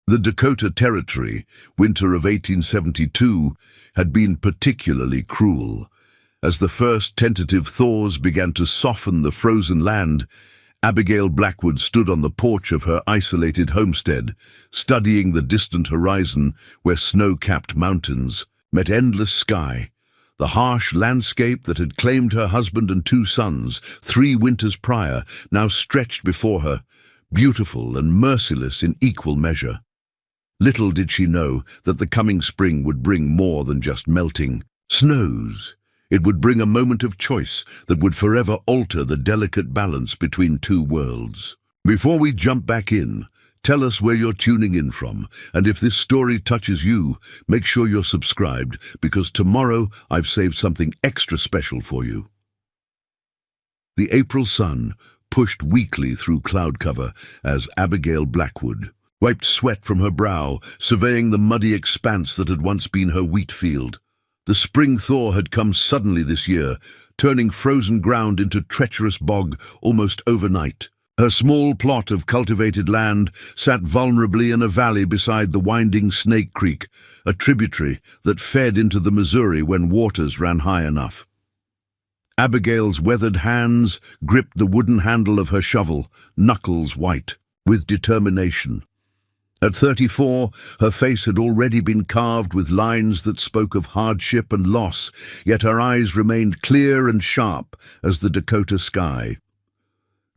The Dakota Territory, winter of 1872, had been particularly cruel. As the first tentative thaws began to soften the frozen land, Abigail Blackwood stood on the porch of her isolated homestead, studying the distant horizon where snow-capped mountains met endless sky. The harsh landscape that had claimed her husband and 2 sons 3 winters prior now stretched before her, beautiful and merciless in equal measure. Little did she know that the coming spring would bring more than just melting snows. It would bring a moment of choice that would forever alter the delicate balance between 2 worlds. Before we jump back in, tell us where you're tuning in from, and if this story touches you, make sure you're subscribed, because tomorrow I've saved something extra special for you. The April sun pushed weakly through cloud cover as Abigail Blackwood wiped sweat from her brow, surveying the muddy expanse that had once been her wheat field. The spring thaw had come suddenly this year, turning frozen ground into treacherous bog almost overnight. Her small plot of cultivated land sat vulnerably in a valley beside the winding Snake Creek, a tributary that fed into the Missouri when waters ran high enough. Abigail's weathered hands gripped the wooden handle of her shovel, knuckles white with determination. At 34, her face had already been carved with lines that spoke of hardship and loss, yet her eyes remained clear and sharp as the Dakota sky.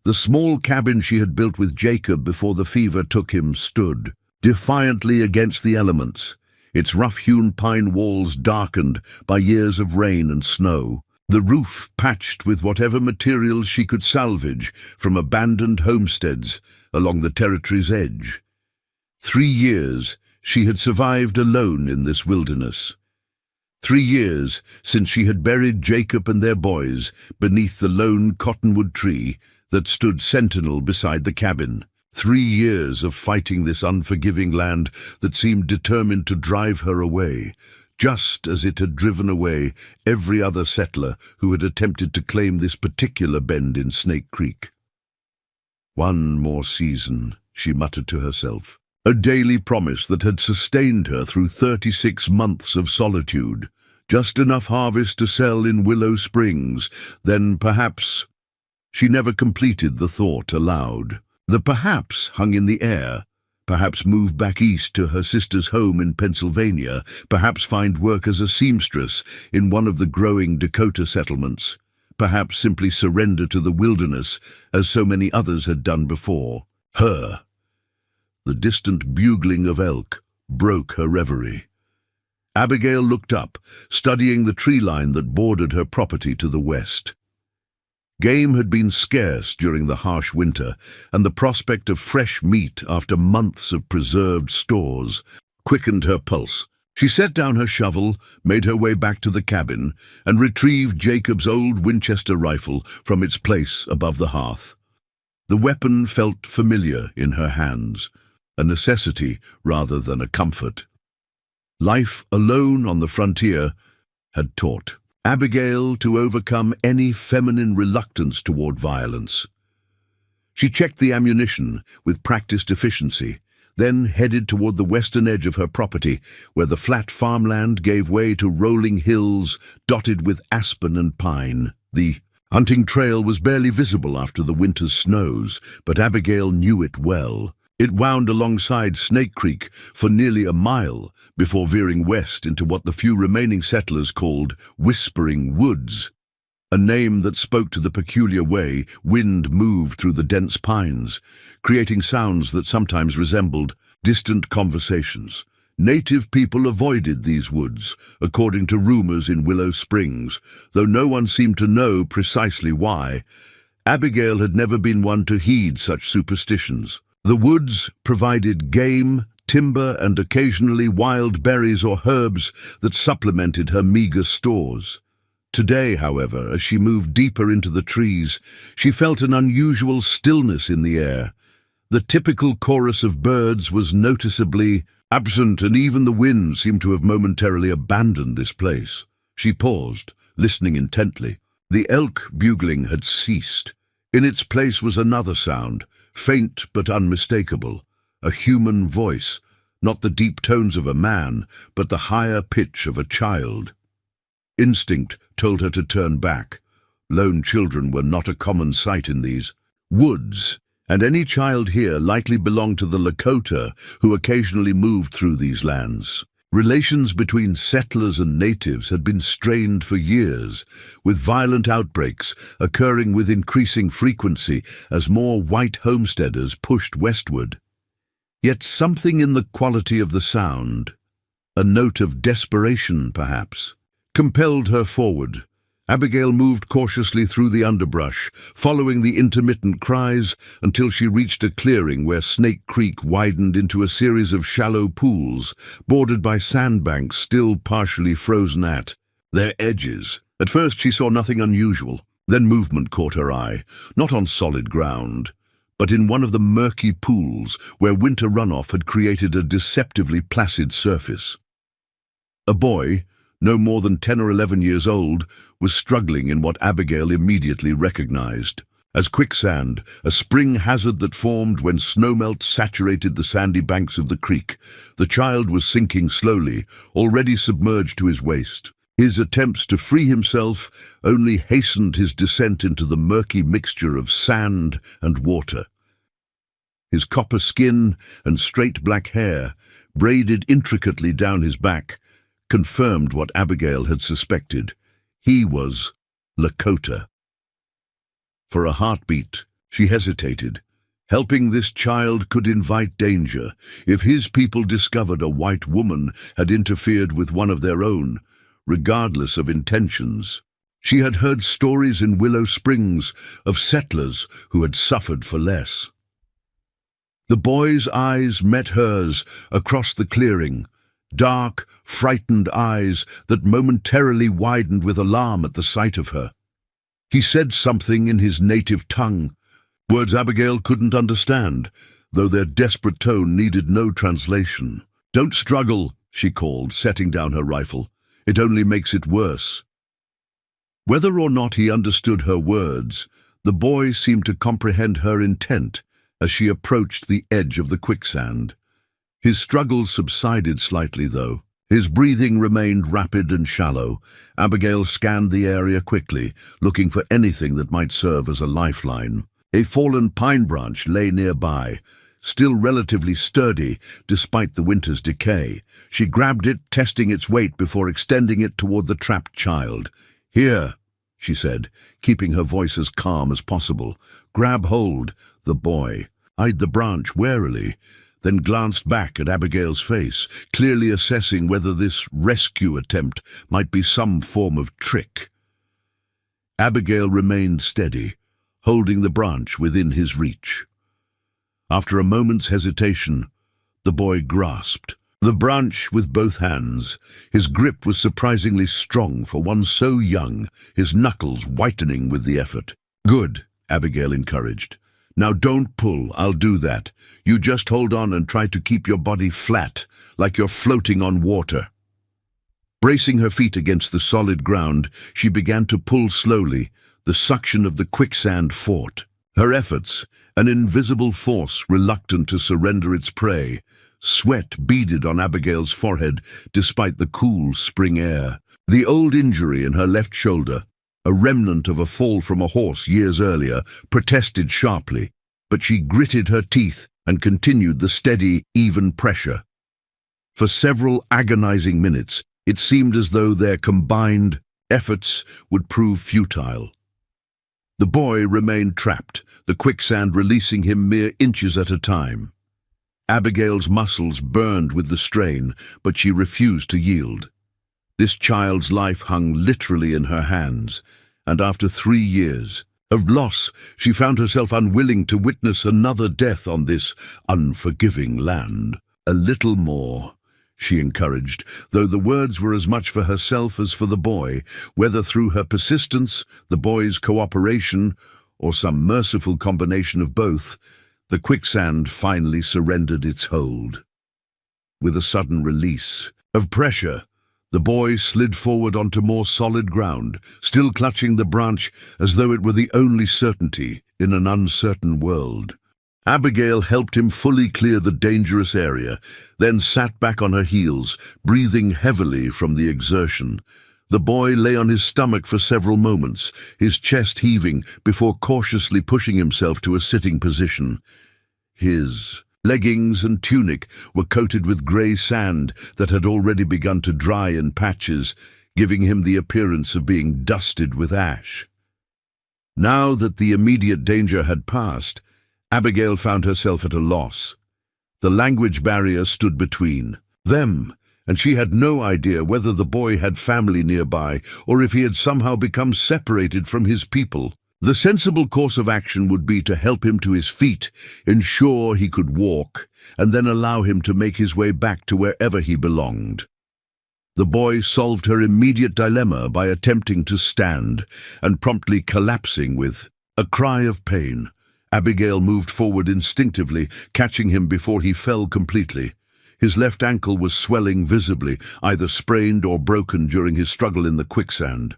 The small cabin she had built with Jacob before the fever took him stood defiantly against the elements, its rough-hewn pine walls darkened by years of rain and snow, the roof patched with whatever materials she could salvage from abandoned homesteads along the territory's edge. 3 years she had survived alone in this wilderness. 3 years since she had buried Jacob and their boys beneath the lone cottonwood tree that stood sentinel beside the cabin. 3 years of fighting this unforgiving land that seemed determined to drive her away, just as it had driven away every other settler who had attempted to claim this particular bend in Snake Creek. One more season, she muttered to herself. A daily promise that had sustained her through 36 months of solitude. Just enough harvest to sell in Willow Springs, then perhaps... She never completed the thought aloud. The perhaps hung in the air. Perhaps move back east to her sister's home in Pennsylvania, perhaps find work as a seamstress in one of the growing Dakota settlements, perhaps simply surrender to the wilderness as so many others had done before. Her. The distant bugling of elk broke her reverie. Abigail looked up, studying the tree line that bordered her property to the west. Game had been scarce during the harsh winter, and the prospect of fresh meat after months of preserved stores quickened her pulse. She set down her shovel, made her way back to the cabin, and retrieved Jacob's old Winchester rifle from its place above the hearth. The weapon felt familiar in her hands, a necessity rather than a comfort. Life alone on the frontier had taught Abigail to overcome any feminine reluctance toward violence. She checked the ammunition with practiced efficiency, then headed toward the western edge of her property, where the flat farmland gave way to rolling hills dotted with aspen and pine. The hunting trail was barely visible after the winter's snows, but Abigail knew it well. It wound alongside Snake Creek for nearly a mile before veering west into what the few remaining settlers called Whispering Woods, a name that spoke to the peculiar way wind moved through the dense pines, creating sounds that sometimes resembled distant conversations. Native people avoided these woods, according to rumors in Willow Springs, though no one seemed to know precisely why. Abigail had never been one to heed such superstitions. The woods provided game, timber, and occasionally wild berries or herbs that supplemented her meager stores. Today, however, as she moved deeper into the trees, she felt an unusual stillness in the air. The typical chorus of birds was noticeably absent, and even the wind seemed to have momentarily abandoned this place. She paused, listening intently. The elk bugling had ceased. In its place was another sound, faint but unmistakable, a human voice, not the deep tones of a man, but the higher pitch of a child. Instinct told her to turn back. Lone children were not a common sight in these woods, and any child here likely belonged to the Lakota, who occasionally moved through these lands. Relations between settlers and natives had been strained for years, with violent outbreaks occurring with increasing frequency as more white homesteaders pushed westward. Yet something in the quality of the sound, a note of desperation perhaps, compelled her forward. Abigail moved cautiously through the underbrush, following the intermittent cries until she reached a clearing where Snake Creek widened into a series of shallow pools, bordered by sandbanks still partially frozen at their edges. At first she saw nothing unusual, then movement caught her eye, not on solid ground, but in one of the murky pools where winter runoff had created a deceptively placid surface. A boy, no more than 10 or 11 years old, was struggling in what Abigail immediately recognized as quicksand, a spring hazard that formed when snowmelt saturated the sandy banks of the creek. The child was sinking slowly, already submerged to his waist. His attempts to free himself only hastened his descent into the murky mixture of sand and water. His copper skin and straight black hair, braided intricately down his back, confirmed what Abigail had suspected. He was Lakota. For a heartbeat, she hesitated. Helping this child could invite danger if his people discovered a white woman had interfered with one of their own, regardless of intentions. She had heard stories in Willow Springs of settlers who had suffered for less. The boy's eyes met hers across the clearing, dark, frightened eyes that momentarily widened with alarm at the sight of her. He said something in his native tongue, words Abigail couldn't understand, though their desperate tone needed no translation. "Don't struggle," she called, setting down her rifle. "It only makes it worse." Whether or not he understood her words, the boy seemed to comprehend her intent as she approached the edge of the quicksand. His struggles subsided slightly, though. His breathing remained rapid and shallow. Abigail scanned the area quickly, looking for anything that might serve as a lifeline. A fallen pine branch lay nearby, still relatively sturdy despite the winter's decay. She grabbed it, testing its weight before extending it toward the trapped child. "Here," she said, keeping her voice as calm as possible. "Grab hold." The boy eyed the branch warily, then glanced back at Abigail's face, clearly assessing whether this rescue attempt might be some form of trick. Abigail remained steady, holding the branch within his reach. After a moment's hesitation, the boy grasped the branch with both hands. His grip was surprisingly strong for one so young, his knuckles whitening with the effort. "Good," Abigail encouraged. "Now don't pull, I'll do that. You just hold on and try to keep your body flat, like you're floating on water." Bracing her feet against the solid ground, she began to pull slowly. The suction of the quicksand fought. Her efforts, an invisible force reluctant to surrender its prey. Sweat beaded on Abigail's forehead despite the cool spring air. The old injury in her left shoulder, a remnant of a fall from a horse years earlier, protested sharply, but she gritted her teeth and continued the steady, even pressure. For several agonizing minutes, it seemed as though their combined efforts would prove futile. The boy remained trapped, the quicksand releasing him mere inches at a time. Abigail's muscles burned with the strain, but she refused to yield. This child's life hung literally in her hands, and after 3 years of loss, she found herself unwilling to witness another death on this unforgiving land. "A little more," she encouraged, though the words were as much for herself as for the boy, whether through her persistence, the boy's cooperation, or some merciful combination of both. The quicksand finally surrendered its hold. With a sudden release of pressure, the boy slid forward onto more solid ground, still clutching the branch as though it were the only certainty in an uncertain world. Abigail helped him fully clear the dangerous area, then sat back on her heels, breathing heavily from the exertion. The boy lay on his stomach for several moments, his chest heaving, before cautiously pushing himself to a sitting position. His leggings and tunic were coated with grey sand that had already begun to dry in patches, giving him the appearance of being dusted with ash. Now that the immediate danger had passed, Abigail found herself at a loss. The language barrier stood between them, and she had no idea whether the boy had family nearby or if he had somehow become separated from his people. The sensible course of action would be to help him to his feet, ensure he could walk, and then allow him to make his way back to wherever he belonged. The boy solved her immediate dilemma by attempting to stand and promptly collapsing with a cry of pain. Abigail moved forward instinctively, catching him before he fell completely. His left ankle was swelling visibly, either sprained or broken during his struggle in the quicksand.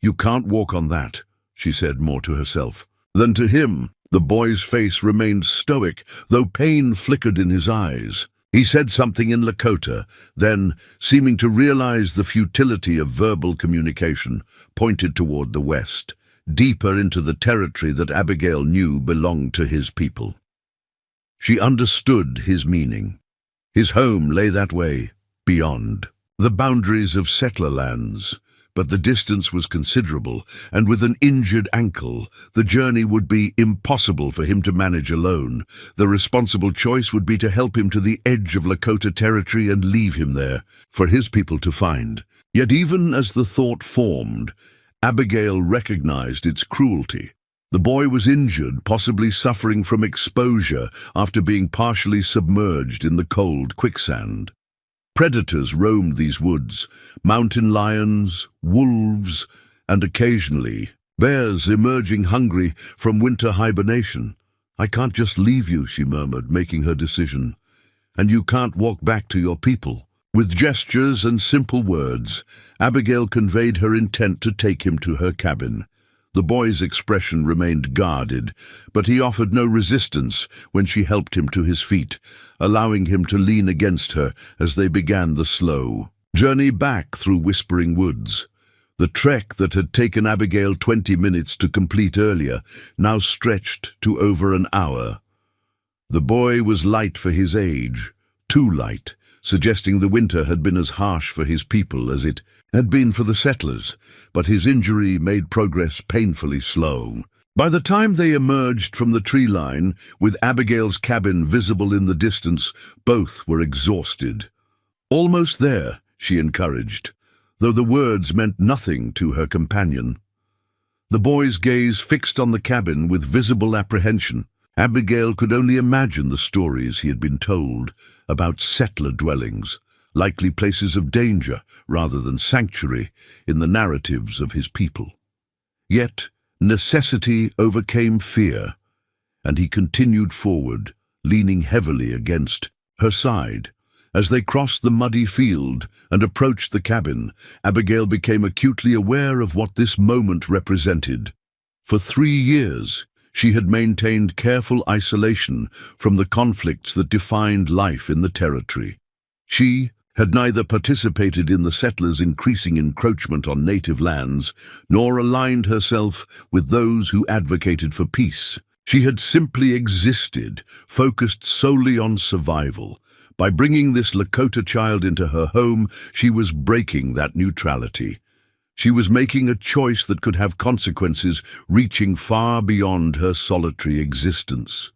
"You can't walk on that," she said more to herself than to him. The boy's face remained stoic, though pain flickered in his eyes. He said something in Lakota, then, seeming to realize the futility of verbal communication, pointed toward the west, deeper into the territory that Abigail knew belonged to his people. She understood his meaning. His home lay that way, beyond the boundaries of settler lands. But the distance was considerable, and with an injured ankle, the journey would be impossible for him to manage alone. The responsible choice would be to help him to the edge of Lakota territory and leave him there, for his people to find. Yet even as the thought formed, Abigail recognized its cruelty. The boy was injured, possibly suffering from exposure after being partially submerged in the cold quicksand. Predators roamed these woods, mountain lions, wolves, and occasionally bears emerging hungry from winter hibernation. "I can't just leave you," she murmured, making her decision. "And you can't walk back to your people." With gestures and simple words, Abigail conveyed her intent to take him to her cabin. The boy's expression remained guarded, but he offered no resistance when she helped him to his feet, allowing him to lean against her as they began the slow journey back through whispering woods. The trek that had taken Abigail 20 minutes to complete earlier now stretched to over an hour. The boy was light for his age, too light, suggesting the winter had been as harsh for his people as it had been for the settlers, but his injury made progress painfully slow. By the time they emerged from the tree line, with Abigail's cabin visible in the distance, both were exhausted. "Almost there," she encouraged, though the words meant nothing to her companion. The boy's gaze fixed on the cabin with visible apprehension. Abigail could only imagine the stories he had been told about settler dwellings, likely places of danger rather than sanctuary in the narratives of his people. Yet necessity overcame fear, and he continued forward, leaning heavily against her side. As they crossed the muddy field and approached the cabin, Abigail became acutely aware of what this moment represented. For 3 years, she had maintained careful isolation from the conflicts that defined life in the territory. She had neither participated in the settlers' increasing encroachment on native lands, nor aligned herself with those who advocated for peace. She had simply existed, focused solely on survival. By bringing this Lakota child into her home, she was breaking that neutrality. She was making a choice that could have consequences reaching far beyond her solitary existence.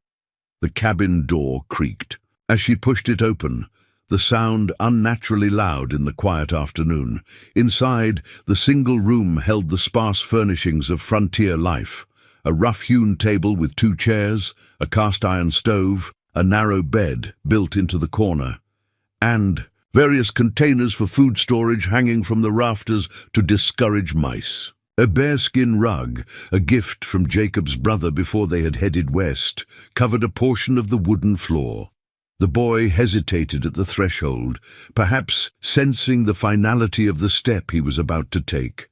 The cabin door creaked. As she pushed it open, the sound unnaturally loud in the quiet afternoon. Inside, the single room held the sparse furnishings of frontier life: a rough-hewn table with 2 chairs, a cast-iron stove, a narrow bed built into the corner, and various containers for food storage hanging from the rafters to discourage mice. A bearskin rug, a gift from Jacob's brother before they had headed west, covered a portion of the wooden floor. The boy hesitated at the threshold, perhaps sensing the finality of the step he was about to take.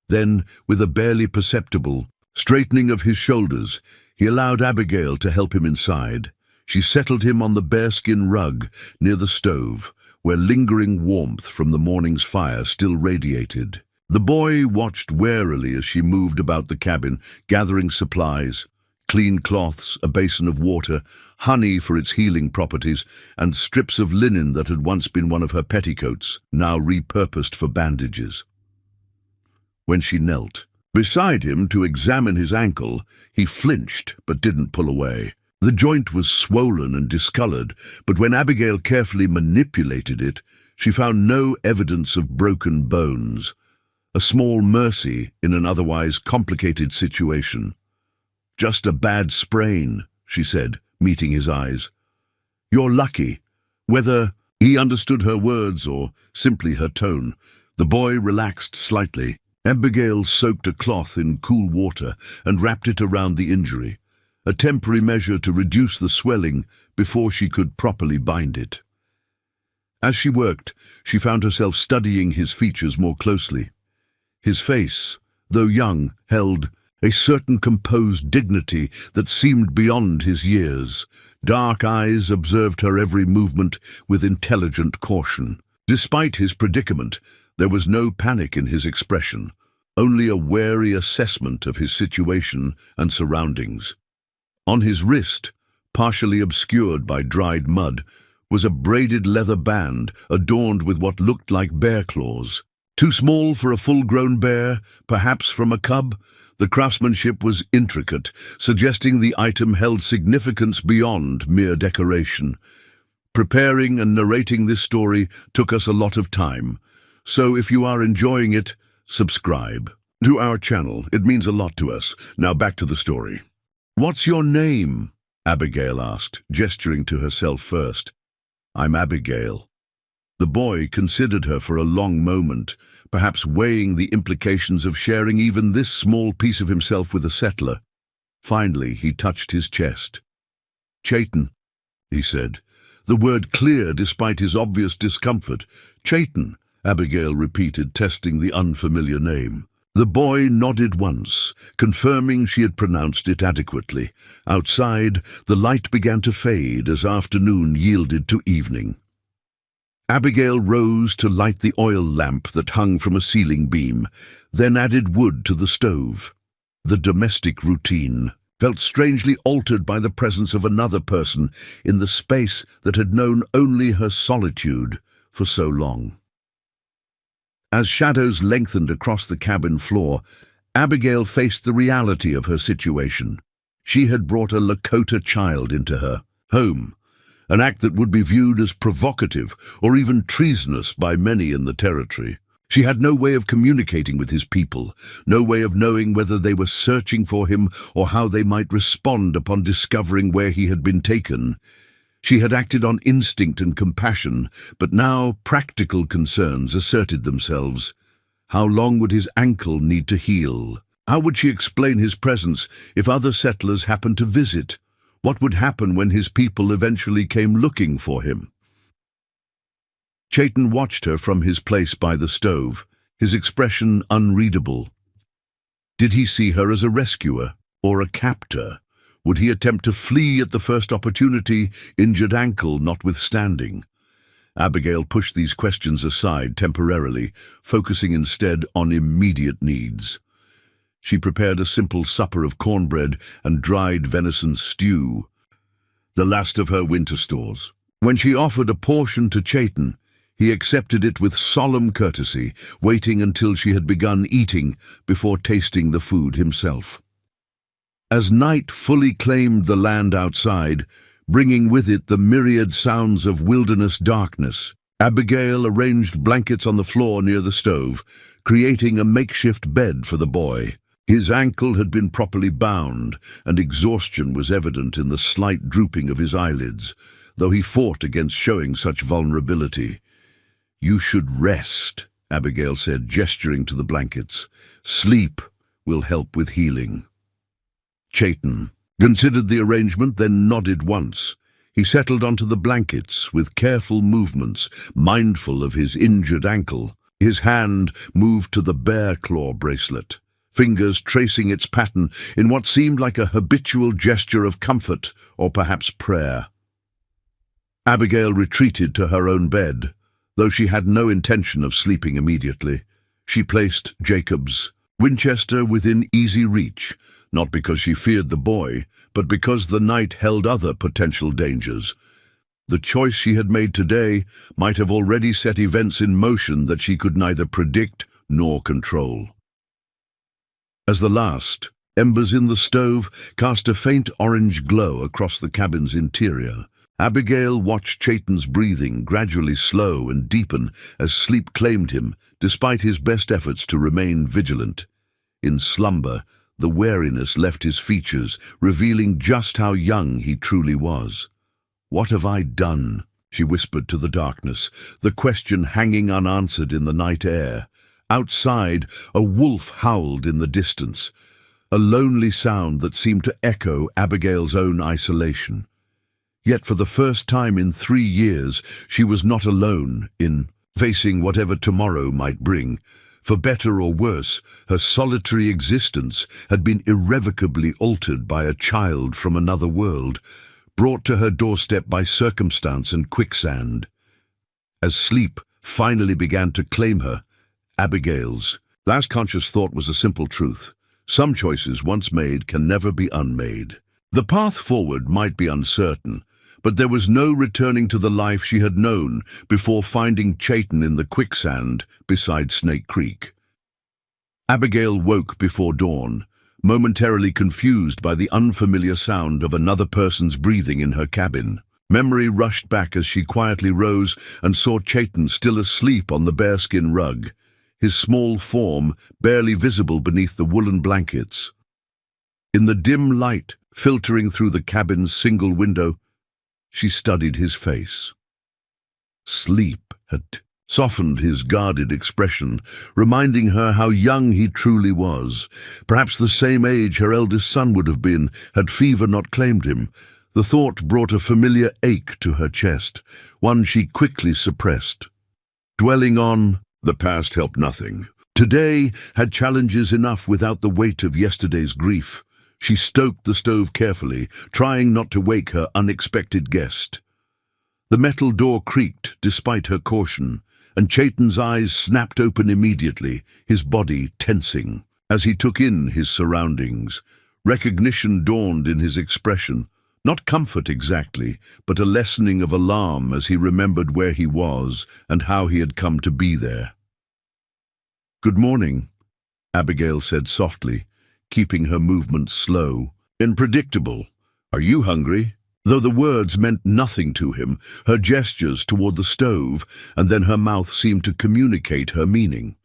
Then, with a barely perceptible straightening of his shoulders, He allowed Abigail to help him inside. She settled him on the bearskin rug near the stove, where lingering warmth from the morning's fire still radiated. The boy watched warily as she moved about the cabin, gathering supplies, clean cloths, a basin of water, honey for its healing properties, and strips of linen that had once been one of her petticoats, now repurposed for bandages. When she knelt beside him to examine his ankle, he flinched but didn't pull away. The joint was swollen and discolored, but when Abigail carefully manipulated it, she found no evidence of broken bones. A small mercy in an otherwise complicated situation. "Just a bad sprain," she said, meeting his eyes. "You're lucky." Whether he understood her words or simply her tone, the boy relaxed slightly. Abigail soaked a cloth in cool water and wrapped it around the injury, a temporary measure to reduce the swelling before she could properly bind it. As she worked, she found herself studying his features more closely. His face, though young, held a certain composed dignity that seemed beyond his years. Dark eyes observed her every movement with intelligent caution. Despite his predicament, there was no panic in his expression, only a wary assessment of his situation and surroundings. On his wrist, partially obscured by dried mud, was a braided leather band adorned with what looked like bear claws. Too small for a full-grown bear, perhaps from a cub, the craftsmanship was intricate, suggesting the item held significance beyond mere decoration. Preparing and narrating this story took us a lot of time, so if you are enjoying it, subscribe to our channel. It means a lot to us. Now back to the story. "What's your name?" Abigail asked, gesturing to herself first. "I'm Abigail." The boy considered her for a long moment, perhaps weighing the implications of sharing even this small piece of himself with a settler. Finally, he touched his chest. "Chayton," he said, the word clear despite his obvious discomfort. "Chayton," Abigail repeated, testing the unfamiliar name. The boy nodded once, confirming she had pronounced it adequately. Outside, the light began to fade as afternoon yielded to evening. Abigail rose to light the oil lamp that hung from a ceiling beam, then added wood to the stove. The domestic routine felt strangely altered by the presence of another person in the space that had known only her solitude for so long. As shadows lengthened across the cabin floor, Abigail faced the reality of her situation. She had brought a Lakota child into her home, an act that would be viewed as provocative or even treasonous by many in the territory. She had no way of communicating with his people, no way of knowing whether they were searching for him or how they might respond upon discovering where he had been taken. She had acted on instinct and compassion, but now practical concerns asserted themselves. How long would his ankle need to heal? How would she explain his presence if other settlers happened to visit? What would happen when his people eventually came looking for him? Chayton watched her from his place by the stove, his expression unreadable. Did he see her as a rescuer or a captor? Would he attempt to flee at the first opportunity, injured ankle notwithstanding? Abigail pushed these questions aside temporarily, focusing instead on immediate needs. She prepared a simple supper of cornbread and dried venison stew, the last of her winter stores. When she offered a portion to Chayton, he accepted it with solemn courtesy, waiting until she had begun eating before tasting the food himself. As night fully claimed the land outside, bringing with it the myriad sounds of wilderness darkness, Abigail arranged blankets on the floor near the stove, creating a makeshift bed for the boy. His ankle had been properly bound, and exhaustion was evident in the slight drooping of his eyelids, though he fought against showing such vulnerability. "You should rest," Abigail said, gesturing to the blankets. "Sleep will help with healing." Chayton considered the arrangement, then nodded once. He settled onto the blankets with careful movements, mindful of his injured ankle. His hand moved to the bear claw bracelet. fingers tracing its pattern in what seemed like a habitual gesture of comfort or perhaps prayer. Abigail retreated to her own bed, though she had no intention of sleeping immediately. She placed Jacob's Winchester within easy reach, not because she feared the boy, but because the night held other potential dangers. The choice she had made today might have already set events in motion that she could neither predict nor control. As the last embers in the stove cast a faint orange glow across the cabin's interior, Abigail watched Chayton's breathing gradually slow and deepen as sleep claimed him, despite his best efforts to remain vigilant. In slumber, the wariness left his features, revealing just how young he truly was. "What have I done?" she whispered to the darkness, the question hanging unanswered in the night air. Outside, a wolf howled in the distance, a lonely sound that seemed to echo Abigail's own isolation. Yet for the first time in 3 years, she was not alone in facing whatever tomorrow might bring. For better or worse, her solitary existence had been irrevocably altered by a child from another world, brought to her doorstep by circumstance and quicksand. As sleep finally began to claim her, Abigail's last conscious thought was a simple truth. Some choices once made can never be unmade. The path forward might be uncertain, but there was no returning to the life she had known before finding Chayton in the quicksand beside Snake Creek. Abigail woke before dawn, momentarily confused by the unfamiliar sound of another person's breathing in her cabin. Memory rushed back as she quietly rose and saw Chayton still asleep on the bearskin rug, his small form barely visible beneath the woolen blankets. In the dim light filtering through the cabin's single window, she studied his face. Sleep had softened his guarded expression, reminding her how young he truly was, perhaps the same age her eldest son would have been had fever not claimed him. The thought brought a familiar ache to her chest, one she quickly suppressed. Dwelling on the past helped nothing. Today had challenges enough without the weight of yesterday's grief. She stoked the stove carefully, trying not to wake her unexpected guest. The metal door creaked despite her caution, and Chayton's eyes snapped open immediately, his body tensing. As he took in his surroundings, recognition dawned in his expression, not comfort exactly, but a lessening of alarm as he remembered where he was and how he had come to be there. "Good morning," Abigail said softly, keeping her movements slow and predictable. "Are you hungry?" Though the words meant nothing to him, her gestures toward the stove and then her mouth seemed to communicate her meaning.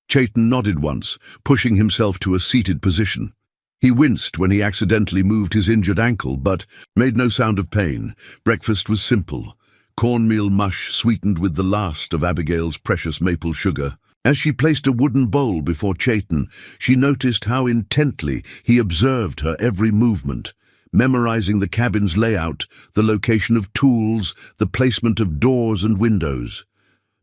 Chayton nodded once, pushing himself to a seated position. He winced when he accidentally moved his injured ankle, but made no sound of pain. Breakfast was simple: cornmeal mush sweetened with the last of Abigail's precious maple sugar. As she placed a wooden bowl before Chayton, she noticed how intently he observed her every movement, memorizing the cabin's layout, the location of tools, the placement of doors and windows.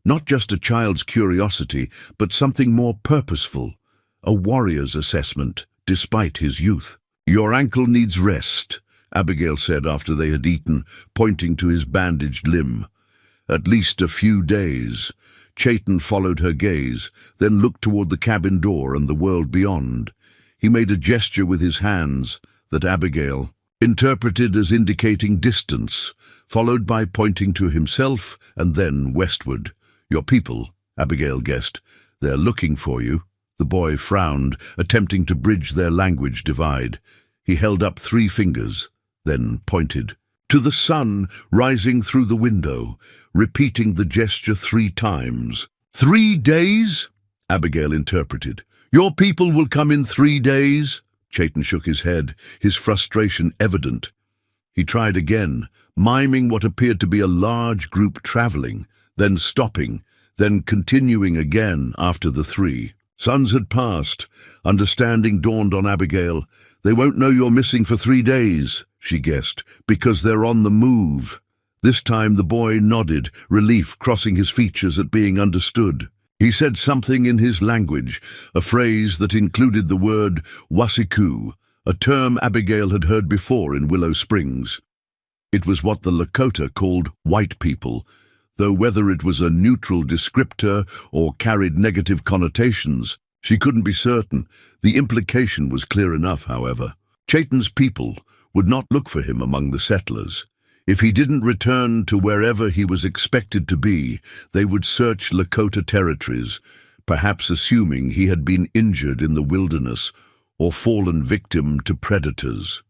Not just a child's curiosity, but something more purposeful, a warrior's assessment, despite his youth. "Your ankle needs rest," Abigail said after they had eaten, pointing to his bandaged limb. "At least a few days." Chayton followed her gaze, then looked toward the cabin door and the world beyond. He made a gesture with his hands that Abigail interpreted as indicating distance, followed by pointing to himself and then westward. "Your people," Abigail guessed. "They're looking for you." The boy frowned, attempting to bridge their language divide. He held up 3 fingers, then pointed to the sun rising through the window, repeating the gesture 3 times. 3 days? Abigail interpreted. "Your people will come in 3 days?" Chayton shook his head, his frustration evident. He tried again, miming what appeared to be a large group traveling, then stopping, then continuing again after the 3. Suns had passed. Understanding dawned on Abigail. "They won't know you're missing for 3 days, she guessed, "because they're on the move." This time the boy nodded, relief crossing his features at being understood. He said something in his language, a phrase that included the word wasiku, a term Abigail had heard before in Willow Springs. It was what the Lakota called white people, though whether it was a neutral descriptor or carried negative connotations, she couldn't be certain. The implication was clear enough, however. Chayton's people would not look for him among the settlers. If he didn't return to wherever he was expected to be, they would search Lakota territories, perhaps assuming he had been injured in the wilderness or fallen victim to predators.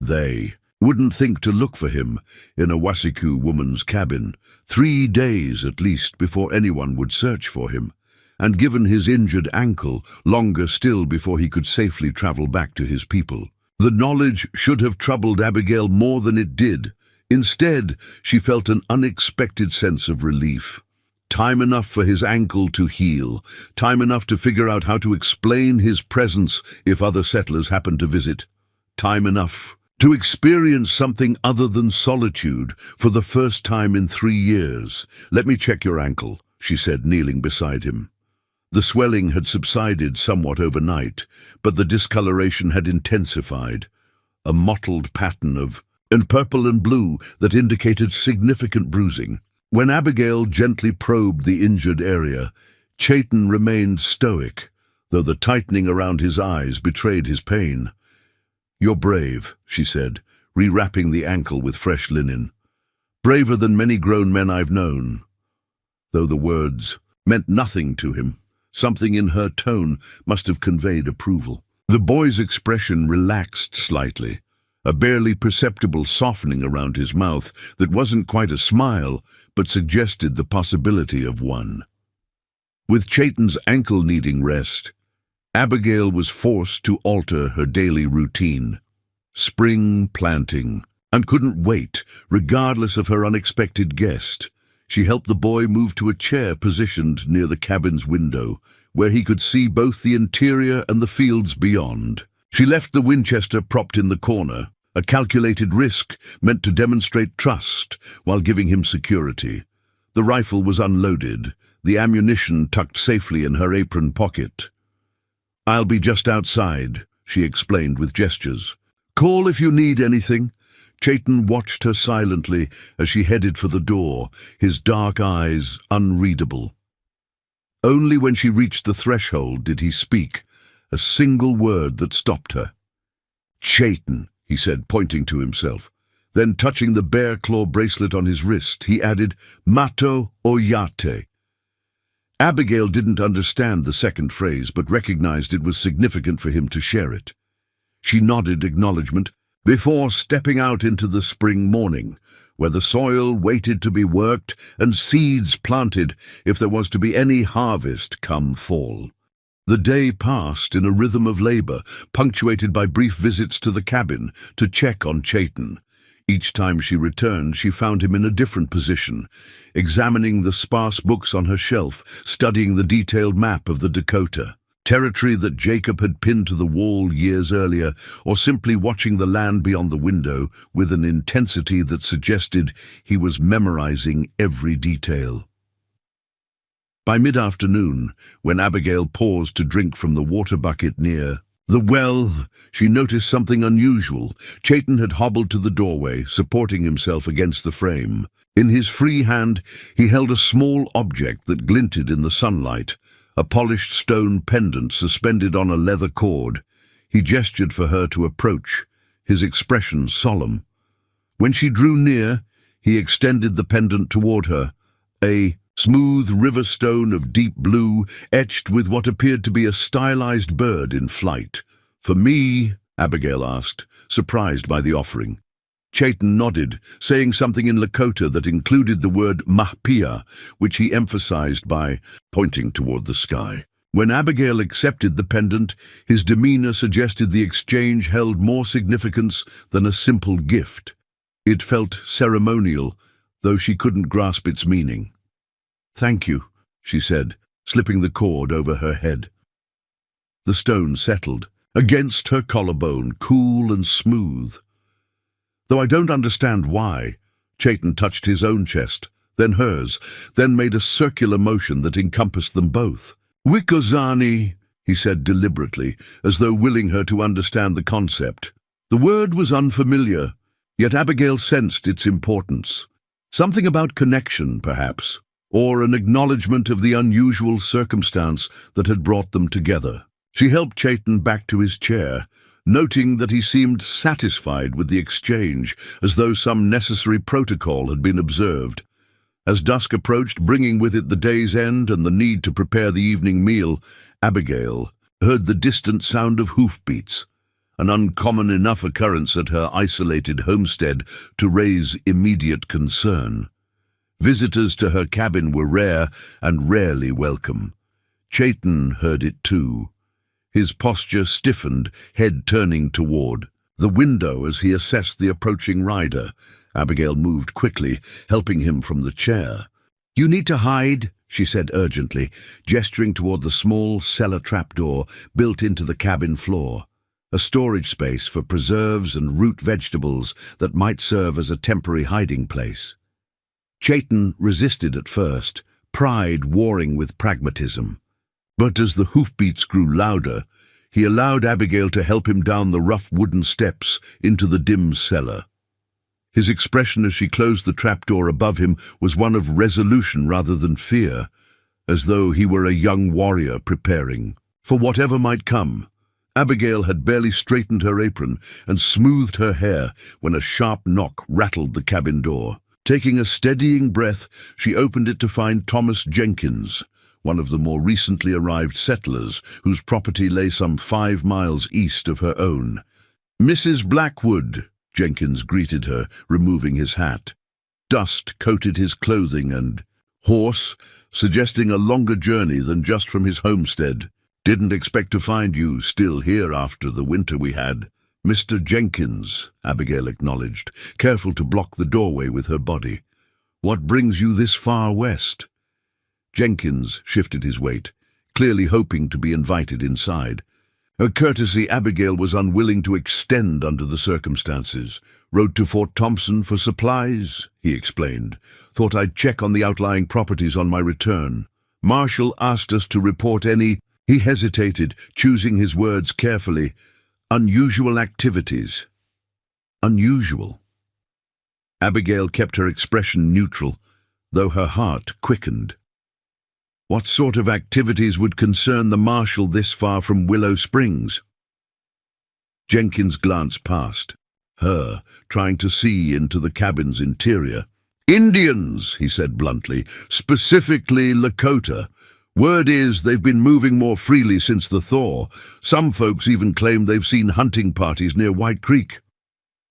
They wouldn't think to look for him in a Wasiku woman's cabin, 3 days at least before anyone would search for him, and given his injured ankle, longer still before he could safely travel back to his people. The knowledge should have troubled Abigail more than it did. Instead, she felt an unexpected sense of relief. Time enough for his ankle to heal, time enough to figure out how to explain his presence if other settlers happened to visit, time enough to experience something other than solitude for the first time in 3 years. "Let me check your ankle," she said, kneeling beside him. The swelling had subsided somewhat overnight, but the discoloration had intensified, a mottled pattern of purple and blue that indicated significant bruising. When Abigail gently probed the injured area, Chayton remained stoic, though the tightening around his eyes betrayed his pain. "You're brave," she said, rewrapping the ankle with fresh linen. "Braver than many grown men I've known." Though the words meant nothing to him, something in her tone must have conveyed approval. The boy's expression relaxed slightly, a barely perceptible softening around his mouth that wasn't quite a smile, but suggested the possibility of one. With Chayton's ankle needing rest, Abigail was forced to alter her daily routine. Spring planting, and couldn't wait, regardless of her unexpected guest. She helped the boy move to a chair positioned near the cabin's window, where he could see both the interior and the fields beyond. She left the Winchester propped in the corner, a calculated risk meant to demonstrate trust while giving him security. The rifle was unloaded, the ammunition tucked safely in her apron pocket. "I'll be just outside," she explained with gestures. "Call if you need anything." Chayton watched her silently as she headed for the door, his dark eyes unreadable. Only when she reached the threshold did he speak, a single word that stopped her. "Chayton," he said, pointing to himself. Then, touching the bear claw bracelet on his wrist, he added, "Mato Oyate." Abigail didn't understand the second phrase, but recognized it was significant for him to share it. She nodded acknowledgement before stepping out into the spring morning, where the soil waited to be worked and seeds planted if there was to be any harvest come fall. The day passed in a rhythm of labor, punctuated by brief visits to the cabin to check on Chayton. Each time she returned, she found him in a different position, examining the sparse books on her shelf, studying the detailed map of the Dakota, territory that Jacob had pinned to the wall years earlier, or simply watching the land beyond the window with an intensity that suggested he was memorizing every detail. By mid-afternoon, when Abigail paused to drink from the water bucket near the well, she noticed something unusual. Chayton had hobbled to the doorway, supporting himself against the frame. In his free hand, he held a small object that glinted in the sunlight, a polished stone pendant suspended on a leather cord. He gestured for her to approach, his expression solemn. When she drew near, he extended the pendant toward her, a smooth river stone of deep blue, etched with what appeared to be a stylized bird in flight. "For me?" Abigail asked, surprised by the offering. Chayton nodded, saying something in Lakota that included the word mahpia, which he emphasized by pointing toward the sky. When Abigail accepted the pendant, his demeanor suggested the exchange held more significance than a simple gift. It felt ceremonial, though she couldn't grasp its meaning. "Thank you," she said, slipping the cord over her head. The stone settled against her collarbone, cool and smooth. "Though I don't understand why," Chayton touched his own chest, then hers, then made a circular motion that encompassed them both. "Wikozani," he said deliberately, as though willing her to understand the concept. The word was unfamiliar, yet Abigail sensed its importance. Something about connection, perhaps, or an acknowledgement of the unusual circumstance that had brought them together. She helped Chayton back to his chair, noting that he seemed satisfied with the exchange, as though some necessary protocol had been observed. As dusk approached, bringing with it the day's end and the need to prepare the evening meal, Abigail heard the distant sound of hoofbeats, an uncommon enough occurrence at her isolated homestead to raise immediate concern. Visitors to her cabin were rare and rarely welcome. Chayton heard it too. His posture stiffened, head turning toward the window as he assessed the approaching rider. Abigail moved quickly, helping him from the chair. "You need to hide," she said urgently, gesturing toward the small cellar trapdoor built into the cabin floor, a storage space for preserves and root vegetables that might serve as a temporary hiding place. Chayton resisted at first, pride warring with pragmatism. But as the hoofbeats grew louder, he allowed Abigail to help him down the rough wooden steps into the dim cellar. His expression as she closed the trapdoor above him was one of resolution rather than fear, as though he were a young warrior preparing for whatever might come. Abigail had barely straightened her apron and smoothed her hair when a sharp knock rattled the cabin door. Taking a steadying breath, she opened it to find Thomas Jenkins, one of the more recently arrived settlers, whose property lay some 5 miles east of her own. "Mrs. Blackwood," Jenkins greeted her, removing his hat. Dust coated his clothing and hoarse, suggesting a longer journey than just from his homestead. "Didn't expect to find you still here after the winter we had." "Mr. Jenkins," Abigail acknowledged, careful to block the doorway with her body. "What brings you this far west?" Jenkins shifted his weight, clearly hoping to be invited inside. A courtesy Abigail was unwilling to extend under the circumstances. "Rode to Fort Thompson for supplies," he explained. "Thought I'd check on the outlying properties on my return. Marshall asked us to report any—" He hesitated, choosing his words carefully. "Unusual activities." Unusual. Abigail kept her expression neutral, though her heart quickened. What sort of activities would concern the marshal this far from Willow Springs? Jenkins glanced past her, trying to see into the cabin's interior. "Indians," he said bluntly, "specifically Lakota. Word is they've been moving more freely since the thaw. Some folks even claim they've seen hunting parties near White Creek."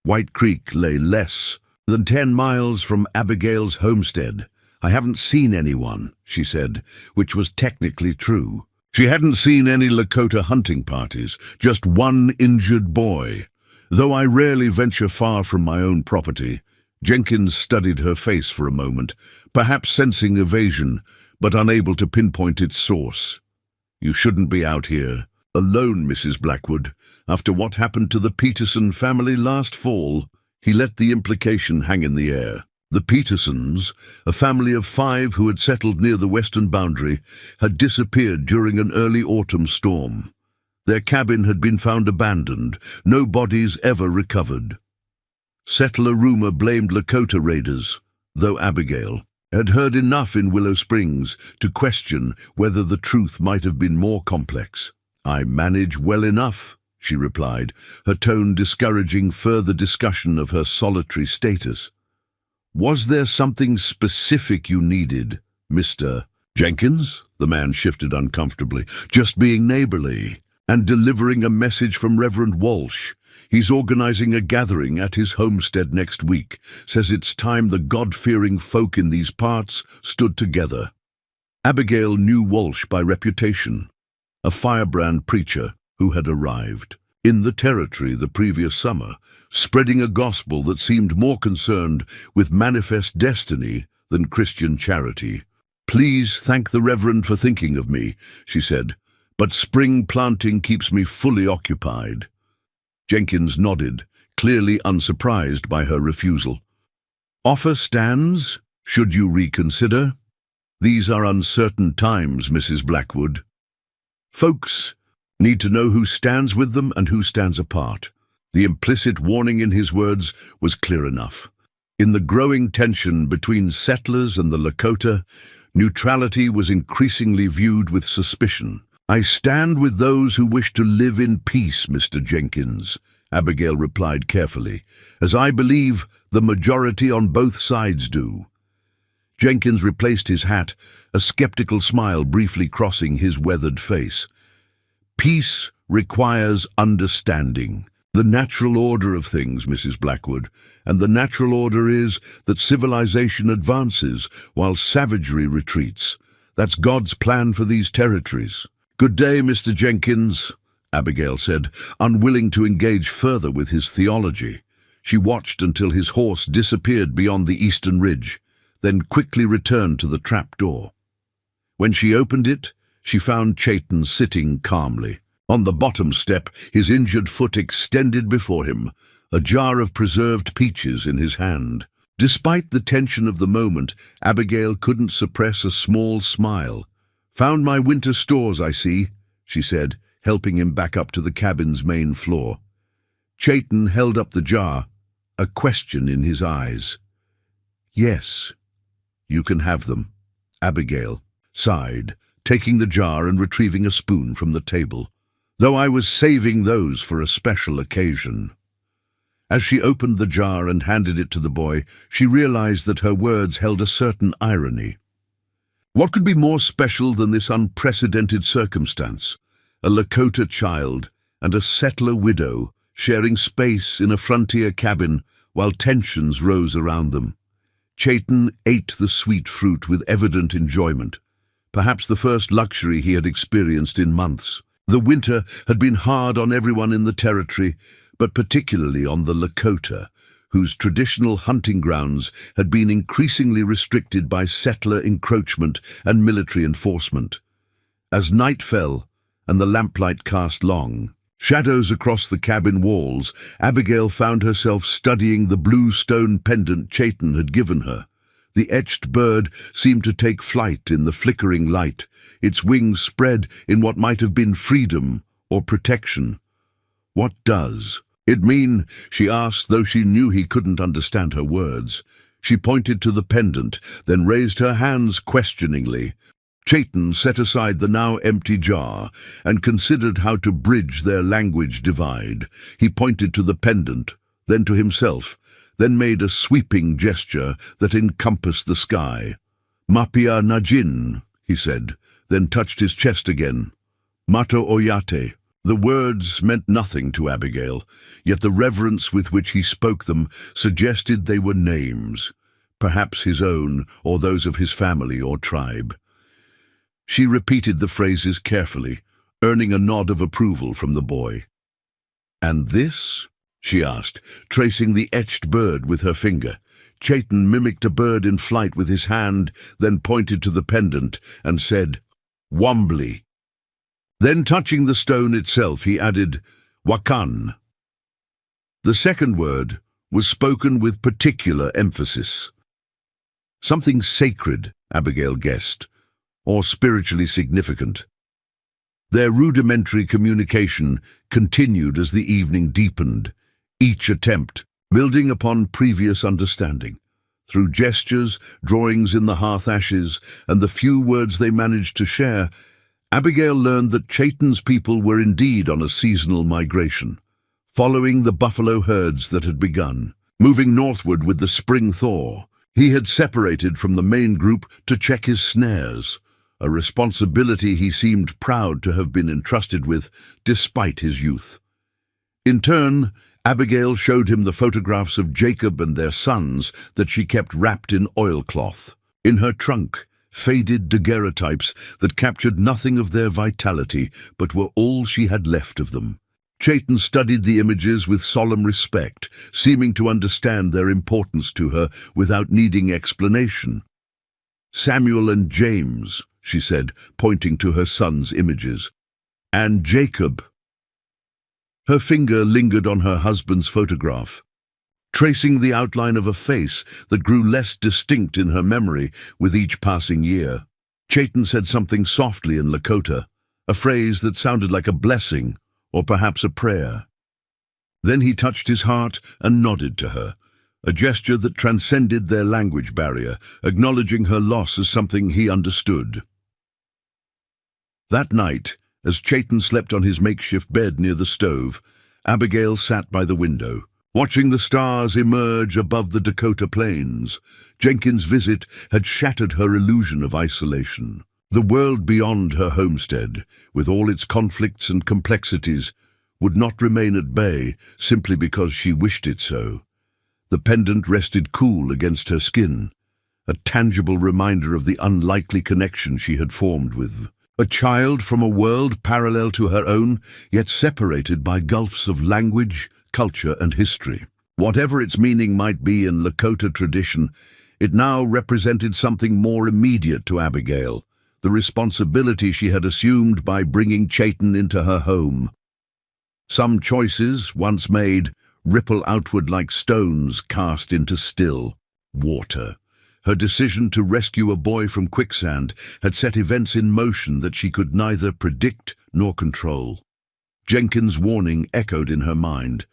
White Creek lay less than 10 miles from Abigail's homestead. "I haven't seen anyone," she said, which was technically true. She hadn't seen any Lakota hunting parties, just one injured boy. "Though I rarely venture far from my own property." Jenkins studied her face for a moment, perhaps sensing evasion, but unable to pinpoint its source. "You shouldn't be out here alone, Mrs. Blackwood. After what happened to the Peterson family last fall." He let the implication hang in the air. The Petersons, a family of 5 who had settled near the western boundary, had disappeared during an early autumn storm. Their cabin had been found abandoned, no bodies ever recovered. Settler rumor blamed Lakota raiders, though Abigail had heard enough in Willow Springs to question whether the truth might have been more complex. "I manage well enough," she replied, her tone discouraging further discussion of her solitary status. "Was there something specific you needed, Mr. Jenkins?" The man shifted uncomfortably. "Just being neighborly and delivering a message from Reverend Walsh. He's organizing a gathering at his homestead next week. Says it's time the God-fearing folk in these parts stood together." Abigail knew Walsh by reputation, a firebrand preacher who had arrived in the territory the previous summer, spreading a gospel that seemed more concerned with manifest destiny than Christian charity. "Please thank the Reverend for thinking of me," she said, "but spring planting keeps me fully occupied." Jenkins nodded, clearly unsurprised by her refusal. "Offer stands?" Should you reconsider? These are uncertain times, Mrs. Blackwood. Folks need to know who stands with them and who stands apart. The implicit warning in his words was clear enough. In the growing tension between settlers and the Lakota, neutrality was increasingly viewed with suspicion. "I stand with those who wish to live in peace, Mr. Jenkins," Abigail replied carefully, "as I believe the majority on both sides do." Jenkins replaced his hat, a skeptical smile briefly crossing his weathered face. "Peace requires understanding. The natural order of things, Mrs. Blackwood, and the natural order is that civilization advances while savagery retreats. That's God's plan for these territories." "Good day, Mr. Jenkins," Abigail said, unwilling to engage further with his theology. She watched until his horse disappeared beyond the eastern ridge, then quickly returned to the trap-door. When she opened it, she found Chayton sitting calmly. On the bottom step, his injured foot extended before him, a jar of preserved peaches in his hand. Despite the tension of the moment, Abigail couldn't suppress a small smile. "Found my winter stores, I see," she said, helping him back up to the cabin's main floor. Chayton held up the jar, a question in his eyes. "Yes, you can have them," Abigail sighed, taking the jar and retrieving a spoon from the table. "Though I was saving those for a special occasion." As she opened the jar and handed it to the boy, she realized that her words held a certain irony. What could be more special than this unprecedented circumstance? A Lakota child and a settler widow sharing space in a frontier cabin while tensions rose around them. Chayton ate the sweet fruit with evident enjoyment, perhaps the first luxury he had experienced in months. The winter had been hard on everyone in the territory, but particularly on the Lakota, whose traditional hunting grounds had been increasingly restricted by settler encroachment and military enforcement. As night fell and the lamplight cast long shadows across the cabin walls, Abigail found herself studying the blue stone pendant Chayton had given her. The etched bird seemed to take flight in the flickering light, its wings spread in what might have been freedom or protection. "What does it mean?" she asked, though she knew he couldn't understand her words. She pointed to the pendant, then raised her hands questioningly. Chayton set aside the now empty jar and considered how to bridge their language divide. He pointed to the pendant, then to himself, then made a sweeping gesture that encompassed the sky. "Mapia Najin," he said, then touched his chest again. "Mato Oyate." The words meant nothing to Abigail, yet the reverence with which he spoke them suggested they were names, perhaps his own or those of his family or tribe. She repeated the phrases carefully, earning a nod of approval from the boy. "And this?" she asked, tracing the etched bird with her finger. Chayton mimicked a bird in flight with his hand, then pointed to the pendant and said, "Wombly." Then, touching the stone itself, he added, "Wakan." The second word was spoken with particular emphasis. Something sacred, Abigail guessed, or spiritually significant. Their rudimentary communication continued as the evening deepened, each attempt building upon previous understanding. Through gestures, drawings in the hearth ashes, and the few words they managed to share, Abigail learned that Chayton's people were indeed on a seasonal migration, following the buffalo herds that had begun. Moving northward with the spring thaw, he had separated from the main group to check his snares, a responsibility he seemed proud to have been entrusted with despite his youth. In turn, Abigail showed him the photographs of Jacob and their sons that she kept wrapped in oilcloth. In her trunk, faded daguerreotypes that captured nothing of their vitality but were all she had left of them. Chayton studied the images with solemn respect, seeming to understand their importance to her without needing explanation. "Samuel and James," she said, pointing to her son's images. "And Jacob." Her finger lingered on her husband's photograph. tracing the outline of a face that grew less distinct in her memory with each passing year. Chaitin said something softly in Lakota, a phrase that sounded like a blessing or perhaps a prayer. Then he touched his heart and nodded to her, a gesture that transcended their language barrier, acknowledging her loss as something he understood. That night, as Chaitin slept on his makeshift bed near the stove, Abigail sat by the window, watching the stars emerge above the Dakota plains. Jenkins' visit had shattered her illusion of isolation. The world beyond her homestead, with all its conflicts and complexities, would not remain at bay simply because she wished it so. The pendant rested cool against her skin, a tangible reminder of the unlikely connection she had formed with a child from a world parallel to her own, yet separated by gulfs of language, culture, and history. Whatever its meaning might be in Lakota tradition, it now represented something more immediate to Abigail, the responsibility she had assumed by bringing Chaitin into her home. Some choices, once made, ripple outward like stones cast into still water. Her decision to rescue a boy from Quicksand had set events in motion that she could neither predict nor control. Jenkins' warning echoed in her mind.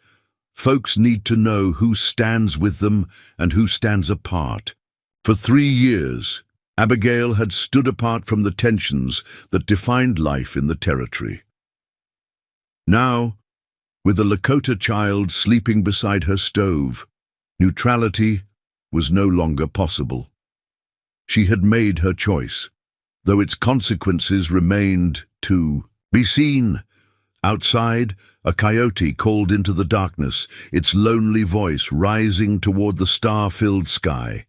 Folks need to know who stands with them and who stands apart. For 3 years, Abigail had stood apart from the tensions that defined life in the territory. Now, with a Lakota child sleeping beside her stove, neutrality was no longer possible. She had made her choice, though its consequences remained to be seen. Outside, a coyote called into the darkness, its lonely voice rising toward the star-filled sky.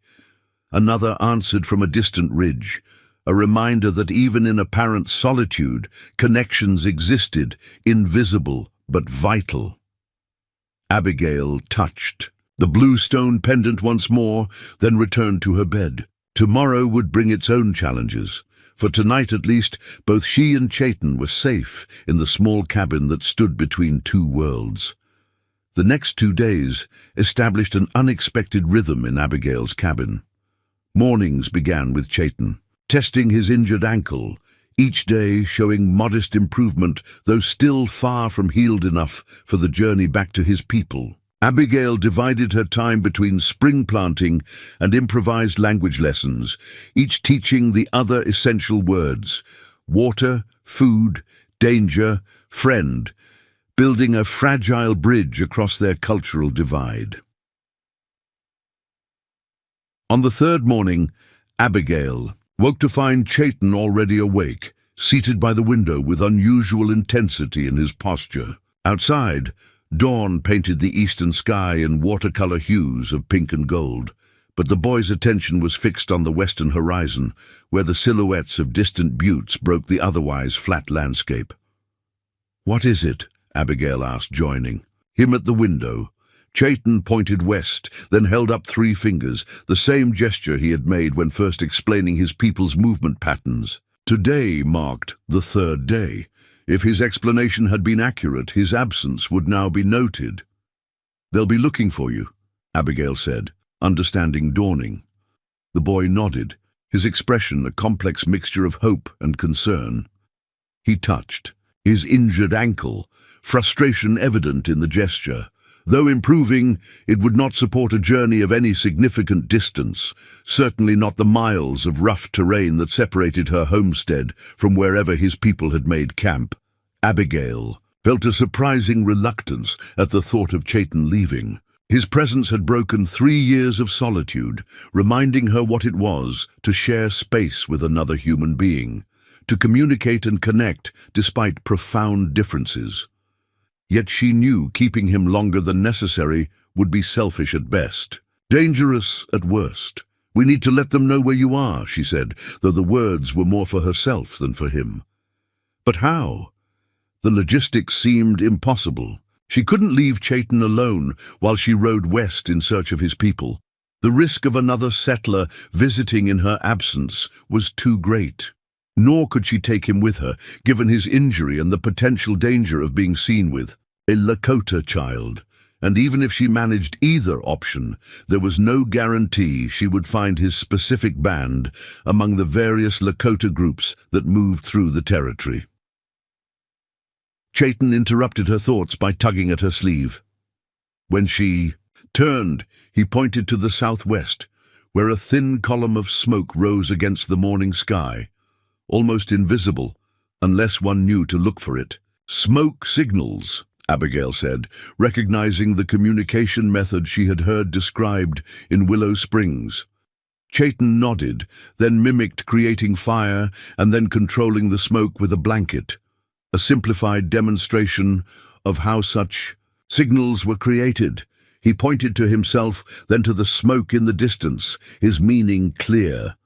Another answered from a distant ridge, a reminder that even in apparent solitude, connections existed, invisible but vital. Abigail touched the blue stone pendant once more, then returned to her bed. Tomorrow would bring its own challenges. For tonight at least, both she and Chaitin were safe in the small cabin that stood between two worlds. The next 2 days established an unexpected rhythm in Abigail's cabin. Mornings began with Chaitin, testing his injured ankle, each day showing modest improvement, though still far from healed enough for the journey back to his people. Abigail divided her time between spring planting and improvised language lessons, each teaching the other essential words: water, food, danger, friend, building a fragile bridge across their cultural divide. On the 3rd morning, Abigail woke to find Chaitin already awake, seated by the window with unusual intensity in his posture. Outside, dawn painted the eastern sky in watercolor hues of pink and gold, but the boy's attention was fixed on the western horizon, where the silhouettes of distant buttes broke the otherwise flat landscape. "What is it?" Abigail asked, joining him at the window. Chaitin pointed west, then held up 3 fingers, the same gesture he had made when first explaining his people's movement patterns. Today marked the 3rd day. If his explanation had been accurate, his absence would now be noted. "They'll be looking for you," Abigail said, understanding dawning. The boy nodded, his expression a complex mixture of hope and concern. He touched his injured ankle, frustration evident in the gesture. Though improving, it would not support a journey of any significant distance, certainly not the miles of rough terrain that separated her homestead from wherever his people had made camp. Abigail felt a surprising reluctance at the thought of Chaitin leaving. His presence had broken 3 years of solitude, reminding her what it was to share space with another human being, to communicate and connect despite profound differences. Yet she knew keeping him longer than necessary would be selfish at best, dangerous at worst. "We need to let them know where you are," she said, though the words were more for herself than for him. But how? The logistics seemed impossible. She couldn't leave Chaitin alone while she rode west in search of his people. The risk of another settler visiting in her absence was too great. Nor could she take him with her, given his injury and the potential danger of being seen with a Lakota child. and even if she managed either option, there was no guarantee she would find his specific band among the various Lakota groups that moved through the territory. Chayton interrupted her thoughts by tugging at her sleeve. When she turned, he pointed to the southwest, where a thin column of smoke rose against the morning sky, almost invisible unless one knew to look for it. "Smoke signals," Abigail said, recognizing the communication method she had heard described in Willow Springs. Chayton nodded, then mimicked creating fire and then controlling the smoke with a blanket, a simplified demonstration of how such signals were created. He pointed to himself, then to the smoke in the distance, his meaning clear.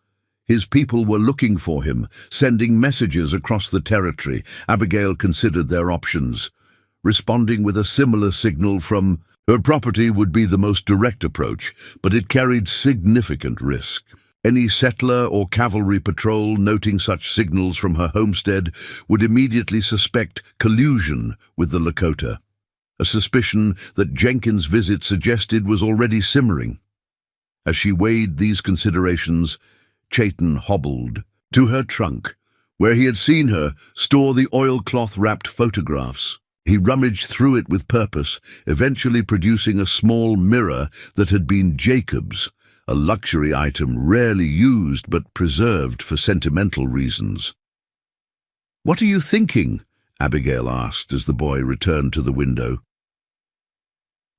His people were looking for him, sending messages across the territory. Abigail considered their options. Responding with a similar signal from her property would be the most direct approach, but it carried significant risk. Any settler or cavalry patrol noting such signals from her homestead would immediately suspect collusion with the Lakota, a suspicion that Jenkins' visit suggested was already simmering. As she weighed these considerations, Chayton hobbled to her trunk, where he had seen her store the oilcloth-wrapped photographs. He rummaged through it with purpose, eventually producing a small mirror that had been Jacob's, a luxury item rarely used but preserved for sentimental reasons. "What are you thinking?" Abigail asked as the boy returned to the window.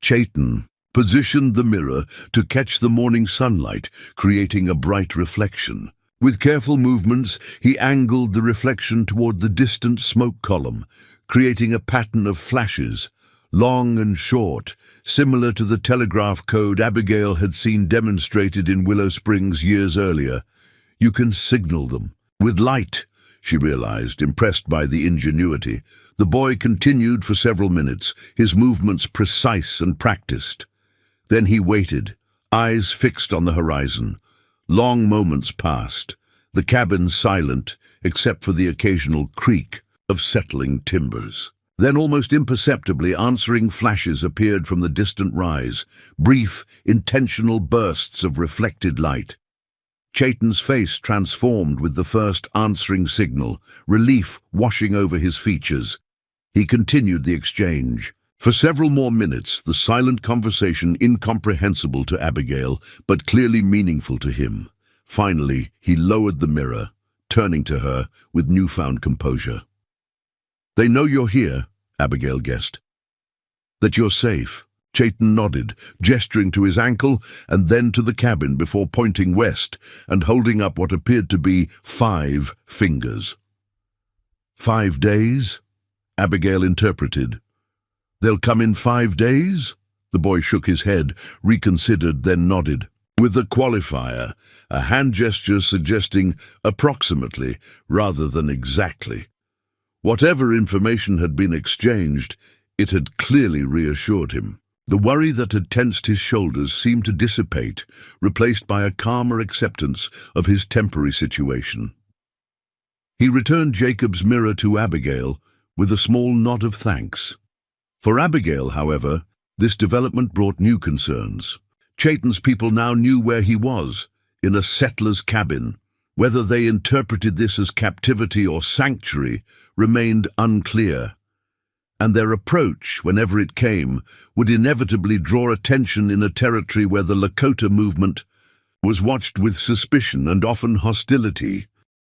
Chayton positioned the mirror to catch the morning sunlight, creating a bright reflection. With careful movements, he angled the reflection toward the distant smoke column, creating a pattern of flashes, long and short, similar to the telegraph code Abigail had seen demonstrated in Willow Springs years earlier. "You can signal them with light," she realized, impressed by the ingenuity. The boy continued for several minutes, his movements precise and practiced. Then he waited, eyes fixed on the horizon. Long moments passed, the cabin silent except for the occasional creak of settling timbers. Then almost imperceptibly answering flashes appeared from the distant rise, brief, intentional bursts of reflected light. Chayton's face transformed with the first answering signal, relief washing over his features. He continued the exchange. For several more minutes, the silent conversation incomprehensible to Abigail, but clearly meaningful to him. Finally, he lowered the mirror, turning to her with newfound composure. "They know you're here," Abigail guessed. "That you're safe." Chayton nodded, gesturing to his ankle and then to the cabin before pointing west and holding up what appeared to be 5 fingers. 5 days? Abigail interpreted. "They'll come in 5 days?" The boy shook his head, reconsidered, then nodded, with a qualifier, a hand gesture suggesting approximately rather than exactly. Whatever information had been exchanged, it had clearly reassured him. The worry that had tensed his shoulders seemed to dissipate, replaced by a calmer acceptance of his temporary situation. He returned Jacob's mirror to Abigail with a small nod of thanks. For Abigail, however, this development brought new concerns. Chayton's people now knew where he was, in a settler's cabin. Whether they interpreted this as captivity or sanctuary remained unclear, and their approach, whenever it came, would inevitably draw attention in a territory where the Lakota movement was watched with suspicion and often hostility.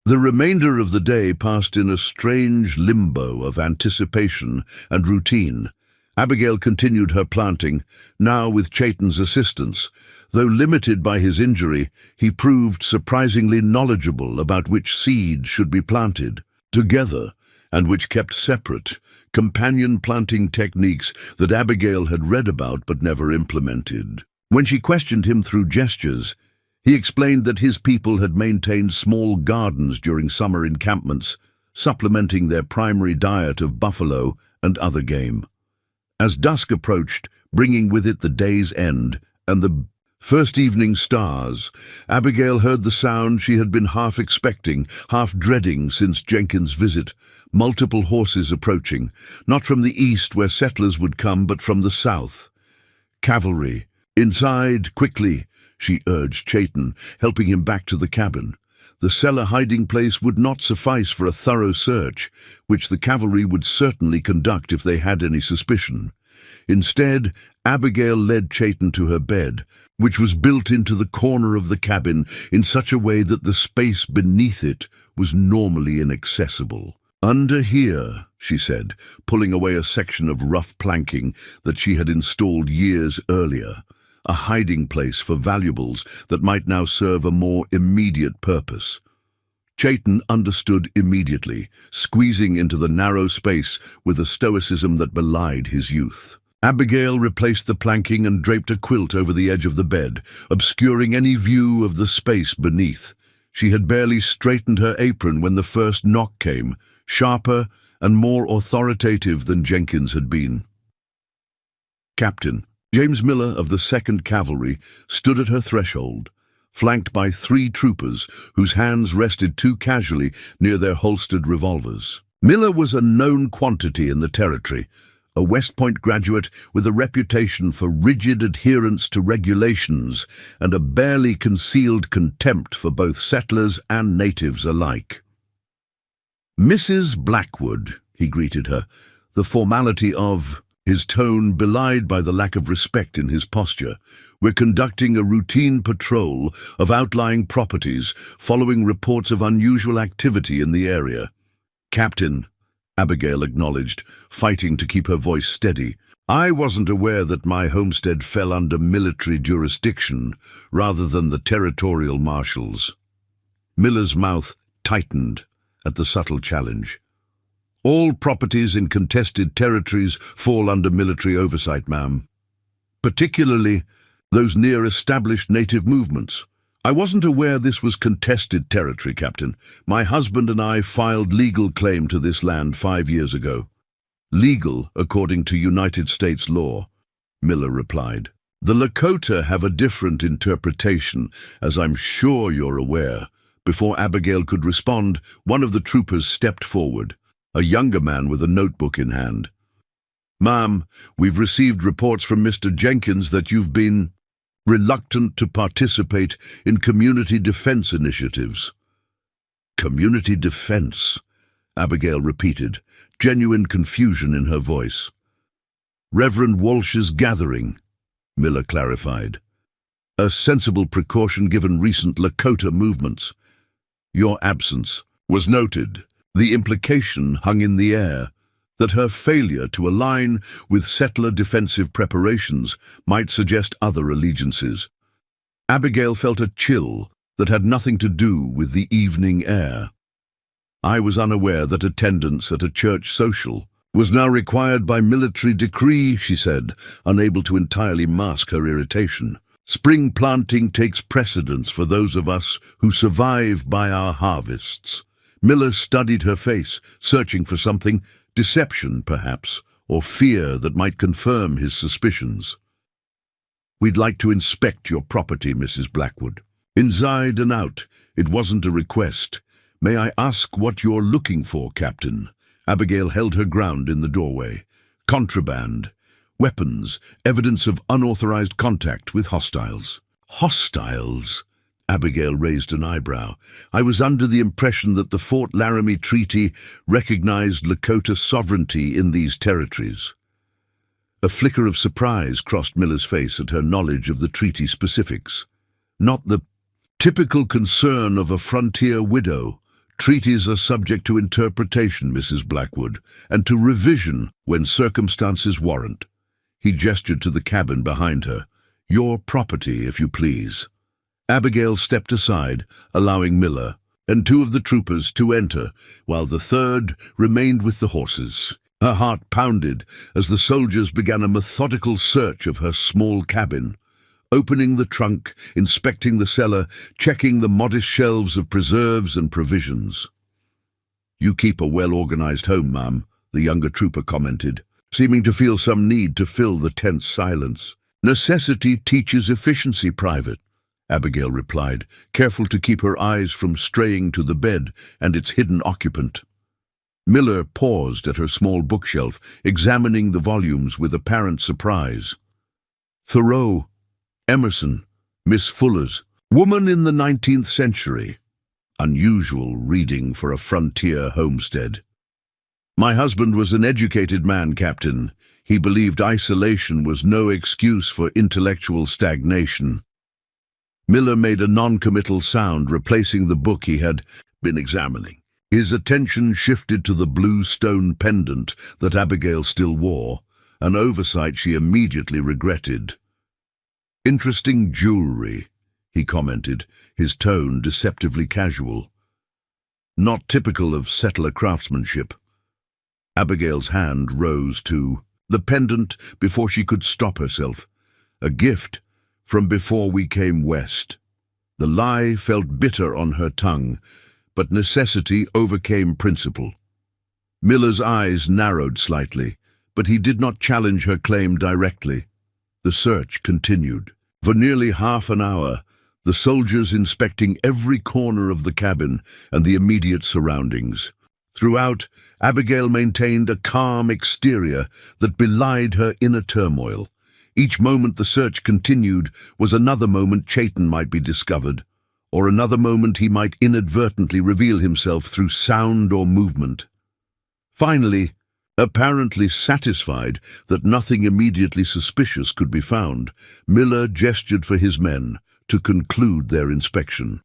The remainder of the day passed in a strange limbo of anticipation and routine. Abigail continued her planting, now with Chayton's assistance. Though limited by his injury, he proved surprisingly knowledgeable about which seeds should be planted together and which kept separate, companion planting techniques that Abigail had read about but never implemented. When she questioned him through gestures, he explained that his people had maintained small gardens during summer encampments, supplementing their primary diet of buffalo and other game. As dusk approached, bringing with it the day's end and the first evening stars, Abigail heard the sound she had been half expecting, half dreading since Jenkins' visit. Multiple horses approaching, not from the east where settlers would come, but from the south. Cavalry. Inside, quickly, she urged Chayton, helping him back to the cabin. The cellar hiding place would not suffice for a thorough search, which the cavalry would certainly conduct if they had any suspicion. Instead, Abigail led Chayton to her bed, which was built into the corner of the cabin in such a way that the space beneath it was normally inaccessible. "Under here," she said, pulling away a section of rough planking that she had installed years earlier, a hiding place for valuables that might now serve a more immediate purpose. Chayton understood immediately, squeezing into the narrow space with a stoicism that belied his youth. Abigail replaced the planking and draped a quilt over the edge of the bed, obscuring any view of the space beneath. She had barely straightened her apron when the first knock came, sharper and more authoritative than Jenkins had been. Captain James Miller of the 2nd Cavalry stood at her threshold, flanked by 3 troopers whose hands rested too casually near their holstered revolvers. Miller was a known quantity in the territory, a West Point graduate with a reputation for rigid adherence to regulations and a barely concealed contempt for both settlers and natives alike. "Mrs. Blackwood," he greeted her, the formality of his tone belied by the lack of respect in his posture. "We're conducting a routine patrol of outlying properties following reports of unusual activity in the area." "Captain," Abigail acknowledged, fighting to keep her voice steady, "I wasn't aware that my homestead fell under military jurisdiction rather than the territorial marshals." Miller's mouth tightened at the subtle challenge. "All properties in contested territories fall under military oversight, ma'am. Particularly those near established native movements. I wasn't aware this was contested territory, Captain. My husband and I filed legal claim to this land 5 years ago." "Legal, according to United States law," Miller replied. "The Lakota have a different interpretation, as I'm sure you're aware." Before Abigail could respond, one of the troopers stepped forward, a younger man with a notebook in hand. "Ma'am, we've received reports from Mr. Jenkins that you've been reluctant to participate in community defense initiatives." "Community defense," Abigail repeated, genuine confusion in her voice. "Reverend Walsh's gathering," Miller clarified. "A sensible precaution given recent Lakota movements. Your absence was noted. The implication hung in the air that her failure to align with settler defensive preparations might suggest other allegiances." Abigail felt a chill that had nothing to do with the evening air. "I was unaware that attendance at a church social was now required by military decree," she said, unable to entirely mask her irritation. "Spring planting takes precedence for those of us who survive by our harvests." Miller studied her face, searching for something, deception perhaps, or fear that might confirm his suspicions. "We'd like to inspect your property, Mrs. Blackwood. Inside and out. It wasn't a request. May I ask what you're looking for, Captain?" Abigail held her ground in the doorway. "Contraband. Weapons, evidence of unauthorized contact with hostiles." "Hostiles?" Abigail raised an eyebrow. "I was under the impression that the Fort Laramie Treaty recognized Lakota sovereignty in these territories." A flicker of surprise crossed Miller's face at her knowledge of the treaty specifics. "Not the typical concern of a frontier widow. Treaties are subject to interpretation, Mrs. Blackwood, and to revision when circumstances warrant." He gestured to the cabin behind her. "Your property, if you please." Abigail stepped aside, allowing Miller and 2 of the troopers to enter, while the 3rd remained with the horses. Her heart pounded as the soldiers began a methodical search of her small cabin, opening the trunk, inspecting the cellar, checking the modest shelves of preserves and provisions. "You keep a well-organized home, ma'am," the younger trooper commented, seeming to feel some need to fill the tense silence. "Necessity teaches efficiency, Private," Abigail replied, careful to keep her eyes from straying to the bed and its hidden occupant. Miller paused at her small bookshelf, examining the volumes with apparent surprise. Thoreau, Emerson, Miss Fuller's Woman in the 19th Century. Unusual reading for a frontier homestead. My husband was an educated man, Captain. He believed isolation was no excuse for intellectual stagnation. Miller made a non-committal sound, replacing the book he had been examining. His attention shifted to the blue stone pendant that Abigail still wore, an oversight she immediately regretted. "Interesting jewelry," he commented, his tone deceptively casual. "Not typical of settler craftsmanship." Abigail's hand rose to the pendant before she could stop herself. "A gift from before we came west." The lie felt bitter on her tongue, but necessity overcame principle. Miller's eyes narrowed slightly, but he did not challenge her claim directly. The search continued. For nearly half an hour, the soldiers inspecting every corner of the cabin and the immediate surroundings. Throughout, Abigail maintained a calm exterior that belied her inner turmoil. Each moment the search continued was another moment Chayton might be discovered, or another moment he might inadvertently reveal himself through sound or movement. Finally, apparently satisfied that nothing immediately suspicious could be found, Miller gestured for his men to conclude their inspection.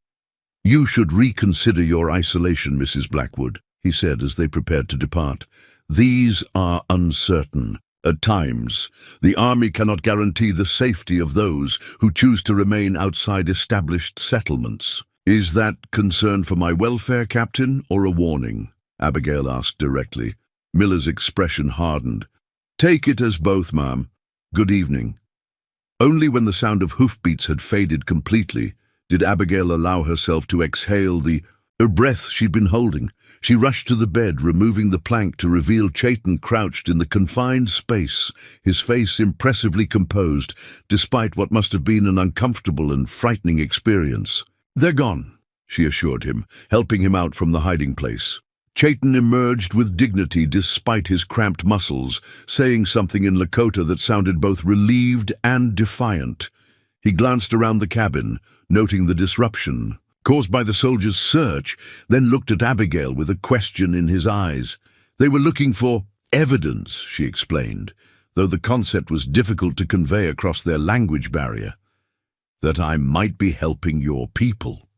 "You should reconsider your isolation, Mrs. Blackwood," he said as they prepared to depart. "These are uncertain. At times, the army cannot guarantee the safety of those who choose to remain outside established settlements." "Is that concern for my welfare, Captain, or a warning?" Abigail asked directly. Miller's expression hardened. "Take it as both, ma'am. Good evening." Only when the sound of hoofbeats had faded completely did Abigail allow herself to exhale the breath she'd been holding. She rushed to the bed, removing the plank to reveal Chayton crouched in the confined space, his face impressively composed, despite what must have been an uncomfortable and frightening experience. "They're gone," she assured him, helping him out from the hiding place. Chayton emerged with dignity despite his cramped muscles, saying something in Lakota that sounded both relieved and defiant. He glanced around the cabin, noting the disruption caused by the soldiers' search, then looked at Abigail with a question in his eyes. "They were looking for evidence," she explained, though the concept was difficult to convey across their language barrier. "That I might be helping your people."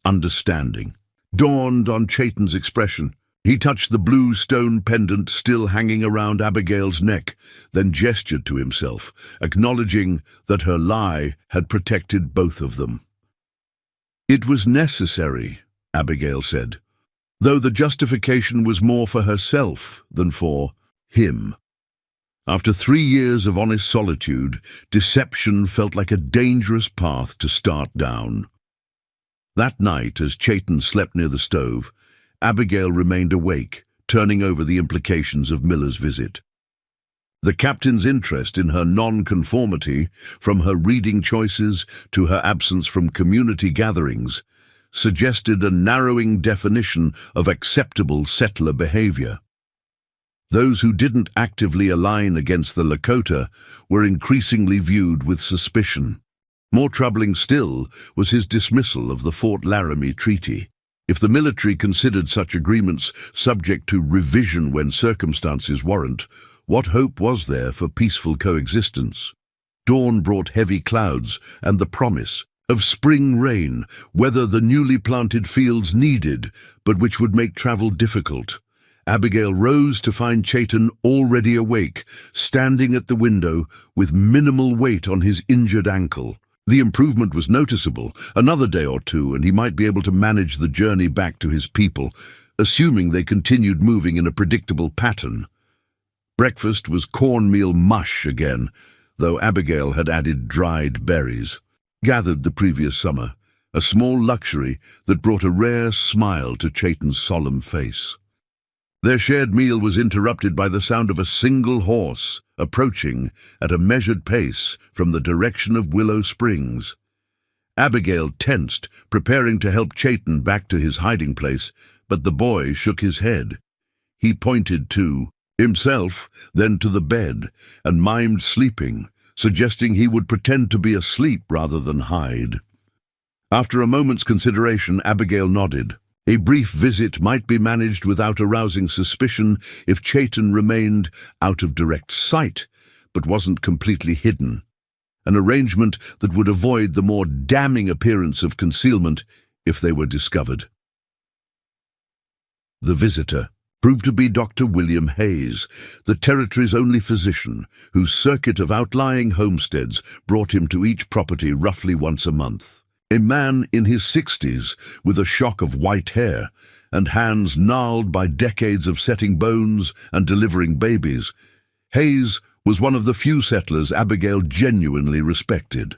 Understanding dawned on Chayton's expression. He touched the blue stone pendant still hanging around Abigail's neck, then gestured to himself, acknowledging that her lie had protected both of them. "It was necessary," Abigail said, though the justification was more for herself than for him. After 3 years of honest solitude, deception felt like a dangerous path to start down. That night, as Chayton slept near the stove, Abigail remained awake, turning over the implications of Miller's visit. The captain's interest in her non-conformity, from her reading choices to her absence from community gatherings, suggested a narrowing definition of acceptable settler behavior. Those who didn't actively align against the Lakota were increasingly viewed with suspicion. More troubling still was his dismissal of the Fort Laramie Treaty. If the military considered such agreements subject to revision when circumstances warrant, what hope was there for peaceful coexistence? Dawn brought heavy clouds and the promise of spring rain, weather the newly planted fields needed, but which would make travel difficult. Abigail rose to find Chayton already awake, standing at the window with minimal weight on his injured ankle. The improvement was noticeable. Another day or two, and he might be able to manage the journey back to his people, assuming they continued moving in a predictable pattern. Breakfast was cornmeal mush again, though Abigail had added dried berries, gathered the previous summer, a small luxury that brought a rare smile to Chayton's solemn face. Their shared meal was interrupted by the sound of a single horse approaching at a measured pace from the direction of Willow Springs. Abigail tensed, preparing to help Chayton back to his hiding place, but the boy shook his head. He pointed to himself, then to the bed, and mimed sleeping, suggesting he would pretend to be asleep rather than hide. After a moment's consideration, Abigail nodded. A brief visit might be managed without arousing suspicion if Chayton remained out of direct sight, but wasn't completely hidden. An arrangement that would avoid the more damning appearance of concealment if they were discovered. The visitor proved to be Dr. William Hayes, the territory's only physician, whose circuit of outlying homesteads brought him to each property roughly once a month. A man in his 60s with a shock of white hair and hands gnarled by decades of setting bones and delivering babies, Hayes was one of the few settlers Abigail genuinely respected,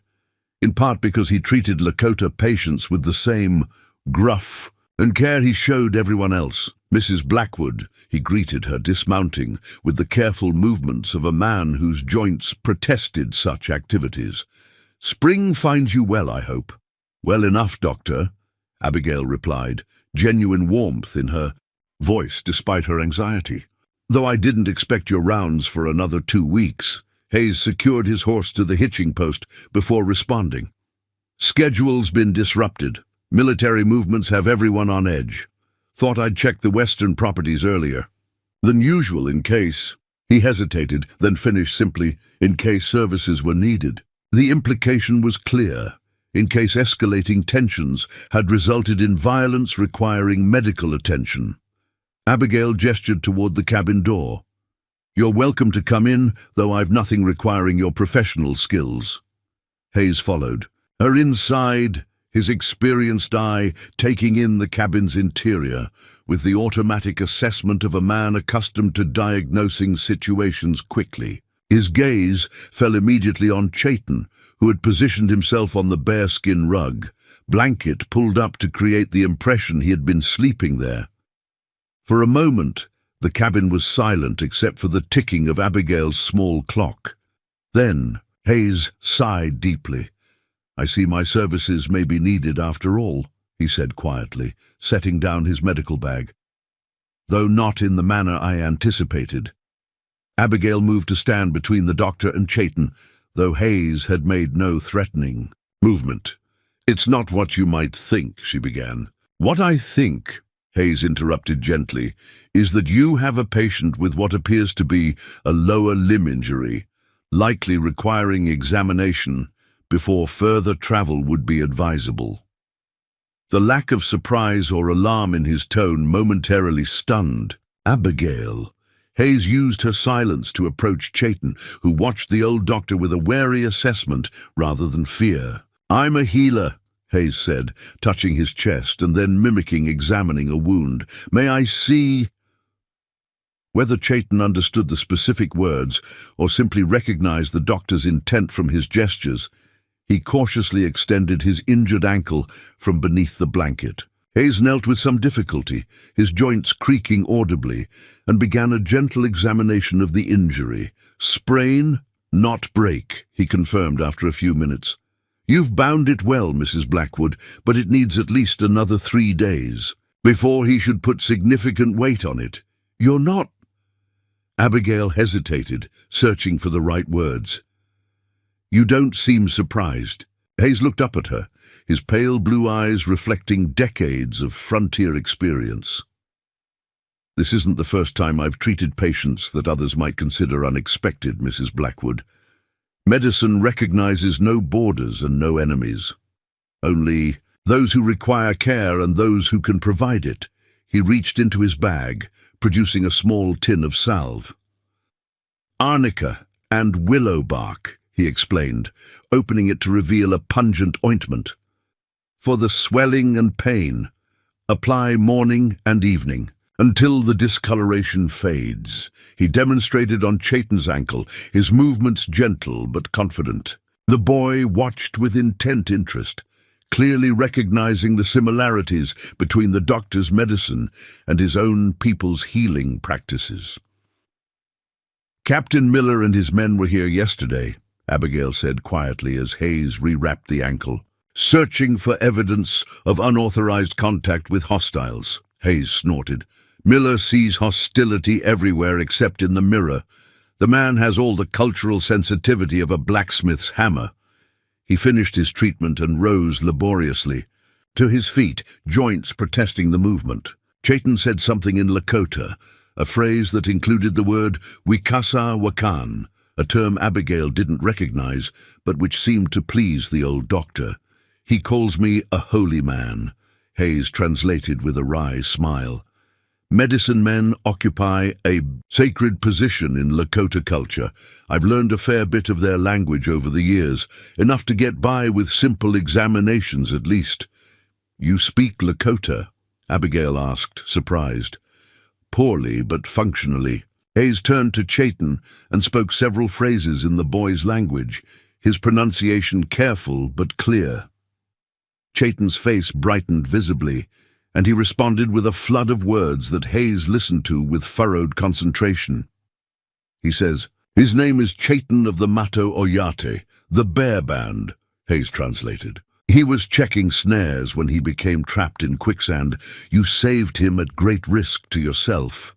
in part because he treated Lakota patients with the same gruff and care he showed everyone else. Mrs. Blackwood, he greeted her, dismounting with the careful movements of a man whose joints protested such activities. "Spring finds you well, I hope." "Well enough, Doctor," Abigail replied, genuine warmth in her voice despite her anxiety. "Though I didn't expect your rounds for another 2 weeks." Hayes secured his horse to the hitching post before responding. "Schedule's been disrupted. Military movements have everyone on edge. Thought I'd check the western properties earlier than usual in case." He hesitated, then finished simply, "in case services were needed." The implication was clear. In case escalating tensions had resulted in violence requiring medical attention. Abigail gestured toward the cabin door. "You're welcome to come in, though I've nothing requiring your professional skills." Hayes followed. Her inside, his experienced eye taking in the cabin's interior, with the automatic assessment of a man accustomed to diagnosing situations quickly. His gaze fell immediately on Chayton, who had positioned himself on the bearskin rug, blanket pulled up to create the impression he had been sleeping there. For a moment, the cabin was silent except for the ticking of Abigail's small clock. Then Hayes sighed deeply. "I see my services may be needed after all," he said quietly, setting down his medical bag. "Though not in the manner I anticipated." Abigail moved to stand between the doctor and Chayton, though Hayes had made no threatening movement. "It's not what you might think," she began. "What I think," Hayes interrupted gently, "is that you have a patient with what appears to be a lower limb injury, likely requiring examination before further travel would be advisable." The lack of surprise or alarm in his tone momentarily stunned Abigail. Hayes used her silence to approach Chayton, who watched the old doctor with a wary assessment rather than fear. "I'm a healer," Hayes said, touching his chest and then mimicking examining a wound. "May I see—" Whether Chayton understood the specific words or simply recognized the doctor's intent from his gestures, he cautiously extended his injured ankle from beneath the blanket. Hayes knelt with some difficulty, his joints creaking audibly, and began a gentle examination of the injury. "Sprain, not break," he confirmed after a few minutes. "You've bound it well, Mrs. Blackwood, but it needs at least another 3 days before he should put significant weight on it. You're not—" Abigail hesitated, searching for the right words. "You don't seem surprised." Hayes looked up at her, his pale blue eyes reflecting decades of frontier experience. "This isn't the first time I've treated patients that others might consider unexpected, Mrs. Blackwood. Medicine recognizes no borders and no enemies. Only those who require care and those who can provide it." He reached into his bag, producing a small tin of salve. "Arnica and willow bark," he explained, opening it to reveal a pungent ointment. "For the swelling and pain, apply morning and evening, until the discoloration fades." He demonstrated on Chayton's ankle, his movements gentle but confident. The boy watched with intent interest, clearly recognizing the similarities between the doctor's medicine and his own people's healing practices. "Captain Miller and his men were here yesterday," Abigail said quietly as Hayes rewrapped the ankle. "Searching for evidence of unauthorized contact with hostiles," Hayes snorted. "Miller sees hostility everywhere except in the mirror, The man has all the cultural sensitivity of a blacksmith's hammer. He finished his treatment and rose laboriously. To his feet, joints protesting the movement. Chaitan said something in Lakota, a phrase that included the word Wikasa Wakan, a term Abigail didn't recognize, but which seemed to please the old doctor. "He calls me a holy man," Hayes translated with a wry smile. "Medicine men occupy a sacred position in Lakota culture. I've learned a fair bit of their language over the years, enough to get by with simple examinations at least." "You speak Lakota?" Abigail asked, surprised. "Poorly, but functionally." Hayes turned to Chaitan and spoke several phrases in the boy's language, his pronunciation careful but clear. Chaitan's face brightened visibly, and he responded with a flood of words that Hayes listened to with furrowed concentration. He says, "His name is Chaitan of the Mato Oyate, the Bear Band," Hayes translated. "He was checking snares when he became trapped in quicksand. You saved him at great risk to yourself."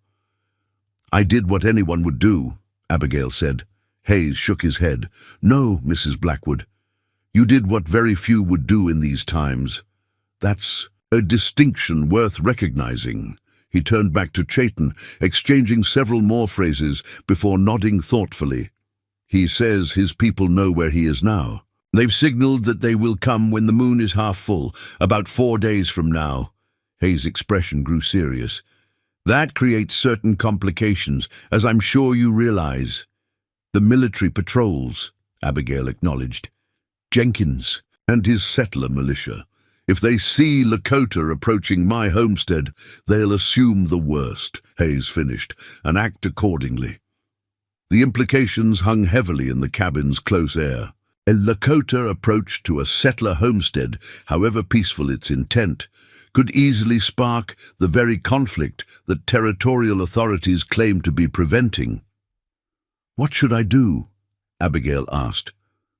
"I did what anyone would do," Abigail said. Hayes shook his head. "No, Mrs. Blackwood. You did what very few would do in these times. That's a distinction worth recognizing." He turned back to Chaitan, exchanging several more phrases before nodding thoughtfully. "He says his people know where he is now. They've signaled that they will come when the moon is half full, about 4 days from now." Hayes' expression grew serious. "That creates certain complications, as I'm sure you realize." "The military patrols," Abigail acknowledged. "Jenkins and his settler militia. If they see Lakota approaching my homestead, they'll assume the worst," Hayes finished, "and act accordingly." The implications hung heavily in the cabin's close air. A Lakota approach to a settler homestead, however peaceful its intent, could easily spark the very conflict that territorial authorities claim to be preventing. "What should I do?" Abigail asked,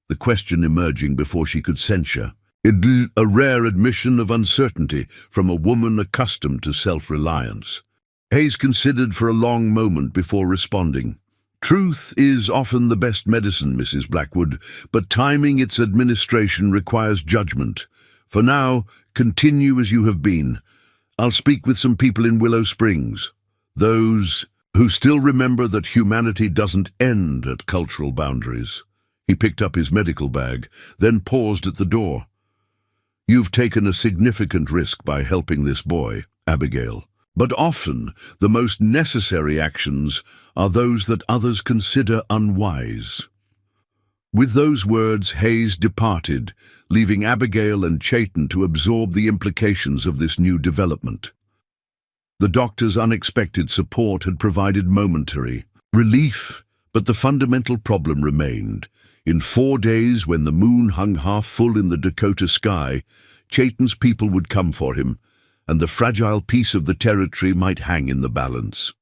the question emerging before she could censure. A rare admission of uncertainty from a woman accustomed to self-reliance. Hayes considered for a long moment before responding. "Truth is often the best medicine, Mrs. Blackwood, but timing its administration requires judgment. For now, continue as you have been. I'll speak with some people in Willow Springs, those who still remember that humanity doesn't end at cultural boundaries." He picked up his medical bag, then paused at the door. "You've taken a significant risk by helping this boy, Abigail. But often, the most necessary actions are those that others consider unwise." With those words, Hayes departed, leaving Abigail and Chaitan to absorb the implications of this new development. The doctor's unexpected support had provided momentary relief, but the fundamental problem remained. In 4 days, when the moon hung half full in the Dakota sky, Chaitan's people would come for him, and the fragile peace of the territory might hang in the balance.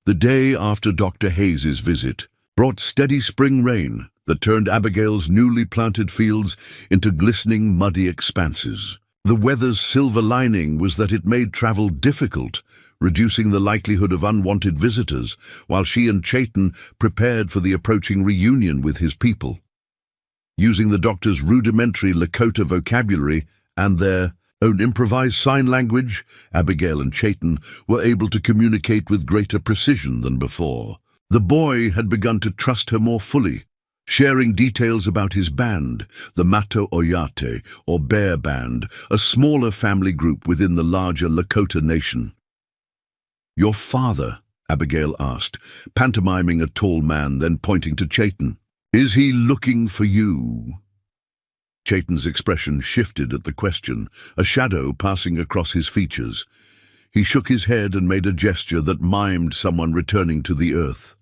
The day after Dr. Hayes's visit brought steady spring rain that turned Abigail's newly planted fields into glistening, muddy expanses. The weather's silver lining was that it made travel difficult, reducing the likelihood of unwanted visitors, while she and Chaitan prepared for the approaching reunion with his people. Using the doctor's rudimentary Lakota vocabulary and their own improvised sign language, Abigail and Chaitan were able to communicate with greater precision than before. The boy had begun to trust her more fully, sharing details about his band, the Mato Oyate, or Bear Band, a smaller family group within the larger Lakota nation. "Your father?" Abigail asked, pantomiming a tall man, then pointing to Chaitan. "Is he looking for you?" Chaitan's expression shifted at the question, a shadow passing across his features. He shook his head and made a gesture that mimed someone returning to the earth,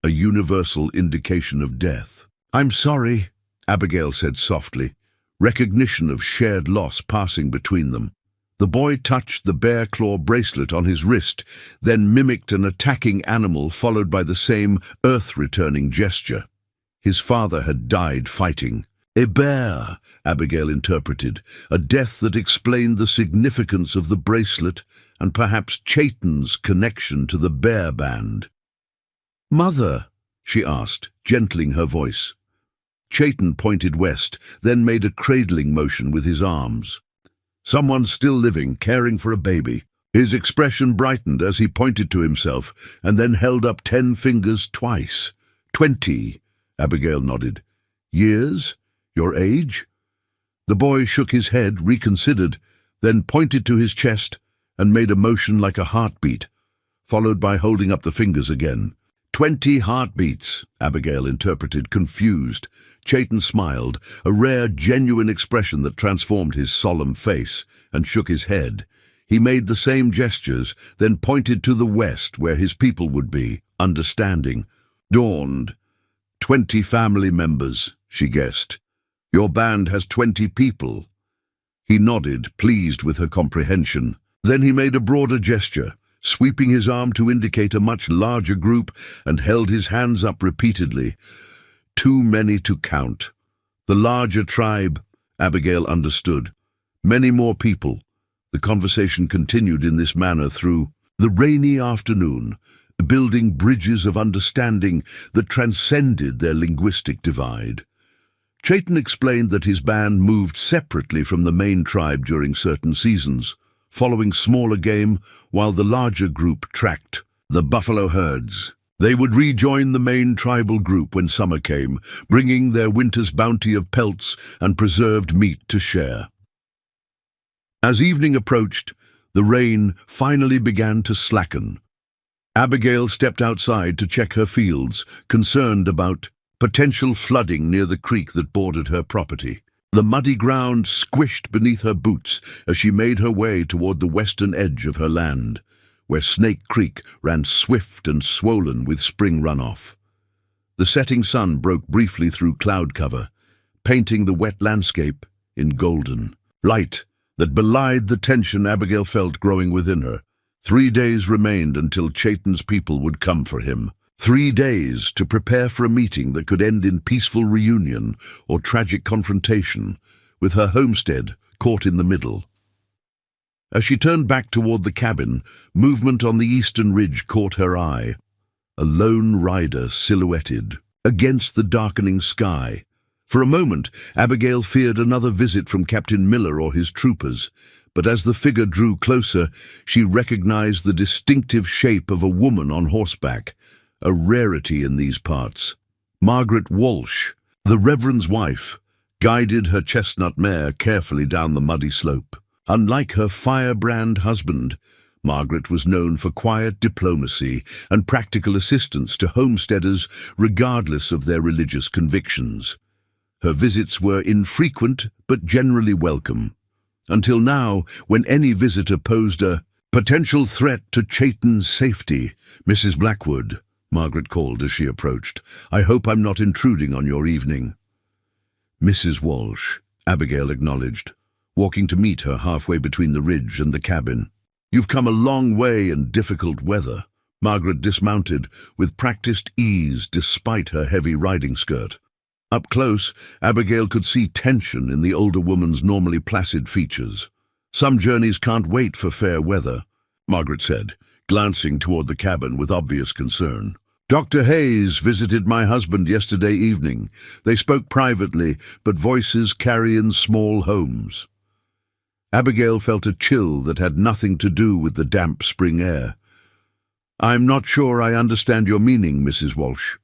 a universal indication of death. "I'm sorry," Abigail said softly, recognition of shared loss passing between them. The boy touched the bear claw bracelet on his wrist, then mimicked an attacking animal followed by the same earth-returning gesture. His father had died fighting. "A bear," Abigail interpreted, a death that explained the significance of the bracelet and perhaps Chaitan's connection to the Bear Band. "Mother," she asked, gentling her voice. Chayton pointed west, then made a cradling motion with his arms. Someone still living, caring for a baby. His expression brightened as he pointed to himself, and then held up 10 fingers twice. 20, Abigail nodded. Years? Your age? The boy shook his head, reconsidered, then pointed to his chest and made a motion like a heartbeat, followed by holding up the fingers again. 20 heartbeats, Abigail interpreted, confused. Chayton smiled, a rare, genuine expression that transformed his solemn face, and shook his head. He made the same gestures, then pointed to the west where his people would be, understanding. Dawned. 20 family members, she guessed. Your band has 20 people. He nodded, pleased with her comprehension. Then he made a broader gesture, sweeping his arm to indicate a much larger group, and held his hands up repeatedly. Too many to count. The larger tribe, Abigail understood. Many more people. The conversation continued in this manner through the rainy afternoon, building bridges of understanding that transcended their linguistic divide. Chayton explained that his band moved separately from the main tribe during certain seasons, following smaller game while the larger group tracked the buffalo herds. They would rejoin the main tribal group when summer came, bringing their winter's bounty of pelts and preserved meat to share. As evening approached, the rain finally began to slacken. Abigail stepped outside to check her fields, concerned about potential flooding near the creek that bordered her property. The muddy ground squished beneath her boots as she made her way toward the western edge of her land, where Snake Creek ran swift and swollen with spring runoff. The setting sun broke briefly through cloud cover, painting the wet landscape in golden light that belied the tension Abigail felt growing within her. 3 days remained until Chayton's people would come for him. 3 days to prepare for a meeting that could end in peaceful reunion or tragic confrontation, with her homestead caught in the middle. As she turned back toward the cabin, movement on the eastern ridge caught her eye. A lone rider silhouetted against the darkening sky. For a moment, Abigail feared another visit from Captain Miller or his troopers, but as the figure drew closer, she recognized the distinctive shape of a woman on horseback, a rarity in these parts. Margaret Walsh, the Reverend's wife, guided her chestnut mare carefully down the muddy slope. Unlike her firebrand husband, Margaret was known for quiet diplomacy and practical assistance to homesteaders regardless of their religious convictions. Her visits were infrequent but generally welcome, until now when any visitor posed a potential threat to Chayton's safety. "Mrs. Blackwood," Margaret called as she approached, "I hope I'm not intruding on your evening." "Mrs. Walsh," Abigail acknowledged, walking to meet her halfway between the ridge and the cabin. "You've come a long way in difficult weather." Margaret dismounted with practiced ease despite her heavy riding skirt. Up close, Abigail could see tension in the older woman's normally placid features. "Some journeys can't wait for fair weather," Margaret said, glancing toward the cabin with obvious concern. "Dr. Hayes visited my husband yesterday evening. They spoke privately, but voices carry in small homes." Abigail felt a chill that had nothing to do with the damp spring air. "I'm not sure I understand your meaning, Mrs. Walsh."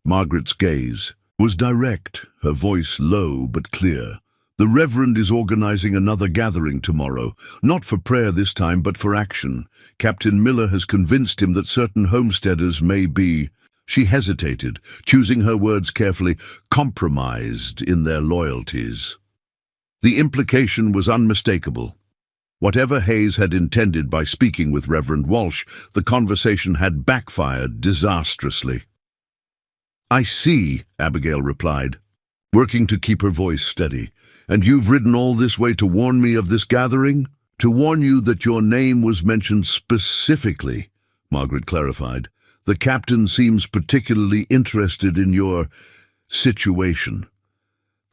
Margaret's gaze was direct, her voice low but clear. "The Reverend is organizing another gathering tomorrow, not for prayer this time, but for action. Captain Miller has convinced him that certain homesteaders may be," she hesitated, choosing her words carefully, "compromised in their loyalties." The implication was unmistakable. Whatever Hayes had intended by speaking with Reverend Walsh, the conversation had backfired disastrously. "I see," Abigail replied, working to keep her voice steady. "And you've ridden all this way to warn me of this gathering?" "To warn you that your name was mentioned specifically," Margaret clarified. "The captain seems particularly interested in your situation."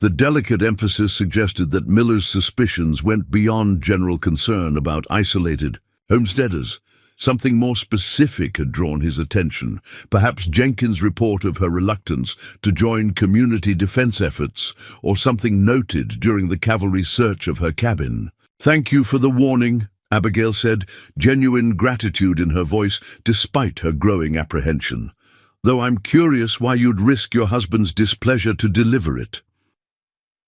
The delicate emphasis suggested that Miller's suspicions went beyond general concern about isolated homesteaders. Something more specific had drawn his attention, perhaps Jenkins' report of her reluctance to join community defense efforts, or something noted during the cavalry's search of her cabin. "Thank you for the warning," Abigail said, genuine gratitude in her voice despite her growing apprehension. "Though I'm curious why you'd risk your husband's displeasure to deliver it."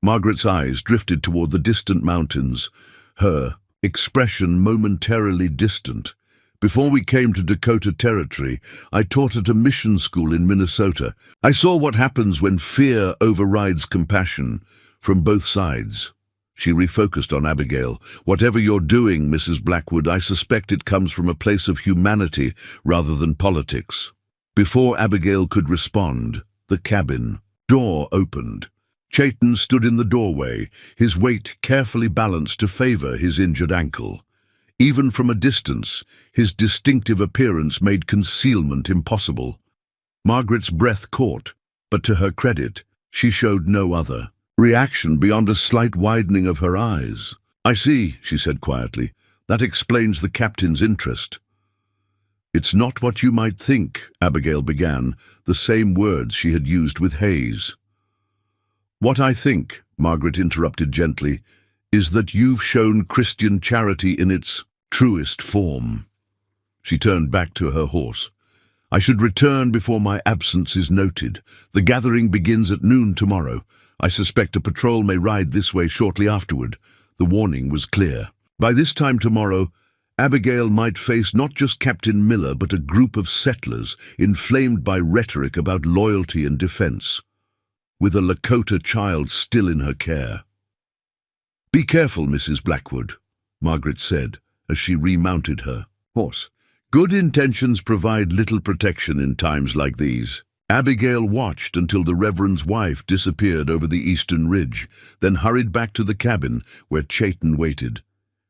Margaret's eyes drifted toward the distant mountains, her expression momentarily distant. "Before we came to Dakota Territory, I taught at a mission school in Minnesota. I saw what happens when fear overrides compassion from both sides." She refocused on Abigail. "Whatever you're doing, Mrs. Blackwood, I suspect it comes from a place of humanity rather than politics." Before Abigail could respond, the cabin door opened. Chayton stood in the doorway, his weight carefully balanced to favor his injured ankle. Even from a distance, his distinctive appearance made concealment impossible. Margaret's breath caught, but to her credit, she showed no other reaction beyond a slight widening of her eyes. "I see," she said quietly. "That explains the captain's interest." "It's not what you might think," Abigail began, the same words she had used with Hayes. "What I think," Margaret interrupted gently, "is that you've shown Christian charity in its truest form." She turned back to her horse. "I should return before my absence is noted. The gathering begins at noon tomorrow. I suspect a patrol may ride this way shortly afterward." The warning was clear. By this time tomorrow, Abigail might face not just Captain Miller but a group of settlers inflamed by rhetoric about loyalty and defense, with a Lakota child still in her care. "Be careful, Mrs. Blackwood," Margaret said as she remounted her horse. "Good intentions provide little protection in times like these." Abigail watched until the Reverend's wife disappeared over the eastern ridge, then hurried back to the cabin where Chayton waited,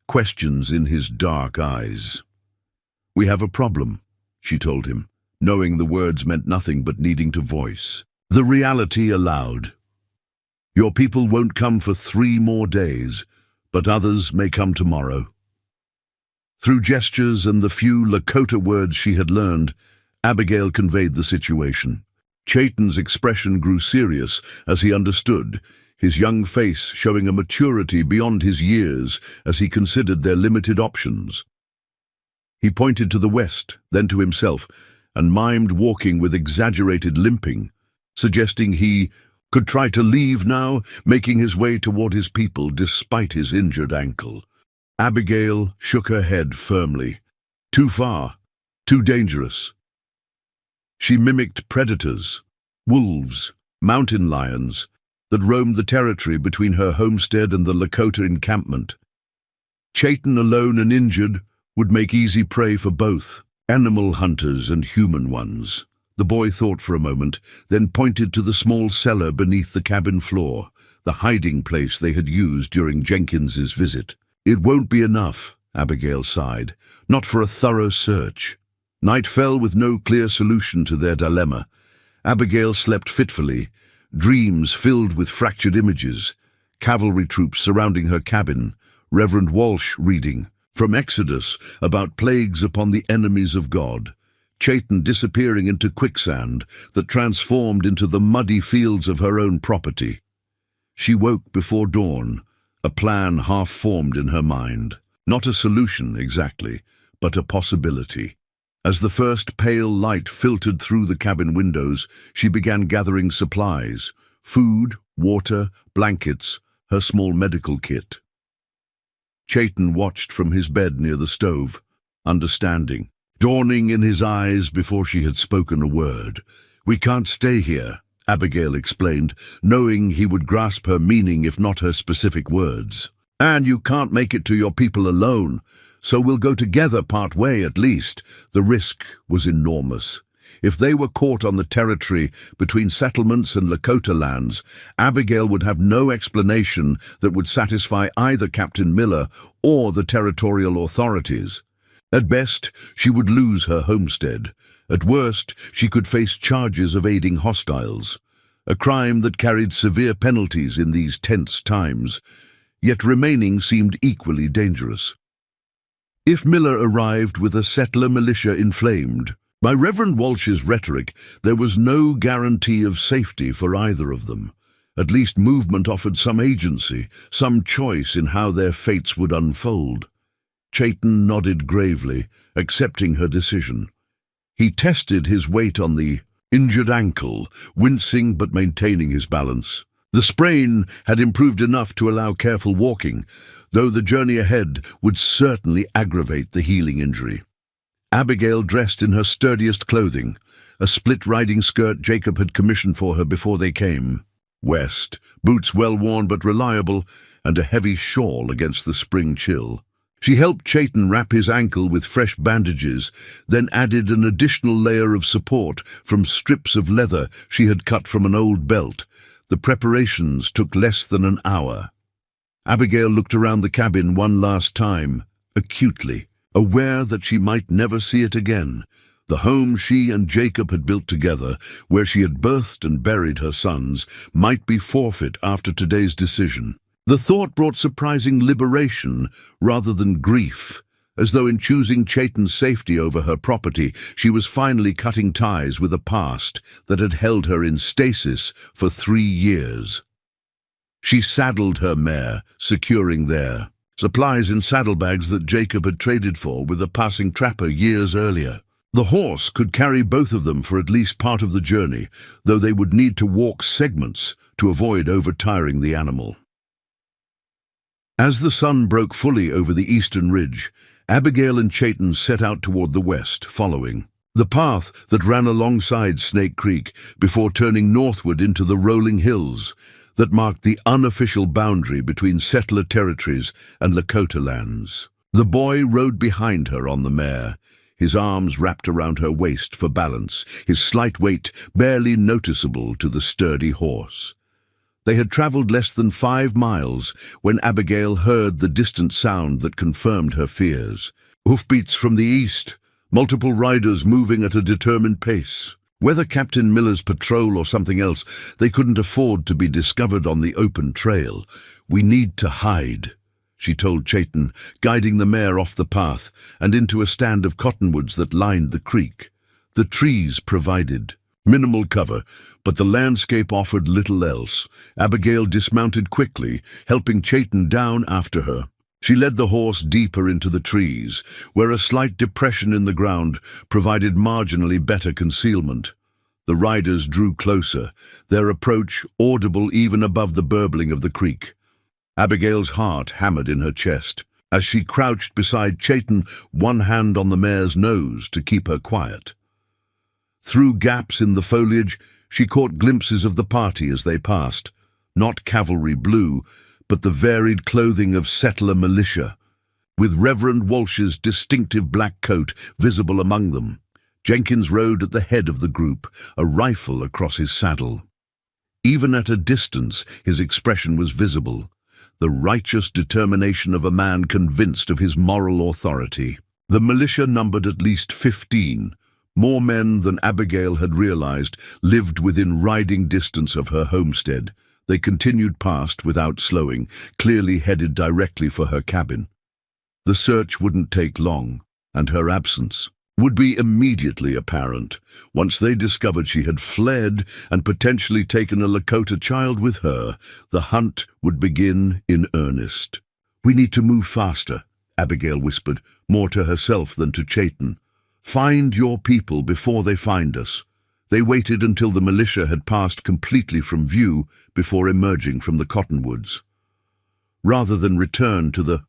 questions in his dark eyes. "We have a problem," she told him, knowing the words meant nothing but needing to voice the reality aloud. "Your people won't come for 3 more days, but others may come tomorrow." Through gestures and the few Lakota words she had learned, Abigail conveyed the situation. Chayton's expression grew serious as he understood, his young face showing a maturity beyond his years as he considered their limited options. He pointed to the west, then to himself, and mimed walking with exaggerated limping, suggesting he could try to leave now, making his way toward his people despite his injured ankle. Abigail shook her head firmly. Too far, too dangerous. She mimicked predators, wolves, mountain lions, that roamed the territory between her homestead and the Lakota encampment. Chayton, alone and injured, would make easy prey for both, animal hunters and human ones. The boy thought for a moment, then pointed to the small cellar beneath the cabin floor, the hiding place they had used during Jenkins's visit. "It won't be enough," Abigail sighed, "not for a thorough search." Night fell with no clear solution to their dilemma. Abigail slept fitfully, dreams filled with fractured images, cavalry troops surrounding her cabin, Reverend Walsh reading from Exodus about plagues upon the enemies of God, Chayton disappearing into quicksand that transformed into the muddy fields of her own property. She woke before dawn, a plan half-formed in her mind. Not a solution, exactly, but a possibility. As the first pale light filtered through the cabin windows, she began gathering supplies, food, water, blankets, her small medical kit. Chayton watched from his bed near the stove, understanding, dawning in his eyes before she had spoken a word. "We can't stay here," Abigail explained, knowing he would grasp her meaning if not her specific words. "And you can't make it to your people alone, so we'll go together part way at least." The risk was enormous. If they were caught on the territory between settlements and Lakota lands, Abigail would have no explanation that would satisfy either Captain Miller or the territorial authorities. At best, she would lose her homestead. At worst, she could face charges of aiding hostiles, a crime that carried severe penalties in these tense times, yet remaining seemed equally dangerous. if Miller arrived with a settler militia inflamed. By Reverend Walsh's rhetoric, there was no guarantee of safety for either of them. At least movement offered some agency, some choice in how their fates would unfold. Chayton nodded gravely, accepting her decision. He tested his weight on the injured ankle, wincing but maintaining his balance. The sprain had improved enough to allow careful walking, though the journey ahead would certainly aggravate the healing injury. Abigail dressed in her sturdiest clothing, a split riding skirt Jacob had commissioned for her before they came west, boots well worn but reliable, and a heavy shawl against the spring chill. She helped Chayton wrap his ankle with fresh bandages, then added an additional layer of support from strips of leather she had cut from an old belt. The preparations took less than an hour. Abigail looked around the cabin one last time, acutely, aware that she might never see it again. The home she and Jacob had built together, where she had birthed and buried her sons, might be forfeit after today's decision. The thought brought surprising liberation rather than grief, as though in choosing Chayton's safety over her property, she was finally cutting ties with a past that had held her in stasis for 3 years. She saddled her mare, securing their supplies in saddlebags that Jacob had traded for with a passing trapper years earlier. The horse could carry both of them for at least part of the journey, though they would need to walk segments to avoid overtiring the animal. As the sun broke fully over the eastern ridge, Abigail and Chayton set out toward the west, following the path that ran alongside Snake Creek before turning northward into the rolling hills that marked the unofficial boundary between settler territories and Lakota lands. The boy rode behind her on the mare, his arms wrapped around her waist for balance, his slight weight barely noticeable to the sturdy horse. They had traveled less than 5 miles when Abigail heard the distant sound that confirmed her fears. Hoofbeats from the east, multiple riders moving at a determined pace. Whether Captain Miller's patrol or something else, they couldn't afford to be discovered on the open trail. "We need to hide," she told Chayton, guiding the mare off the path and into a stand of cottonwoods that lined the creek. The trees provided minimal cover, but the landscape offered little else. Abigail dismounted quickly, helping Chayton down after her. She led the horse deeper into the trees, where a slight depression in the ground provided marginally better concealment. The riders drew closer, their approach audible even above the burbling of the creek. Abigail's heart hammered in her chest as she crouched beside Chayton, one hand on the mare's nose to keep her quiet. Through gaps in the foliage, she caught glimpses of the party as they passed, not cavalry blue, but the varied clothing of settler militia, with Reverend Walsh's distinctive black coat visible among them. Jenkins rode at the head of the group, a rifle across his saddle. Even at a distance, his expression was visible, the righteous determination of a man convinced of his moral authority. The militia numbered at least 15. More men than Abigail had realized lived within riding distance of her homestead. They continued past without slowing, clearly headed directly for her cabin. The search wouldn't take long, and her absence would be immediately apparent once they discovered she had fled and potentially taken a Lakota child with her. The hunt would begin in earnest. "We need to move faster," Abigail whispered, more to herself than to Chayton. "Find your people before they find us." They waited until the militia had passed completely from view before emerging from the cottonwoods. Rather than return to the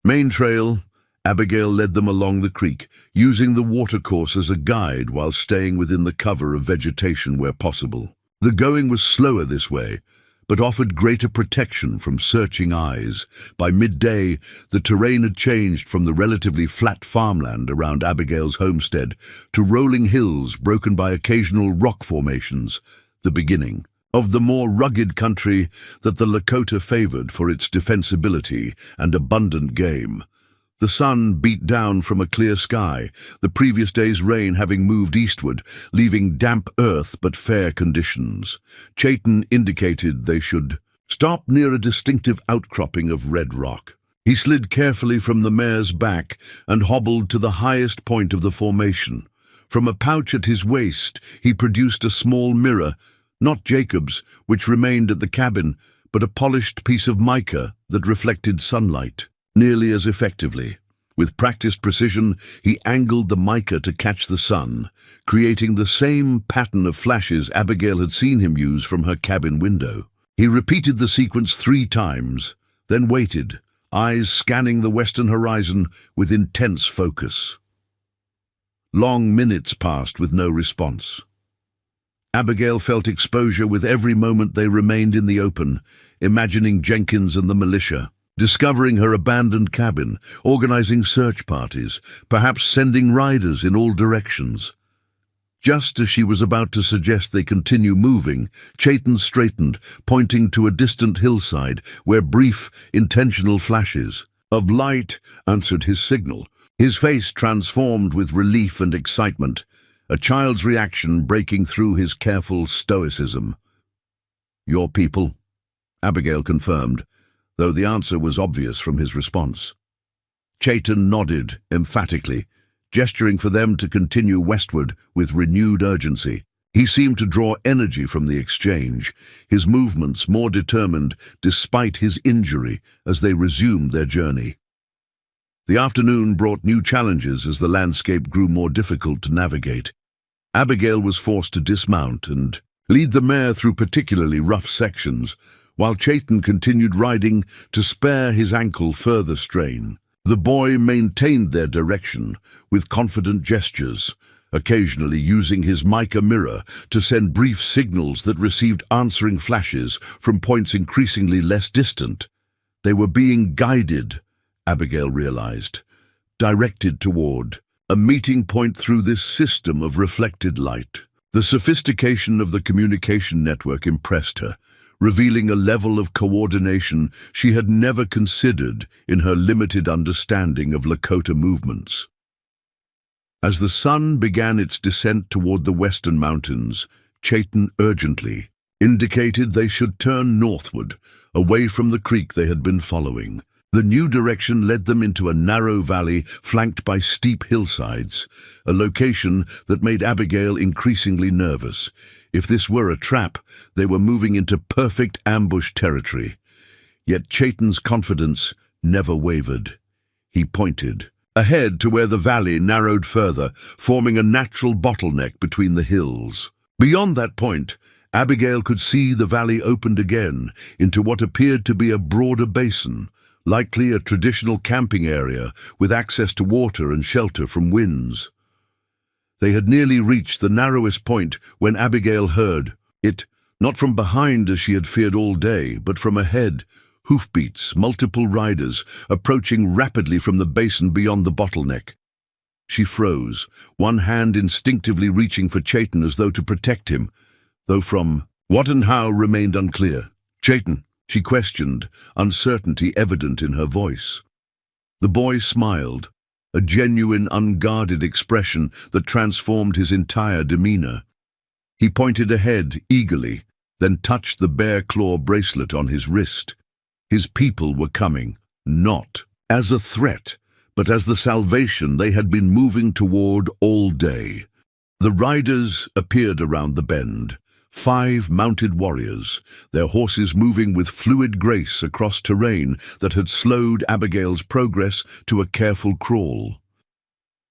main trail, Abigail led them along the creek, using the watercourse as a guide while staying within the cover of vegetation where possible. The going was slower this way, but offered greater protection from searching eyes. By midday, the terrain had changed from the relatively flat farmland around Abigail's homestead to rolling hills broken by occasional rock formations, the beginning of the more rugged country that the Lakota favored for its defensibility and abundant game. The sun beat down from a clear sky, the previous day's rain having moved eastward, leaving damp earth but fair conditions. Chayton indicated they should stop near a distinctive outcropping of red rock. He slid carefully from the mare's back and hobbled to the highest point of the formation. From a pouch at his waist, he produced a small mirror, not Jacob's, which remained at the cabin, but a polished piece of mica that reflected sunlight, nearly as effectively. With practiced precision, he angled the mica to catch the sun, creating the same pattern of flashes Abigail had seen him use from her cabin window. He repeated the sequence 3 times, then waited, eyes scanning the western horizon with intense focus. Long minutes passed with no response. Abigail felt exposure with every moment they remained in the open, imagining Jenkins and the militia, discovering her abandoned cabin, organizing search parties, perhaps sending riders in all directions. Just as she was about to suggest they continue moving, Chayton straightened, pointing to a distant hillside where brief, intentional flashes of light answered his signal. His face transformed with relief and excitement, a child's reaction breaking through his careful stoicism. "Your people," Abigail confirmed, though the answer was obvious from his response. Chayton nodded emphatically, gesturing for them to continue westward with renewed urgency. He seemed to draw energy from the exchange, his movements more determined despite his injury as they resumed their journey. The afternoon brought new challenges as the landscape grew more difficult to navigate. Abigail was forced to dismount and lead the mare through particularly rough sections, while Chayton continued riding to spare his ankle further strain. The boy maintained their direction with confident gestures, occasionally using his mica mirror to send brief signals that received answering flashes from points increasingly less distant. They were being guided, Abigail realized, directed toward a meeting point through this system of reflected light. The sophistication of the communication network impressed her, revealing a level of coordination she had never considered in her limited understanding of Lakota movements. As the sun began its descent toward the western mountains, Chayton urgently indicated they should turn northward, away from the creek they had been following. The new direction led them into a narrow valley flanked by steep hillsides, a location that made Abigail increasingly nervous. If this were a trap, they were moving into perfect ambush territory. Yet Chayton's confidence never wavered. He pointed ahead to where the valley narrowed further, forming a natural bottleneck between the hills. Beyond that point, Abigail could see the valley opened again into what appeared to be a broader basin, likely a traditional camping area with access to water and shelter from winds. They had nearly reached the narrowest point when Abigail heard it, not from behind as she had feared all day, but from ahead, hoofbeats, multiple riders, approaching rapidly from the basin beyond the bottleneck. She froze, one hand instinctively reaching for Chayton as though to protect him, though from what and how remained unclear. "Chayton," she questioned, uncertainty evident in her voice. The boy smiled, a genuine, unguarded expression that transformed his entire demeanor. He pointed ahead eagerly, then touched the bear claw bracelet on his wrist. His people were coming, not as a threat, but as the salvation they had been moving toward all day. The riders appeared around the bend, 5 mounted warriors, their horses moving with fluid grace across terrain that had slowed Abigail's progress to a careful crawl.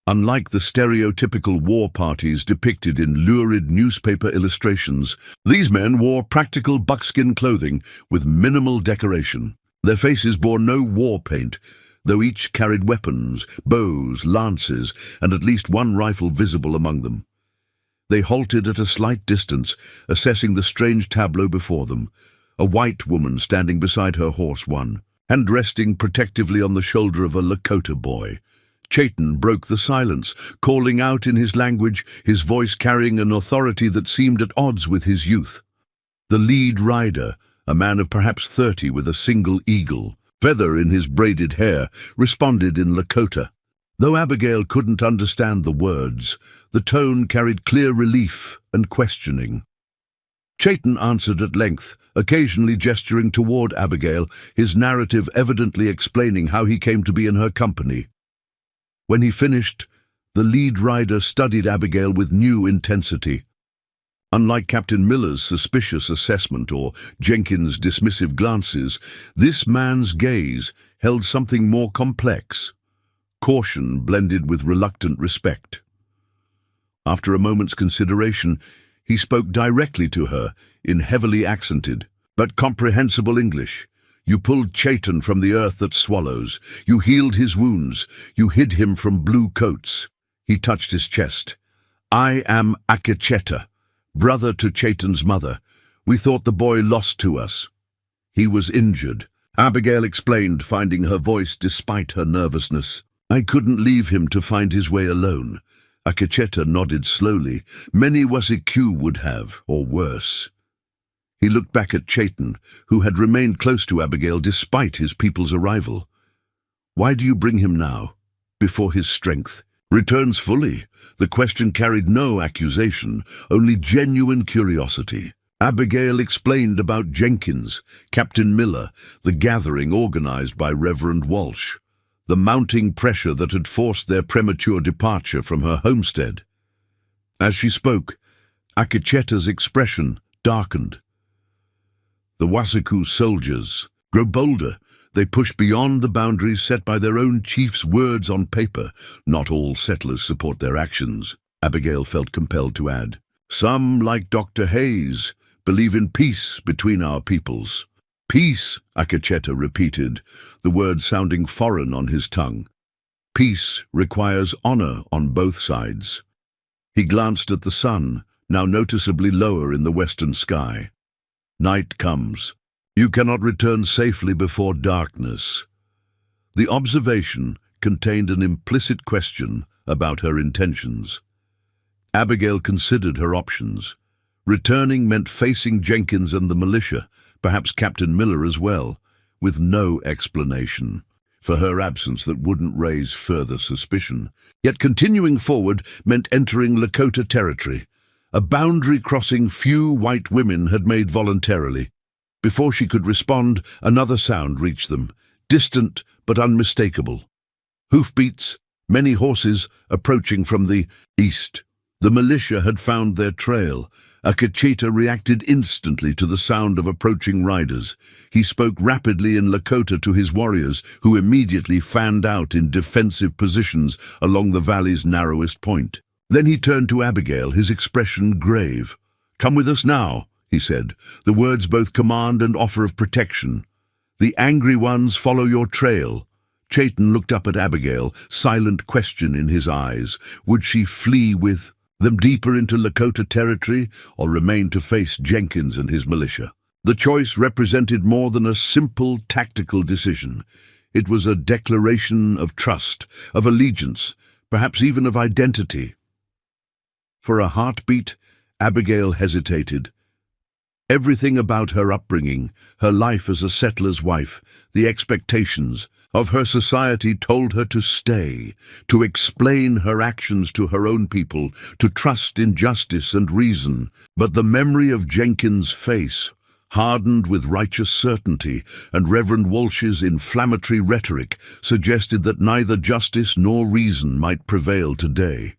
Unlike the stereotypical war parties depicted in lurid newspaper illustrations, these men wore practical buckskin clothing with minimal decoration. Their faces bore no war paint, though each carried weapons, bows, lances, and at least one rifle visible among them. They halted at a slight distance, assessing the strange tableau before them. A white woman standing beside her horse, one hand resting protectively on the shoulder of a Lakota boy. Chayton broke the silence, calling out in his language, his voice carrying an authority that seemed at odds with his youth. The lead rider, a man of perhaps 30 with a single eagle feather in his braided hair, responded in Lakota. Though Abigail couldn't understand the words, the tone carried clear relief and questioning. Chayton answered at length, occasionally gesturing toward Abigail, his narrative evidently explaining how he came to be in her company. When he finished, the lead rider studied Abigail with new intensity. Unlike Captain Miller's suspicious assessment or Jenkins' dismissive glances, this man's gaze held something more complex, caution blended with reluctant respect. After a moment's consideration, he spoke directly to her in heavily accented but comprehensible English. You pulled Chayton from the earth that swallows. You healed his wounds. You hid him from blue coats. He touched his chest. I am Akecheta, brother to Chayton's mother. We thought the boy lost to us. He was injured, Abigail explained, finding her voice despite her nervousness. I couldn't leave him to find his way alone. Akecheta nodded slowly. Many Wasiku would have, or worse. He looked back at Chayton, who had remained close to Abigail despite his people's arrival. Why do you bring him now, before his strength returns fully? The question carried no accusation, only genuine curiosity. Abigail explained about Jenkins, Captain Miller, the gathering organized by Reverend Walsh, the mounting pressure that had forced their premature departure from her homestead. As she spoke, Akecheta's expression darkened. The Wasiku soldiers grow bolder. They push beyond the boundaries set by their own chief's words on paper. Not all settlers support their actions, Abigail felt compelled to add. Some, like Dr. Hayes, believe in peace between our peoples. Peace, Akecheta repeated, the word sounding foreign on his tongue. Peace requires honor on both sides. He glanced at the sun, now noticeably lower in the western sky. Night comes. You cannot return safely before darkness. The observation contained an implicit question about her intentions. Abigail considered her options. Returning meant facing Jenkins and the militia, perhaps Captain Miller as well, with no explanation for her absence that wouldn't raise further suspicion. Yet continuing forward meant entering Lakota territory, a boundary crossing few white women had made voluntarily. Before she could respond, another sound reached them, distant but unmistakable. Hoofbeats, many horses approaching from the east. The militia had found their trail. Akecheta reacted instantly to the sound of approaching riders. He spoke rapidly in Lakota to his warriors, who immediately fanned out in defensive positions along the valley's narrowest point. Then he turned to Abigail, his expression grave. "Come with us now," he said, the words both command and offer of protection. "The angry ones follow your trail." Chayton looked up at Abigail, silent question in his eyes. Would she flee with them deeper into Lakota territory, or remain to face Jenkins and his militia? The choice represented more than a simple tactical decision. It was a declaration of trust, of allegiance, perhaps even of identity. For a heartbeat, Abigail hesitated. Everything about her upbringing, her life as a settler's wife, the expectations of her society told her to stay, to explain her actions to her own people, to trust in justice and reason. But the memory of Jenkins' face, hardened with righteous certainty, and Reverend Walsh's inflammatory rhetoric, suggested that neither justice nor reason might prevail today.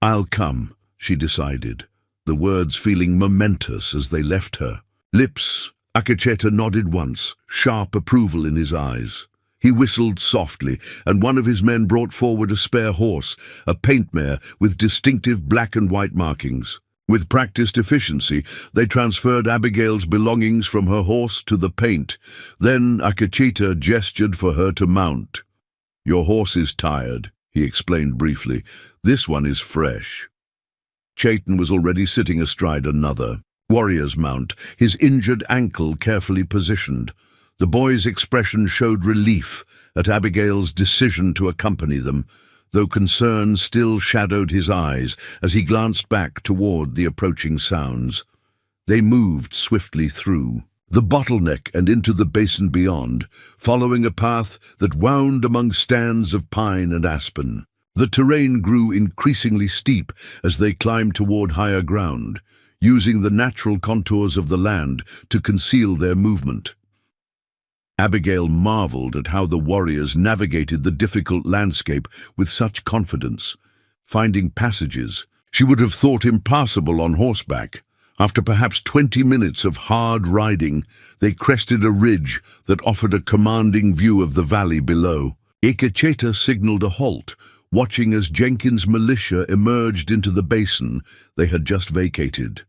"I'll come," she decided, the words feeling momentous as they left her. Lips, Akecheta nodded once, sharp approval in his eyes. He whistled softly, and one of his men brought forward a spare horse, a paint mare with distinctive black and white markings. With practiced efficiency, they transferred Abigail's belongings from her horse to the paint. Then Akecheta gestured for her to mount. "Your horse is tired," he explained briefly. "This one is fresh." Chayton was already sitting astride another warrior's mount, his injured ankle carefully positioned. The boy's expression showed relief at Abigail's decision to accompany them, though concern still shadowed his eyes as he glanced back toward the approaching sounds. They moved swiftly through the bottleneck and into the basin beyond, following a path that wound among stands of pine and aspen. The terrain grew increasingly steep as they climbed toward higher ground. using the natural contours of the land to conceal their movement. Abigail marveled at how the warriors navigated the difficult landscape with such confidence, finding passages she would have thought impassable on horseback. After perhaps 20 minutes of hard riding, they crested a ridge that offered a commanding view of the valley below. Quicksand signaled a halt, watching as Jenkins' militia emerged into the basin they had just vacated.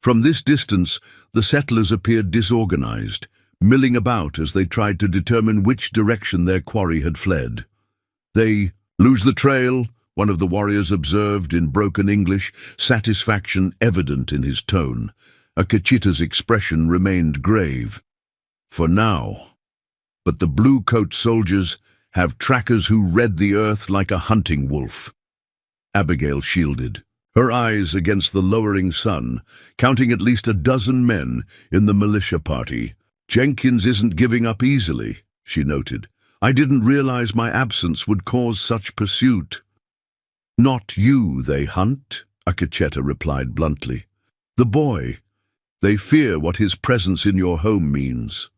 From this distance, the settlers appeared disorganized, milling about as they tried to determine which direction their quarry had fled. "They lose the trail," one of the warriors observed in broken English, satisfaction evident in his tone. Quicksan's expression remained grave. "For now. But the blue-coat soldiers have trackers who read the earth like a hunting wolf." Abigail shielded, her eyes against the lowering sun, counting at least a dozen men in the militia party. "Jenkins isn't giving up easily," she noted. "I didn't realize my absence would cause such pursuit." "Not you they hunt," Quicksand replied bluntly. "The boy. They fear what his presence in your home means."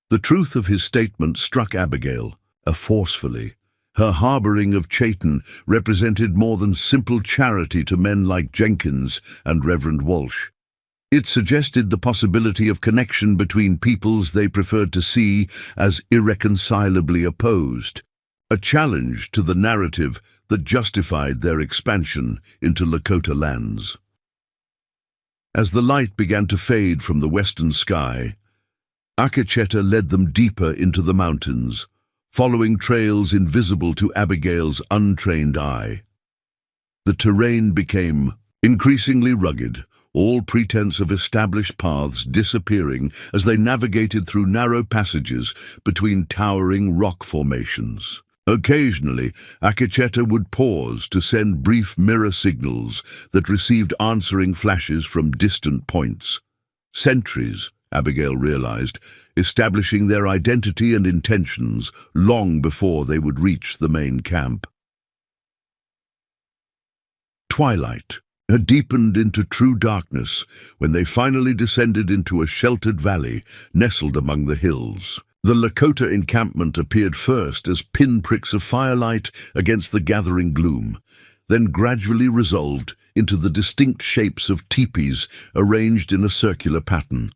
The truth of his statement struck Abigail, forcefully. Her harboring of Chayton represented more than simple charity to men like Jenkins and Reverend Walsh. It suggested the possibility of connection between peoples they preferred to see as irreconcilably opposed, a challenge to the narrative that justified their expansion into Lakota lands. As the light began to fade from the western sky, Quicksand led them deeper into the mountains, following trails invisible to Abigail's untrained eye. The terrain became increasingly rugged, all pretense of established paths disappearing as they navigated through narrow passages between towering rock formations. Occasionally, Quicksand would pause to send brief mirror signals that received answering flashes from distant points. Sentries, Abigail realized, establishing their identity and intentions long before they would reach the main camp. Twilight had deepened into true darkness when they finally descended into a sheltered valley nestled among the hills. The Lakota encampment appeared first as pinpricks of firelight against the gathering gloom, then gradually resolved into the distinct shapes of teepees arranged in a circular pattern.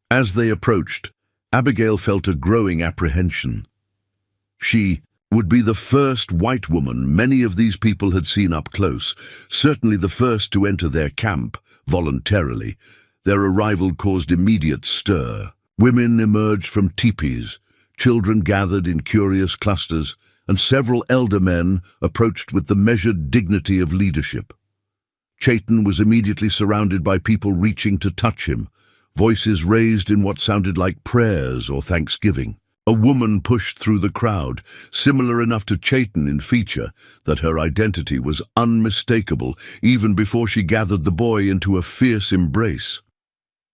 As they approached, Abigail felt a growing apprehension. She would be the first white woman many of these people had seen up close, certainly the first to enter their camp voluntarily. Their arrival caused immediate stir. Women emerged from teepees, children gathered in curious clusters, and several elder men approached with the measured dignity of leadership. Chayton was immediately surrounded by people reaching to touch him, voices raised in what sounded like prayers or thanksgiving. A woman pushed through the crowd, similar enough to Chayton in feature that her identity was unmistakable even before she gathered the boy into a fierce embrace.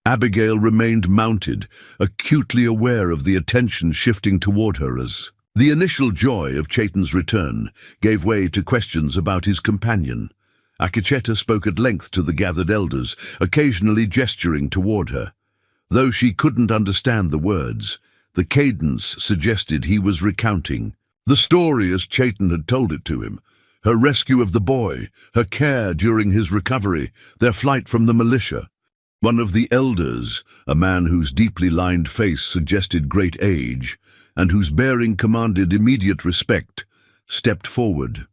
Abigail remained mounted, acutely aware of the attention shifting toward her as the initial joy of Chayton's return gave way to questions about his companion. Quicksand spoke at length to the gathered elders, occasionally gesturing toward her. Though she couldn't understand the words, the cadence suggested he was recounting the story as Chayton had told it to him, her rescue of the boy, her care during his recovery, their flight from the militia. One of the elders, a man whose deeply lined face suggested great age, and whose bearing commanded immediate respect, stepped forward.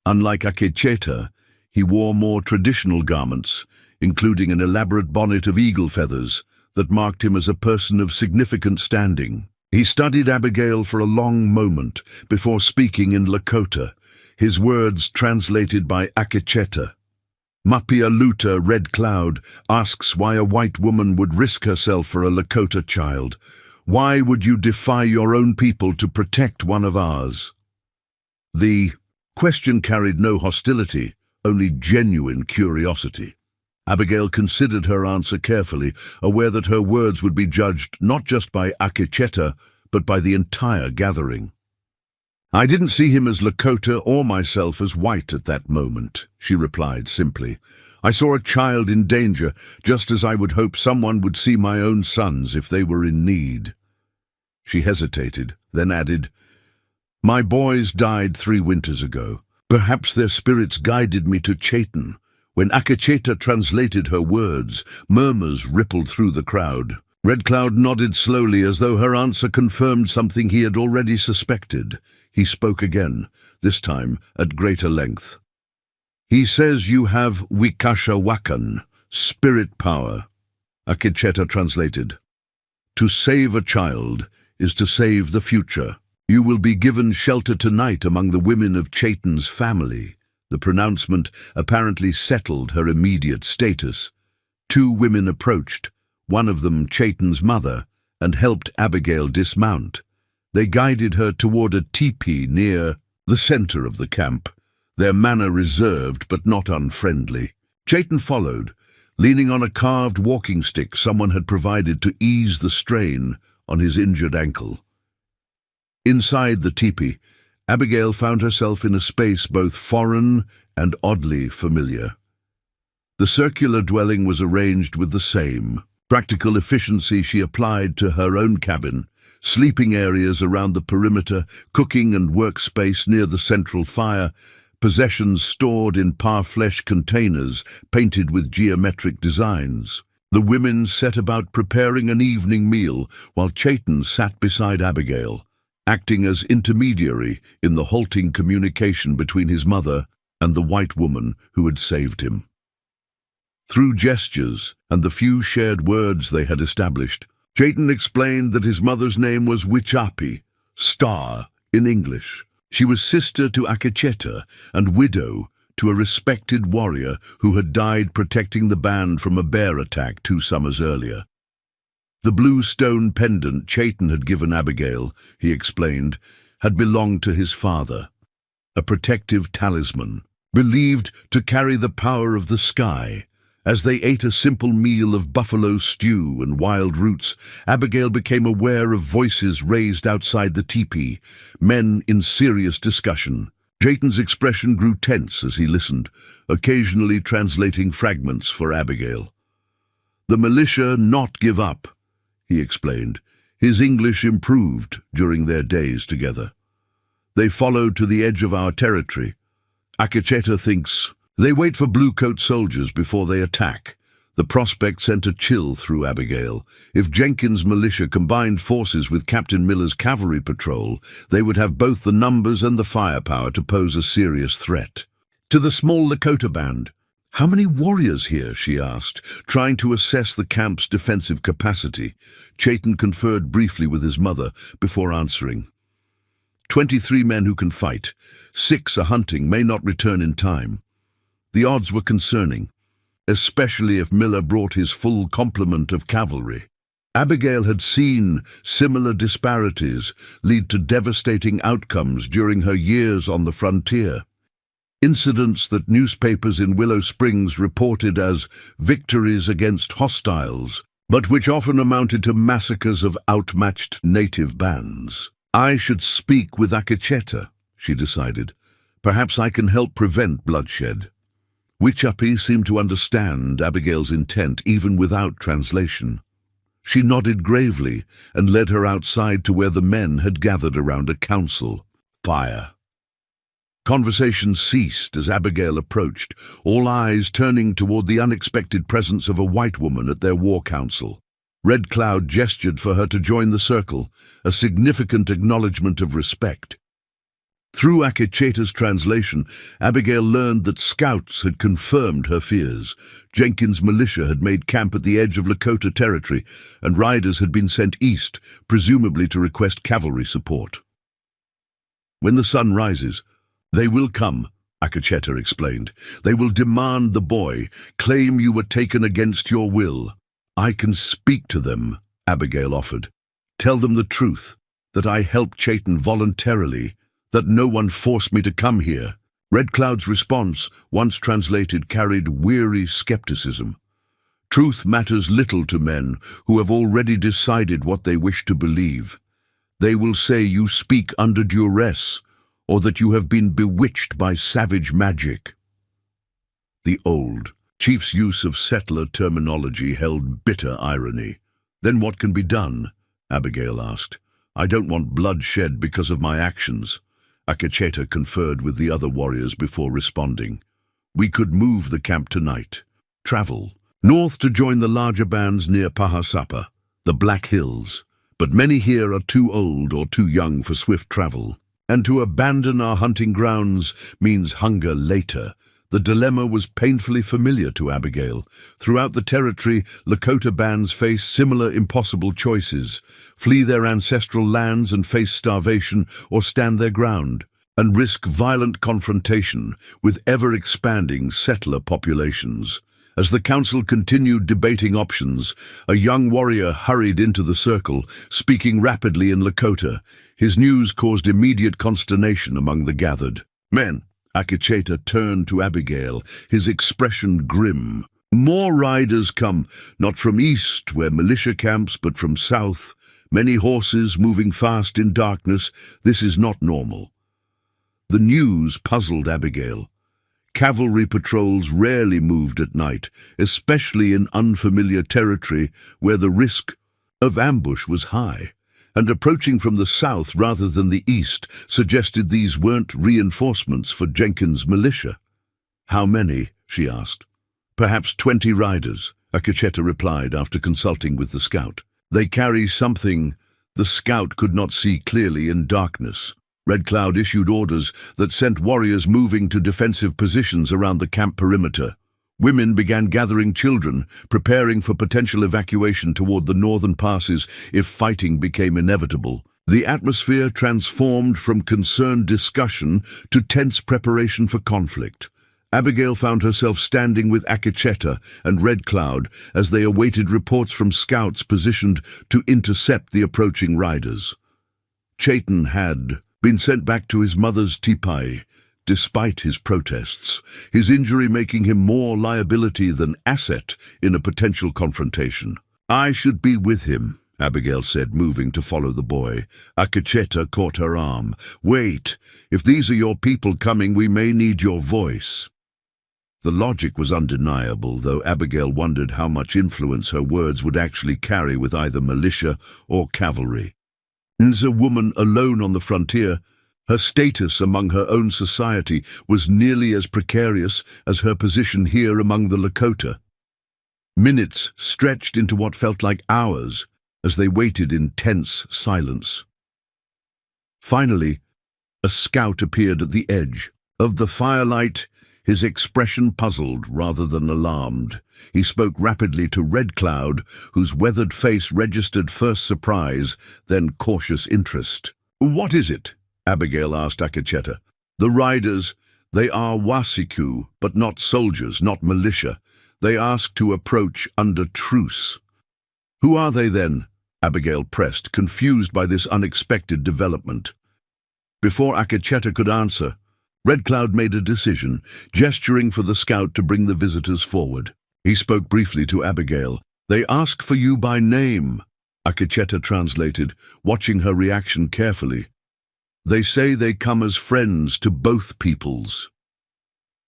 Unlike Quicksand, he wore more traditional garments, including an elaborate bonnet of eagle feathers that marked him as a person of significant standing. He studied Abigail for a long moment before speaking in Lakota, his words translated by Quicksand. Mapia Luta Red Cloud asks why a white woman would risk herself for a Lakota child. Why would you defy your own people to protect one of ours? The question carried no hostility, only genuine curiosity. Abigail considered her answer carefully, aware that her words would be judged not just by Quicksand, but by the entire gathering. "I didn't see him as Lakota or myself as white at that moment," she replied simply. I saw a child in danger, just as I would hope someone would see my own sons if they were in need." She hesitated, then added, "My boys died 3 winters ago. Perhaps their spirits guided me to Chaitan." When Akacheta translated her words, murmurs rippled through the crowd. Red Cloud nodded slowly as though her answer confirmed something he had already suspected. He spoke again, this time at greater length. "He says you have Wikasha Wakan, spirit power." Akacheta translated, "To save a child is to save the future. You will be given shelter tonight among the women of Chaitan's family." The pronouncement apparently settled her immediate status. 2 women approached, one of them Chaitan's mother, and helped Abigail dismount. They guided her toward a teepee near the center of the camp, their manner reserved but not unfriendly. Chaitan followed, leaning on a carved walking stick someone had provided to ease the strain on his injured ankle. Inside the teepee, Abigail found herself in a space both foreign and oddly familiar. The circular dwelling was arranged with the same practical efficiency she applied to her own cabin, sleeping areas around the perimeter, cooking and workspace near the central fire, possessions stored in parfleche containers painted with geometric designs. The women set about preparing an evening meal while Chaitan sat beside Abigail, acting as intermediary in the halting communication between his mother and the white woman who had saved him. Through gestures and the few shared words they had established, Chaitan explained that his mother's name was Wichapi, star in English. She was sister to Akacheta and widow to a respected warrior who had died protecting the band from a bear attack 2 summers earlier. The blue stone pendant Chaitan had given Abigail, he explained, had belonged to his father, a protective talisman, believed to carry the power of the sky. As they ate a simple meal of buffalo stew and wild roots, Abigail became aware of voices raised outside the teepee, men in serious discussion. Chaitan's expression grew tense as he listened, occasionally translating fragments for Abigail. "The militia not give up," he explained. His English improved during their days together. "They followed to the edge of our territory. Akacheta thinks they wait for blue-coat soldiers before they attack." The prospect sent a chill through Abigail. If Jenkins' militia combined forces with Captain Miller's cavalry patrol, they would have both the numbers and the firepower to pose a serious threat. To the small Lakota band, "How many warriors here?" she asked, trying to assess the camp's defensive capacity. Chaitan conferred briefly with his mother before answering. 23 men who can fight. 6 are hunting, may not return in time." The odds were concerning, especially if Miller brought his full complement of cavalry. Abigail had seen similar disparities lead to devastating outcomes during her years on the frontier. Incidents that newspapers in Willow Springs reported as victories against hostiles, but which often amounted to massacres of outmatched native bands. "I should speak with Akacheta," she decided. "Perhaps I can help prevent bloodshed." Wichapi seemed to understand Abigail's intent even without translation. She nodded gravely and led her outside to where the men had gathered around a council fire. Conversation ceased as Abigail approached, all eyes turning toward the unexpected presence of a white woman at their war council. Red Cloud gestured for her to join the circle, a significant acknowledgement of respect. Through Akacheta's translation, Abigail learned that scouts had confirmed her fears. Jenkins' militia had made camp at the edge of Lakota territory, and riders had been sent east, presumably to request cavalry support. "When the sun rises, they will come," Akacheta explained. "They will demand the boy, claim you were taken against your will." "I can speak to them," Abigail offered. "Tell them the truth, that I helped Chaitan voluntarily, that no one forced me to come here." Red Cloud's response, once translated, carried weary skepticism. "Truth matters little to men who have already decided what they wish to believe. They will say you speak under duress, or that you have been bewitched by savage magic." The old, Chief's use of settler terminology held bitter irony. "Then what can be done?" Abigail asked. "I don't want blood shed because of my actions." Akecheta conferred with the other warriors before responding. "We could move the camp tonight. Travel north to join the larger bands near Pahasapa, the Black Hills. But many here are too old or too young for swift travel. And to abandon our hunting grounds means hunger later." The dilemma was painfully familiar to Abigail. Throughout the territory, Lakota bands face similar impossible choices: flee their ancestral lands and face starvation, or stand their ground and risk violent confrontation with ever-expanding settler populations. As the council continued debating options, a young warrior hurried into the circle, speaking rapidly in Lakota. His news caused immediate consternation among the gathered. "Men," Akecheta turned to Abigail, his expression grim. "More riders come, not from east, where militia camps, but from south. Many horses moving fast in darkness. This is not normal." The news puzzled Abigail. Cavalry patrols rarely moved at night, especially in unfamiliar territory where the risk of ambush was high. And approaching from the south rather than the east suggested these weren't reinforcements for Jenkins' militia. "How many?" she asked. "Perhaps 20 riders," Akecheta replied after consulting with the scout. "They carry something the scout could not see clearly in darkness." Red Cloud issued orders that sent warriors moving to defensive positions around the camp perimeter. Women began gathering children, preparing for potential evacuation toward the northern passes if fighting became inevitable. The atmosphere transformed from concerned discussion to tense preparation for conflict. Abigail found herself standing with Akecheta and Red Cloud as they awaited reports from scouts positioned to intercept the approaching riders. Chayton had been sent back to his mother's tipai, despite his protests, his injury making him more liability than asset in a potential confrontation. "I should be with him," Abigail said, moving to follow the boy. Akecheta caught her arm. "Wait, if these are your people coming, we may need your voice." The logic was undeniable, though Abigail wondered how much influence her words would actually carry with either militia or cavalry. As a woman alone on the frontier, her status among her own society was nearly as precarious as her position here among the Lakota. Minutes stretched into what felt like hours as they waited in tense silence. Finally, a scout appeared at the edge of the firelight, his expression puzzled rather than alarmed. He spoke rapidly to Red Cloud, whose weathered face registered first surprise, then cautious interest. "What is it?" Abigail asked Akecheta. "The riders, they are Wasiku, but not soldiers, not militia. They ask to approach under truce." "Who are they then?" Abigail pressed, confused by this unexpected development. Before Akecheta could answer, Red Cloud made a decision, gesturing for the scout to bring the visitors forward. He spoke briefly to Abigail. "They ask for you by name," Akecheta translated, watching her reaction carefully. "They say they come as friends to both peoples."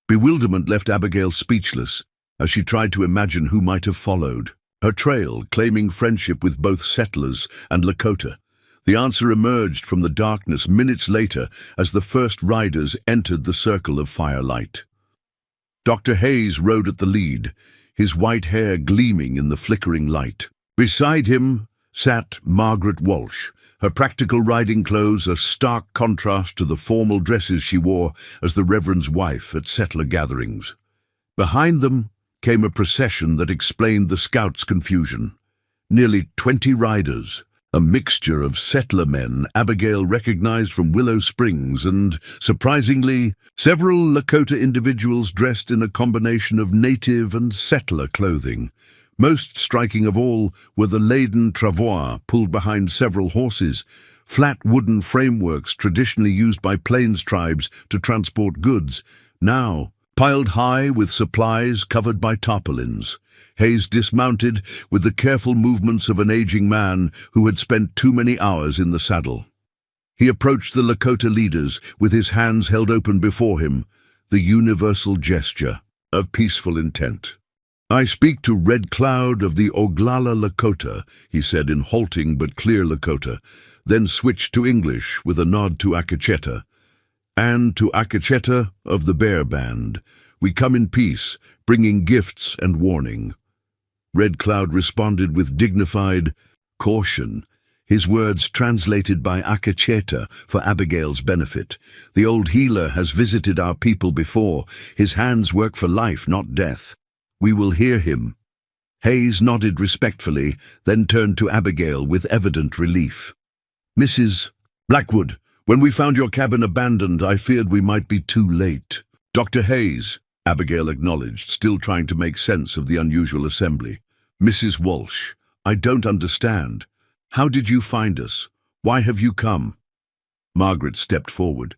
Bewilderment left Abigail speechless as she tried to imagine who might have followed her trail, claiming friendship with both settlers and Lakota. The answer emerged from the darkness minutes later as the first riders entered the circle of firelight. Dr. Hayes rode at the lead, his white hair gleaming in the flickering light. Beside him sat Margaret Walsh, her practical riding clothes a stark contrast to the formal dresses she wore as the Reverend's wife at settler gatherings. Behind them came a procession that explained the scouts' confusion. Nearly 20 riders, a mixture of settler men Abigail recognized from Willow Springs and, surprisingly, several Lakota individuals dressed in a combination of native and settler clothing. Most striking of all were the laden Travois pulled behind several horses, flat wooden frameworks traditionally used by plains tribes to transport goods, now piled high with supplies covered by tarpaulins. Hayes dismounted with the careful movements of an aging man who had spent too many hours in the saddle. He approached the Lakota leaders with his hands held open before him, the universal gesture of peaceful intent. "I speak to Red Cloud of the Oglala Lakota," he said in halting but clear Lakota, then switched to English with a nod to Akacheta. "And to Akacheta of the Bear Band, we come in peace, bringing gifts and warning." Red Cloud responded with dignified caution, his words translated by Akacheta for Abigail's benefit. "The old healer has visited our people before. His hands work for life, not death. We will hear him." Hayes nodded respectfully, then turned to Abigail with evident relief. "Mrs. Blackwood, when we found your cabin abandoned, I feared we might be too late." "Dr. Hayes," Abigail acknowledged, still trying to make sense of the unusual assembly. "Mrs. Walsh, I don't understand. How did you find us? Why have you come?" Margaret stepped forward.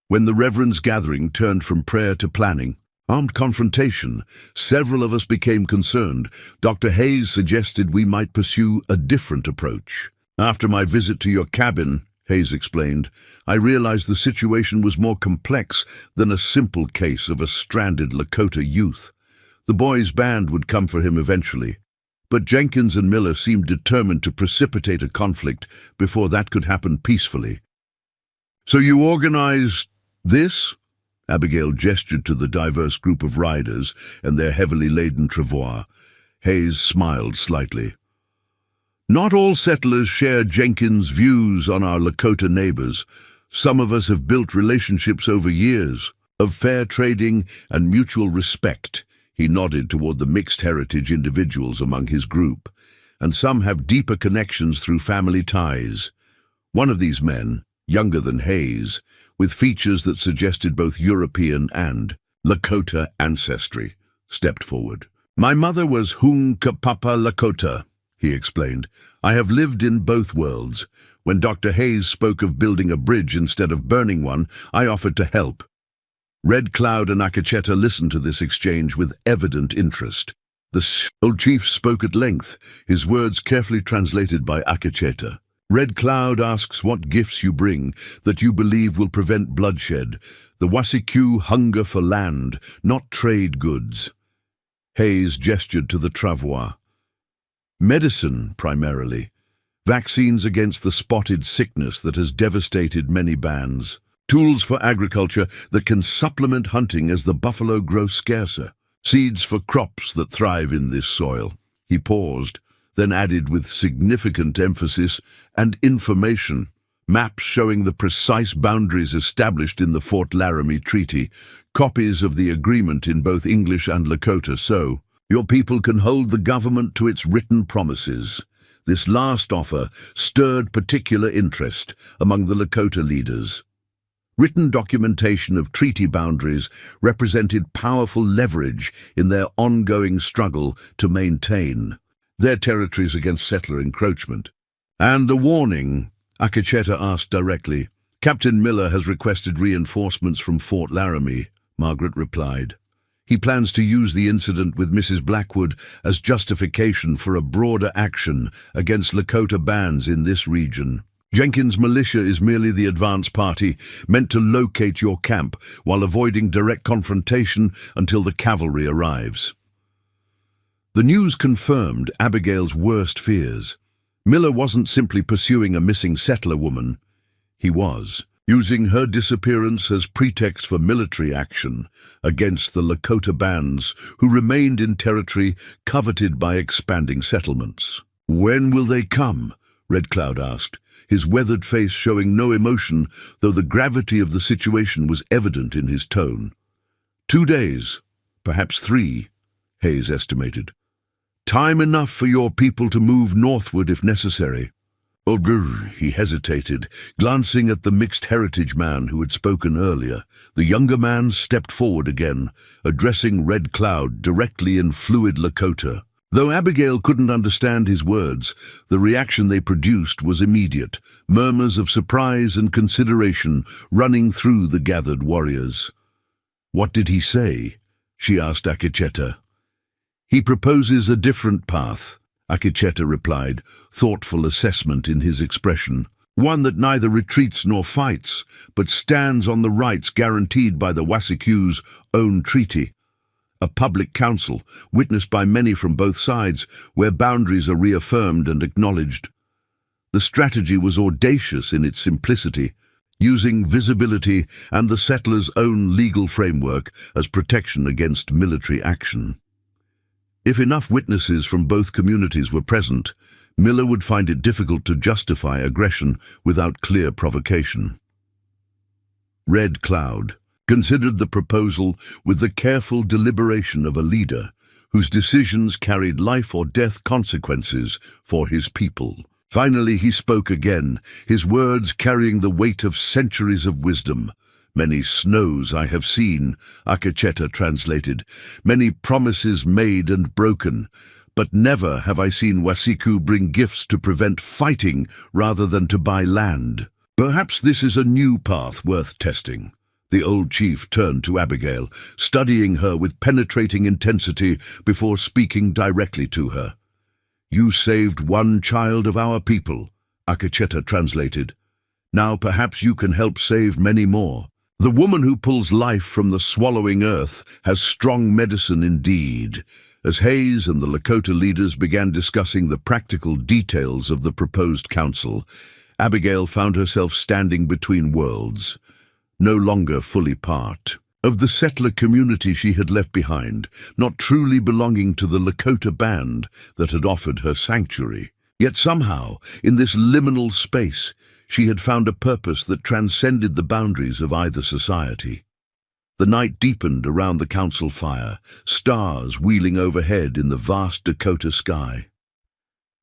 When the Reverend's gathering turned from prayer to planning, armed confrontation, several of us became concerned. Dr. Hayes suggested we might pursue a different approach. "After my visit to your cabin," Hayes explained, "I realized the situation was more complex than a simple case of a stranded Lakota youth. The boy's band would come for him eventually, but Jenkins and Miller seemed determined to precipitate a conflict before that could happen peacefully." "So you organized this?" Abigail gestured to the diverse group of riders and their heavily laden travois. Hayes smiled slightly. "Not all settlers share Jenkins' views on our Lakota neighbors. Some of us have built relationships over years of fair trading and mutual respect." He nodded toward the mixed heritage individuals among his group. "And some have deeper connections through family ties." One of these men, younger than Hayes, with features that suggested both European and Lakota ancestry, stepped forward. "My mother was Hunkapapa Lakota," he explained. "I have lived in both worlds. When Dr. Hayes spoke of building a bridge instead of burning one, I offered to help." Red Cloud and Akacheta listened to this exchange with evident interest. The old chief spoke at length, his words carefully translated by Akacheta. "Red Cloud asks what gifts you bring that you believe will prevent bloodshed. The Wasikyu hunger for land, not trade goods." Hayes gestured to the Travois. "Medicine, primarily. Vaccines against the spotted sickness that has devastated many bands. Tools for agriculture that can supplement hunting as the buffalo grow scarcer. Seeds for crops that thrive in this soil." He paused, then added with significant emphasis, "and information. Maps showing the precise boundaries established in the Fort Laramie Treaty. Copies of the agreement in both English and Lakota, so your people can hold the government to its written promises." This last offer stirred particular interest among the Lakota leaders. Written documentation of treaty boundaries represented powerful leverage in their ongoing struggle to maintain their territories against settler encroachment. "And the warning?" Akacheta asked directly. "Captain Miller has requested reinforcements from Fort Laramie," Margaret replied. "He plans to use the incident with Mrs. Blackwood as justification for a broader action against Lakota bands in this region. Jenkins' militia is merely the advance party, meant to locate your camp while avoiding direct confrontation until the cavalry arrives." The news confirmed Abigail's worst fears. Miller wasn't simply pursuing a missing settler woman. He was using her disappearance as pretext for military action against the Lakota bands who remained in territory coveted by expanding settlements. "When will they come?" Red Cloud asked, his weathered face showing no emotion, though the gravity of the situation was evident in his tone. 2 days, perhaps 3, Hayes estimated. "Time enough for your people to move northward if necessary." He hesitated, glancing at the mixed heritage man who had spoken earlier. The younger man stepped forward again, addressing Red Cloud directly in fluid Lakota. Though Abigail couldn't understand his words, the reaction they produced was immediate, murmurs of surprise and consideration running through the gathered warriors. "What did he say?" she asked Akacheta. "He proposes a different path," Akacheta replied, thoughtful assessment in his expression. "One that neither retreats nor fights, but stands on the rights guaranteed by the Wasikyu's own treaty." a public council, witnessed by many from both sides, where boundaries are reaffirmed and acknowledged. The strategy was audacious in its simplicity, using visibility and the settlers' own legal framework as protection against military action. If enough witnesses from both communities were present, Miller would find it difficult to justify aggression without clear provocation. Red Cloud considered the proposal with the careful deliberation of a leader whose decisions carried life or death consequences for his people. Finally, he spoke again, his words carrying the weight of centuries of wisdom. "Many snows I have seen," Akacheta translated, "many promises made and broken, but never have I seen Wasiku bring gifts to prevent fighting rather than to buy land. Perhaps this is a new path worth testing." The old chief turned to Abigail, studying her with penetrating intensity before speaking directly to her. "You saved one child of our people," Akacheta translated. "Now perhaps you can help save many more. The woman who pulls life from the swallowing earth has strong medicine indeed." As Hayes and the Lakota leaders began discussing the practical details of the proposed council, Abigail found herself standing between worlds, no longer fully part of the settler community she had left behind, not truly belonging to the Lakota band that had offered her sanctuary. Yet somehow, in this liminal space, she had found a purpose that transcended the boundaries of either society. The night deepened around the council fire, stars wheeling overhead in the vast Dakota sky.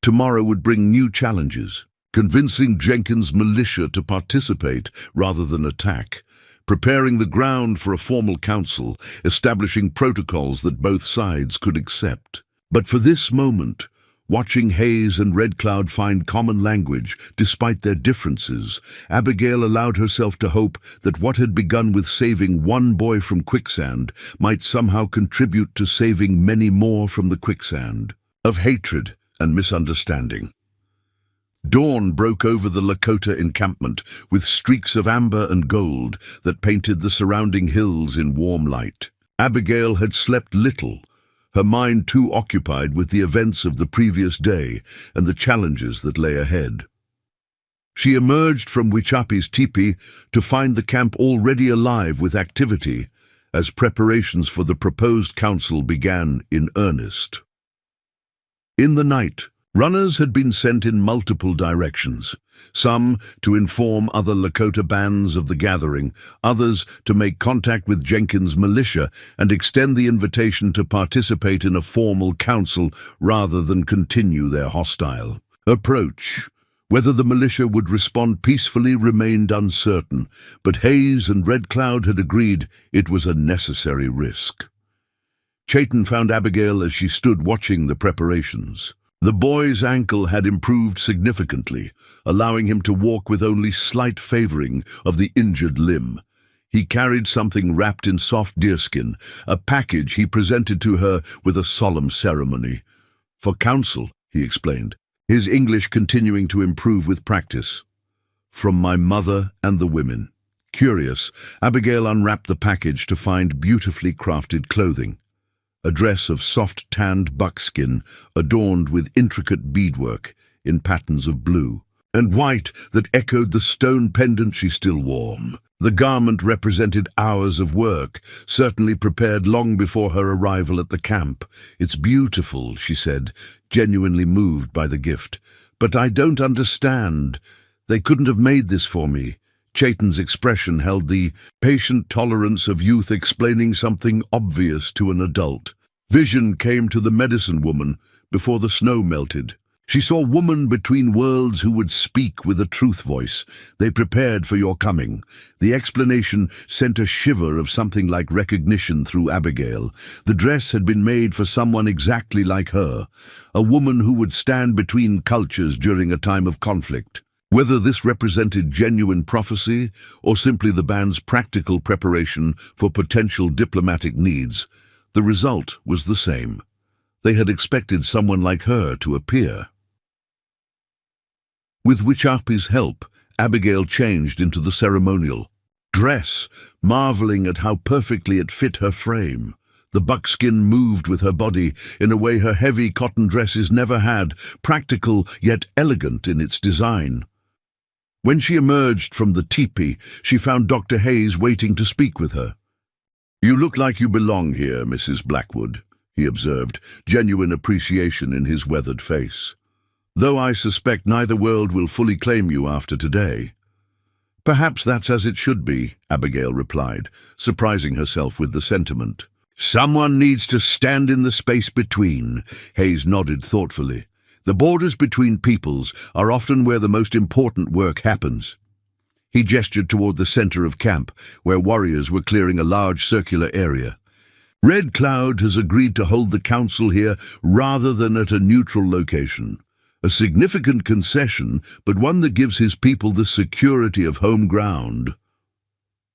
Tomorrow would bring new challenges, convincing Jenkins' militia to participate rather than attack, preparing the ground for a formal council, establishing protocols that both sides could accept. But for this moment, watching Hayes and Red Cloud find common language despite their differences, Abigail allowed herself to hope that what had begun with saving one boy from Quicksand might somehow contribute to saving many more from the quicksand of hatred and misunderstanding. Dawn broke over the Lakota encampment with streaks of amber and gold that painted the surrounding hills in warm light. Abigail had slept little, her mind too occupied with the events of the previous day and the challenges that lay ahead. She emerged from Wichapi's teepee to find the camp already alive with activity as preparations for the proposed council began in earnest. In the night, runners had been sent in multiple directions, some to inform other Lakota bands of the gathering, others to make contact with Jenkins' militia and extend the invitation to participate in a formal council rather than continue their hostile approach. Whether the militia would respond peacefully remained uncertain, but Hayes and Red Cloud had agreed it was a necessary risk. Chayton found Abigail as she stood watching the preparations. The boy's ankle had improved significantly, allowing him to walk with only slight favoring of the injured limb. He carried something wrapped in soft deerskin, a package he presented to her with a solemn ceremony. "For counsel," he explained, his English continuing to improve with practice. "From my mother and the women." Curious, Abigail unwrapped the package to find beautifully crafted clothing. A dress of soft-tanned buckskin adorned with intricate beadwork in patterns of blue and white that echoed the stone pendant she still wore. The garment represented hours of work, certainly prepared long before her arrival at the camp. "It's beautiful," she said, genuinely moved by the gift. "But I don't understand. They couldn't have made this for me." Chayton's expression held the patient tolerance of youth explaining something obvious to an adult. Vision came to the medicine woman before the snow melted. She saw woman between worlds who would speak with a truth voice. "They prepared for your coming." The explanation sent a shiver of something like recognition through Abigail. The dress had been made for someone exactly like her, a woman who would stand between cultures during a time of conflict. Whether this represented genuine prophecy or simply the band's practical preparation for potential diplomatic needs, the result was the same. They had expected someone like her to appear. With Wichapi's help, Abigail changed into the ceremonial dress, marveling at how perfectly it fit her frame. The buckskin moved with her body in a way her heavy cotton dresses never had, practical yet elegant in its design. When she emerged from the teepee, she found Dr. Hayes waiting to speak with her. "You look like you belong here, Mrs. Blackwood," he observed, genuine appreciation in his weathered face. "Though I suspect neither world will fully claim you after today." "Perhaps that's as it should be," Abigail replied, surprising herself with the sentiment. "Someone needs to stand in the space between," Hayes nodded thoughtfully. "The borders between peoples are often where the most important work happens." He gestured toward the center of camp, where warriors were clearing a large circular area. "Red Cloud has agreed to hold the council here rather than at a neutral location. A significant concession, but one that gives his people the security of home ground."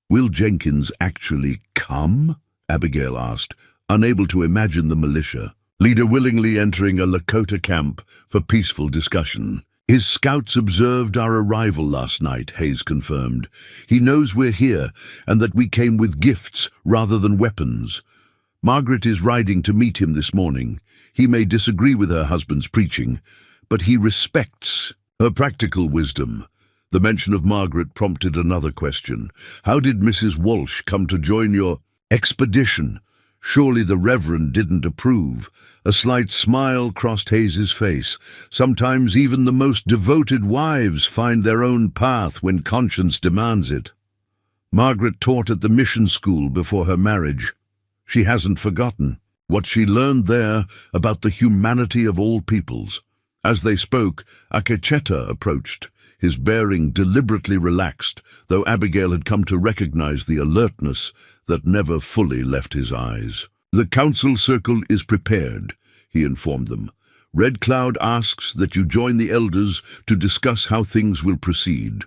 "Will Jenkins actually come?" Abigail asked, unable to imagine the militia leader willingly entering a Lakota camp for peaceful discussion. "His scouts observed our arrival last night," Hayes confirmed. "He knows we're here and that we came with gifts rather than weapons. Margaret is riding to meet him this morning. He may disagree with her husband's preaching, but he respects her practical wisdom." The mention of Margaret prompted another question. "How did Mrs. Walsh come to join your expedition? Surely the Reverend didn't approve." A slight smile crossed Hayes's face. "Sometimes even the most devoted wives find their own path when conscience demands it. Margaret taught at the mission school before her marriage. She hasn't forgotten what she learned there about the humanity of all peoples." As they spoke, Akecheta approached, his bearing deliberately relaxed, though Abigail had come to recognize the alertness that never fully left his eyes. "The council circle is prepared," he informed them. "Red Cloud asks that you join the elders to discuss how things will proceed."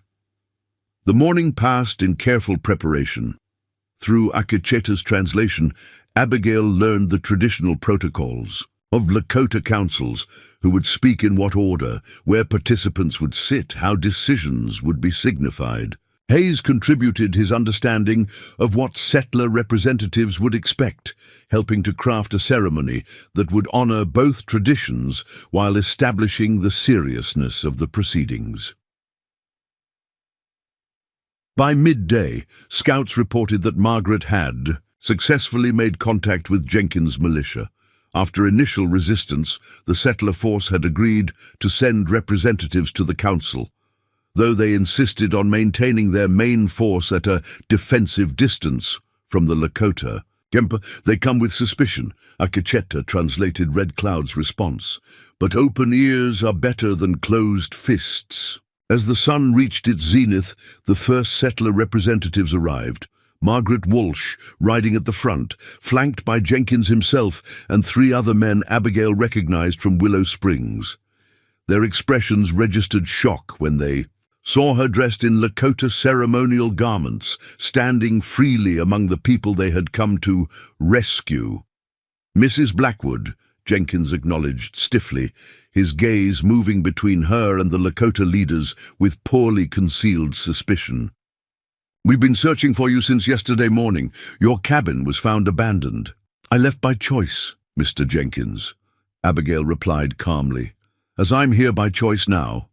The morning passed in careful preparation. Through Akecheta's translation, Abigail learned the traditional protocols of Lakota councils, who would speak in what order, where participants would sit, how decisions would be signified. Hayes contributed his understanding of what settler representatives would expect, helping to craft a ceremony that would honor both traditions while establishing the seriousness of the proceedings. By midday, scouts reported that Margaret had successfully made contact with Jenkins' militia. After initial resistance, the settler force had agreed to send representatives to the council, though they insisted on maintaining their main force at a defensive distance from the Lakota. "They come with suspicion," Akecheta translated Red Cloud's response. "But open ears are better than closed fists." As the sun reached its zenith, the first settler representatives arrived. Margaret Walsh, riding at the front, flanked by Jenkins himself and 3 other men Abigail recognized from Willow Springs. Their expressions registered shock when they saw her dressed in Lakota ceremonial garments, standing freely among the people they had come to rescue. "Mrs. Blackwood," Jenkins acknowledged stiffly, his gaze moving between her and the Lakota leaders with poorly concealed suspicion. "We've been searching for you since yesterday morning. Your cabin was found abandoned." "I left by choice, Mr. Jenkins," Abigail replied calmly. "As I'm here by choice now."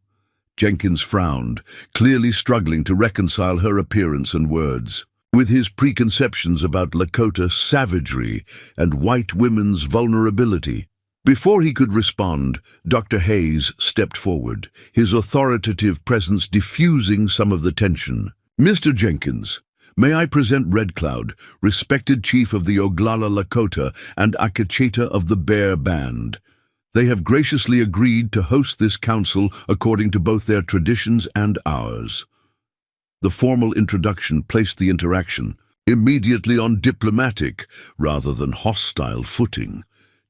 Jenkins frowned, clearly struggling to reconcile her appearance and words with his preconceptions about Lakota savagery and white women's vulnerability. Before he could respond, Dr. Hayes stepped forward, his authoritative presence diffusing some of the tension. "Mr. Jenkins, may I present Red Cloud, respected chief of the Oglala Lakota and Akecheta of the Bear Band. They have graciously agreed to host this council according to both their traditions and ours." The formal introduction placed the interaction immediately on diplomatic rather than hostile footing.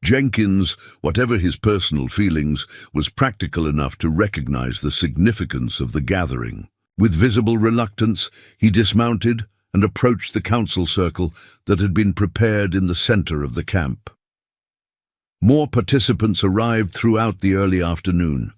Jenkins, whatever his personal feelings, was practical enough to recognize the significance of the gathering. With visible reluctance, he dismounted and approached the council circle that had been prepared in the center of the camp. More participants arrived throughout the early afternoon.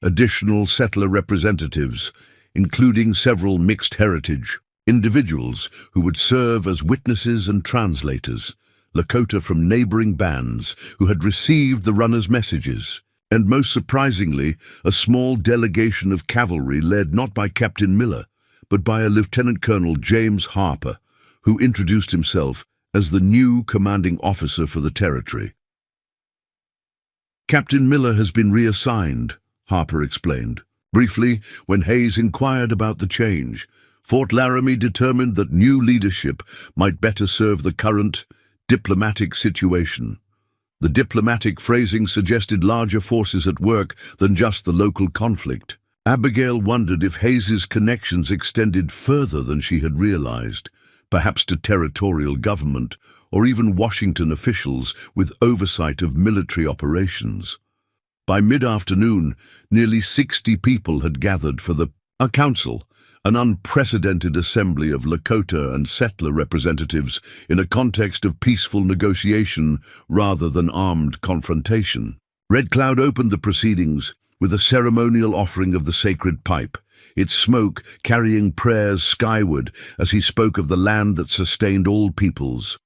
Additional settler representatives, including several mixed heritage individuals who would serve as witnesses and translators, Lakota from neighboring bands who had received the runners' messages. And most surprisingly, a small delegation of cavalry led not by Captain Miller, but by a Lieutenant Colonel James Harper, who introduced himself as the new commanding officer for the territory. "Captain Miller has been reassigned," Harper explained. Briefly, when Hayes inquired about the change, Fort Laramie determined that new leadership might better serve the current diplomatic situation. The diplomatic phrasing suggested larger forces at work than just the local conflict. Abigail wondered if Hayes's connections extended further than she had realized, perhaps to territorial government or even Washington officials with oversight of military operations. By mid-afternoon, nearly 60 people had gathered for a council, an unprecedented assembly of Lakota and settler representatives in a context of peaceful negotiation rather than armed confrontation. Red Cloud opened the proceedings with a ceremonial offering of the sacred pipe, its smoke carrying prayers skyward as he spoke of the land that sustained all peoples.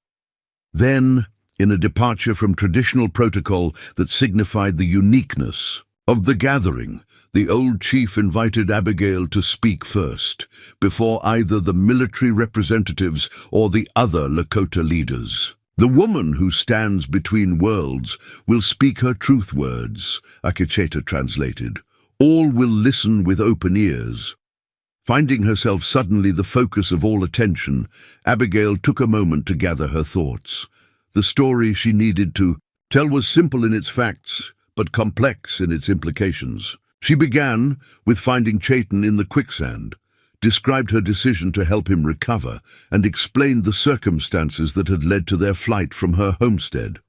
Then, in a departure from traditional protocol that signified the uniqueness of the gathering, the old chief invited Abigail to speak first, before either the military representatives or the other Lakota leaders. "The woman who stands between worlds will speak her truth words," Akecheta translated. "All will listen with open ears." Finding herself suddenly the focus of all attention, Abigail took a moment to gather her thoughts. The story she needed to tell was simple in its facts, but complex in its implications. She began with finding Chayton in the quicksand, described her decision to help him recover, and explained the circumstances that had led to their flight from her homestead.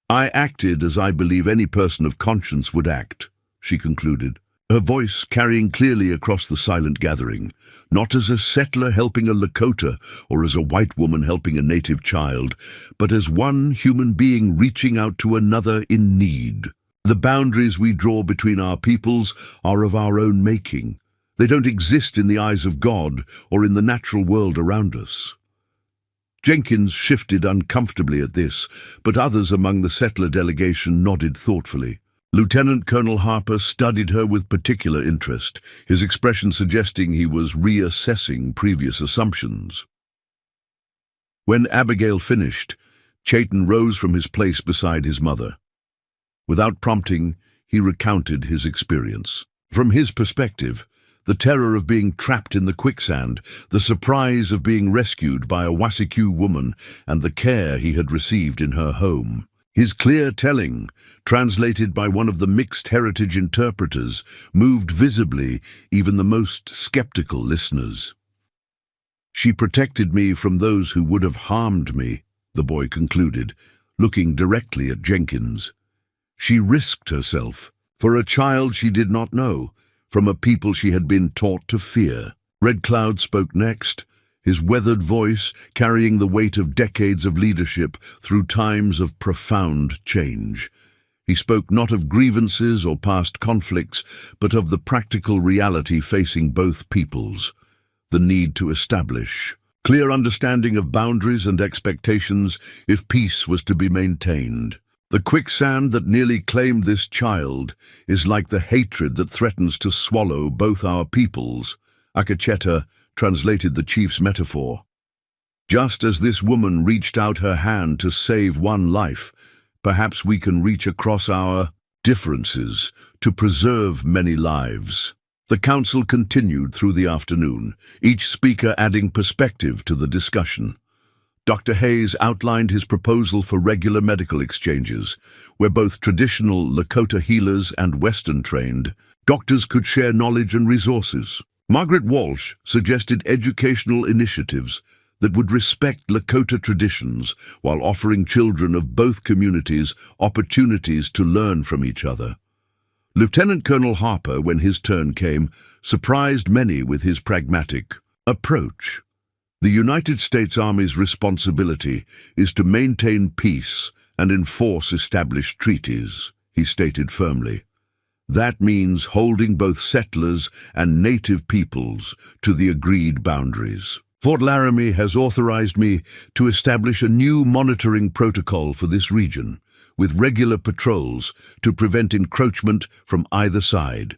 "I acted as I believe any person of conscience would act," she concluded, her voice carrying clearly across the silent gathering, "not as a settler helping a Lakota or as a white woman helping a native child, but as one human being reaching out to another in need. The boundaries we draw between our peoples are of our own making. They don't exist in the eyes of God or in the natural world around us." Jenkins shifted uncomfortably at this, but others among the settler delegation nodded thoughtfully. Lieutenant Colonel Harper studied her with particular interest, his expression suggesting he was reassessing previous assumptions. When Abigail finished, Chayton rose from his place beside his mother. Without prompting, he recounted his experience. From his perspective, the terror of being trapped in the quicksand, the surprise of being rescued by a Wasikyu woman, and the care he had received in her home. His clear telling, translated by one of the mixed heritage interpreters, moved visibly even the most skeptical listeners. "She protected me from those who would have harmed me," the boy concluded, looking directly at Jenkins. "She risked herself for a child she did not know, from a people she had been taught to fear." Red Cloud spoke next, his weathered voice carrying the weight of decades of leadership through times of profound change. He spoke not of grievances or past conflicts, but of the practical reality facing both peoples, the need to establish clear understanding of boundaries and expectations if peace was to be maintained. "The quicksand that nearly claimed this child is like the hatred that threatens to swallow both our peoples," Akecheta translated the chief's metaphor. "Just as this woman reached out her hand to save one life, perhaps we can reach across our differences to preserve many lives." The council continued through the afternoon, each speaker adding perspective to the discussion. Dr. Hayes outlined his proposal for regular medical exchanges, where both traditional Lakota healers and Western-trained doctors could share knowledge and resources. Margaret Walsh suggested educational initiatives that would respect Lakota traditions while offering children of both communities opportunities to learn from each other. Lieutenant Colonel Harper, when his turn came, surprised many with his pragmatic approach. "The United States Army's responsibility is to maintain peace and enforce established treaties," he stated firmly. "That means holding both settlers and native peoples to the agreed boundaries." Fort Laramie has authorized me to establish a new monitoring protocol for this region, with regular patrols to prevent encroachment from either side.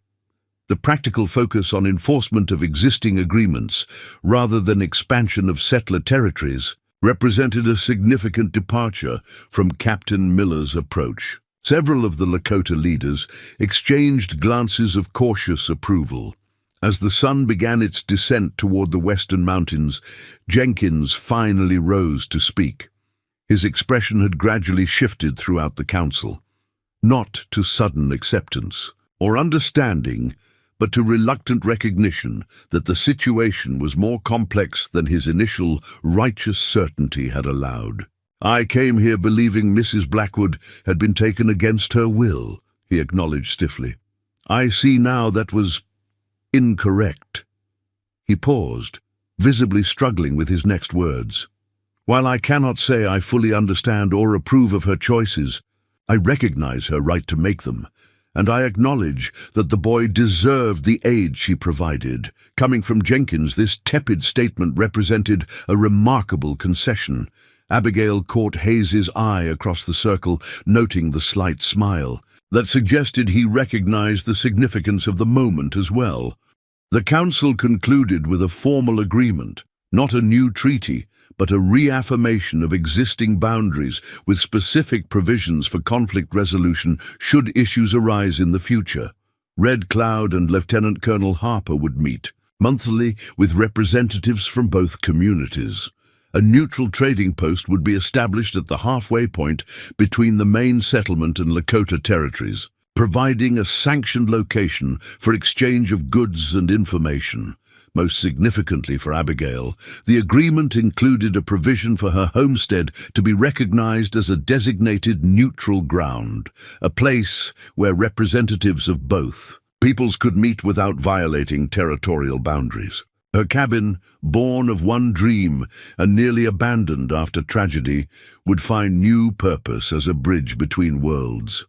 The practical focus on enforcement of existing agreements, rather than expansion of settler territories, represented a significant departure from Captain Miller's approach. Several of the Lakota leaders exchanged glances of cautious approval. As the sun began its descent toward the western mountains, Jenkins finally rose to speak. His expression had gradually shifted throughout the council, not to sudden acceptance or understanding, but to reluctant recognition that the situation was more complex than his initial righteous certainty had allowed. "I came here believing Mrs. Blackwood had been taken against her will," he acknowledged stiffly. "I see now that was incorrect." He paused, visibly struggling with his next words. "While I cannot say I fully understand or approve of her choices, I recognize her right to make them, and I acknowledge that the boy deserved the aid she provided." Coming from Jenkins, this tepid statement represented a remarkable concession. Abigail caught Hayes's eye across the circle, noting the slight smile that suggested he recognized the significance of the moment as well. The council concluded with a formal agreement, not a new treaty, but a reaffirmation of existing boundaries with specific provisions for conflict resolution should issues arise in the future. Red Cloud and Lieutenant Colonel Harper would meet monthly with representatives from both communities. A neutral trading post would be established at the halfway point between the main settlement and Lakota territories, providing a sanctioned location for exchange of goods and information. Most significantly for Abigail, the agreement included a provision for her homestead to be recognized as a designated neutral ground, a place where representatives of both peoples could meet without violating territorial boundaries. Her cabin, born of one dream and nearly abandoned after tragedy, would find new purpose as a bridge between worlds.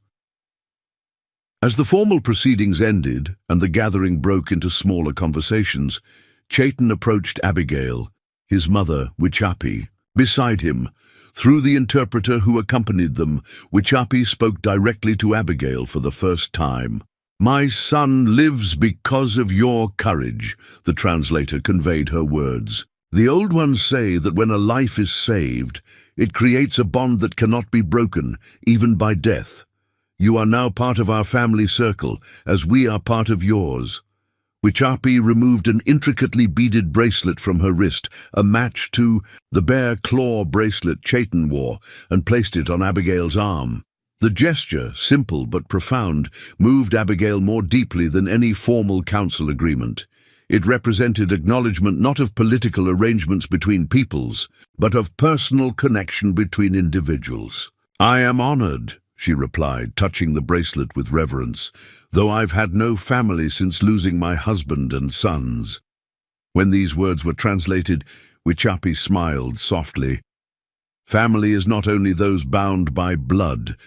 As the formal proceedings ended and the gathering broke into smaller conversations, Chayton approached Abigail, his mother, Wichapi, beside him. Through the interpreter who accompanied them, Wichapi spoke directly to Abigail for the first time. "My son lives because of your courage," the translator conveyed her words. "The old ones say that when a life is saved, it creates a bond that cannot be broken, even by death. You are now part of our family circle, as we are part of yours." Wichapi removed an intricately beaded bracelet from her wrist, a match to the bear claw bracelet Chayton wore, and placed it on Abigail's arm. The gesture, simple but profound, moved Abigail more deeply than any formal council agreement. It represented acknowledgement not of political arrangements between peoples, but of personal connection between individuals. "I am honored," she replied, touching the bracelet with reverence, "though I've had no family since losing my husband and sons." When these words were translated, Wichapi smiled softly. "Family is not only those bound by blood,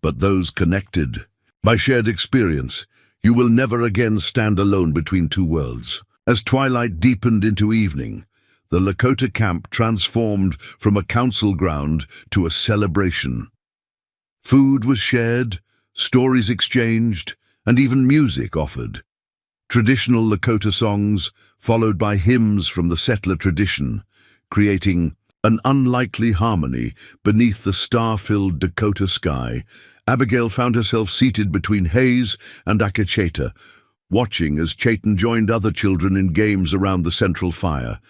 but those connected by shared experience. You will never again stand alone between two worlds." As twilight deepened into evening, the Lakota camp transformed from a council ground to a celebration. Food was shared, stories exchanged, and even music offered. Traditional Lakota songs, followed by hymns from the settler tradition, creating an unlikely harmony beneath the star-filled Dakota sky. Abigail found herself seated between Hayes and Akacheta, watching as Chayton joined other children in games around the central fire.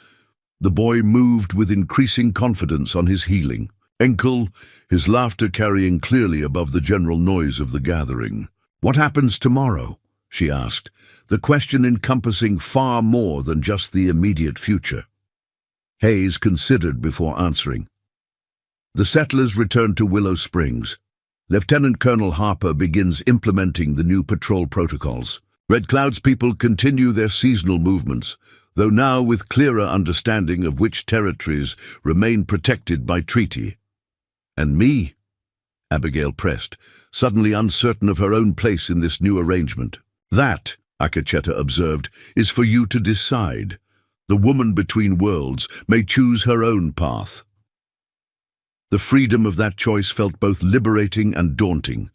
The boy moved with increasing confidence on his healing ankle, his laughter carrying clearly above the general noise of the gathering. "What happens tomorrow?" she asked, the question encompassing far more than just the immediate future. Hayes considered before answering. The settlers returned to Willow Springs. Lieutenant Colonel Harper begins implementing the new patrol protocols. Red Cloud's people continue their seasonal movements, though now with clearer understanding of which territories remain protected by treaty. "And me?" Abigail pressed, suddenly uncertain of her own place in this new arrangement. "That," Akacheta observed, "is for you to decide." The woman between worlds may choose her own path. The freedom of that choice felt both liberating and daunting.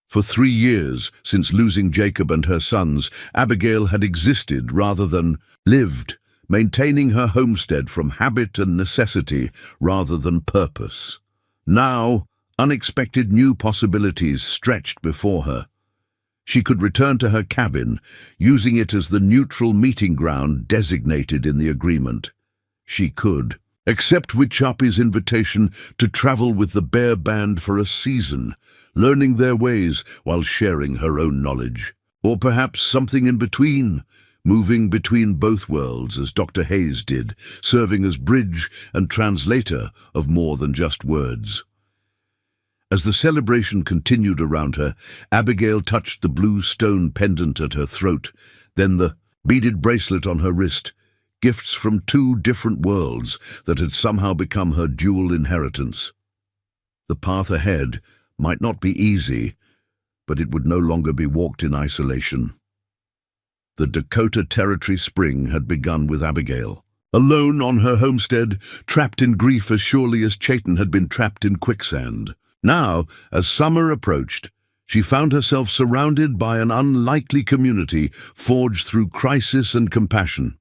For 3 years, since losing Jacob and her sons, Abigail had existed rather than lived, maintaining her homestead from habit and necessity rather than purpose. Now, unexpected new possibilities stretched before her. She could return to her cabin, using it as the neutral meeting ground designated in the agreement. She could accept Whichapi's invitation to travel with the Bear Band for a season, learning their ways while sharing her own knowledge. Or perhaps something in between, moving between both worlds as Dr. Hayes did, serving as bridge and translator of more than just words. As the celebration continued around her, Abigail touched the blue stone pendant at her throat, then the beaded bracelet on her wrist, gifts from 2 different worlds that had somehow become her dual inheritance. The path ahead might not be easy, but it would no longer be walked in isolation. The Dakota Territory spring had begun with Abigail. Alone on her homestead, trapped in grief as surely as Chayton had been trapped in quicksand. Now, as summer approached, she found herself surrounded by an unlikely community forged through crisis and compassion.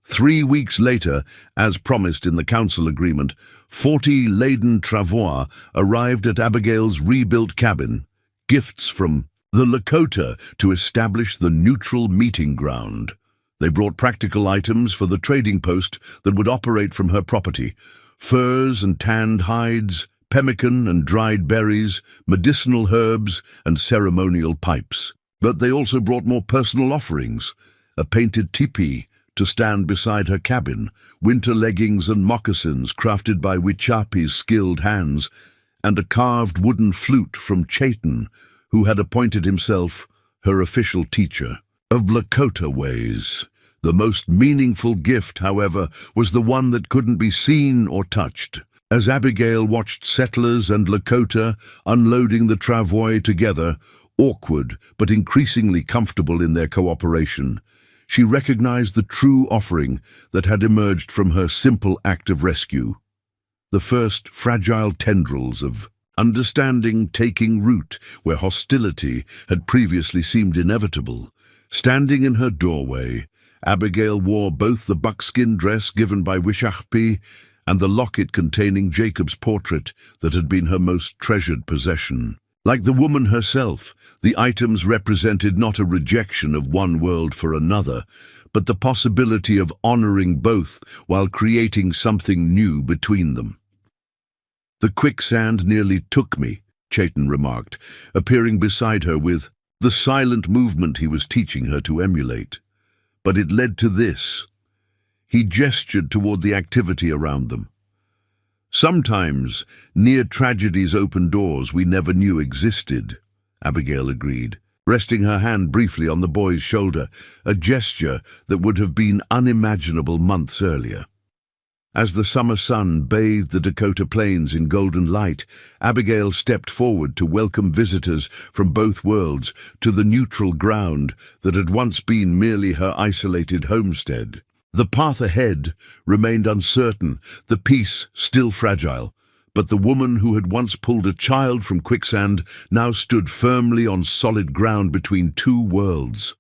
3 weeks later, as promised in the council agreement, 40 laden Travois arrived at Abigail's rebuilt cabin, gifts from the Lakota to establish the neutral meeting ground. They brought practical items for the trading post that would operate from her property: furs and tanned hides, pemmican and dried berries, medicinal herbs and ceremonial pipes. But they also brought more personal offerings: a painted teepee to stand beside her cabin, winter leggings and moccasins crafted by Whichapi's skilled hands, and a carved wooden flute from Chayton, who had appointed himself her official teacher of Lakota ways. The most meaningful gift, however, was the one that couldn't be seen or touched. As Abigail watched settlers and Lakota unloading the Travois together, awkward but increasingly comfortable in their cooperation, she recognized the true offering that had emerged from her simple act of rescue. The first fragile tendrils of understanding taking root where hostility had previously seemed inevitable. Standing in her doorway, Abigail wore both the buckskin dress given by Whichapi and the locket containing Jacob's portrait that had been her most treasured possession. Like the woman herself, the items represented not a rejection of one world for another, but the possibility of honoring both while creating something new between them. "The quicksand nearly took me," Chayton remarked, appearing beside her with the silent movement he was teaching her to emulate. "But it led to this." He gestured toward the activity around them. "Sometimes, near tragedies open doors we never knew existed," Abigail agreed, resting her hand briefly on the boy's shoulder, a gesture that would have been unimaginable months earlier. As the summer sun bathed the Dakota plains in golden light, Abigail stepped forward to welcome visitors from both worlds to the neutral ground that had once been merely her isolated homestead. The path ahead remained uncertain, the peace still fragile, but the woman who had once pulled a child from quicksand now stood firmly on solid ground between 2 worlds.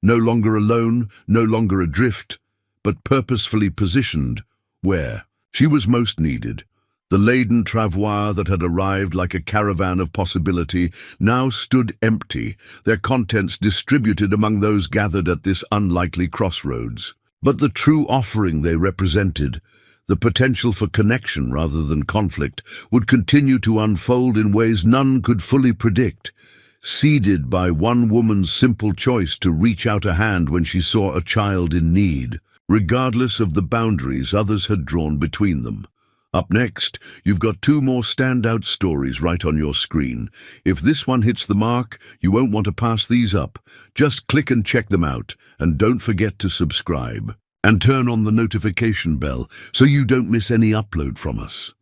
No longer alone, no longer adrift, but purposefully positioned where she was most needed. The laden Travois that had arrived like a caravan of possibility now stood empty, their contents distributed among those gathered at this unlikely crossroads. But the true offering they represented, the potential for connection rather than conflict, would continue to unfold in ways none could fully predict, seeded by one woman's simple choice to reach out a hand when she saw a child in need, regardless of the boundaries others had drawn between them. Up next, you've got 2 more standout stories right on your screen. If this one hits the mark, you won't want to pass these up. Just click and check them out, and don't forget to subscribe. And turn on the notification bell so you don't miss any upload from us.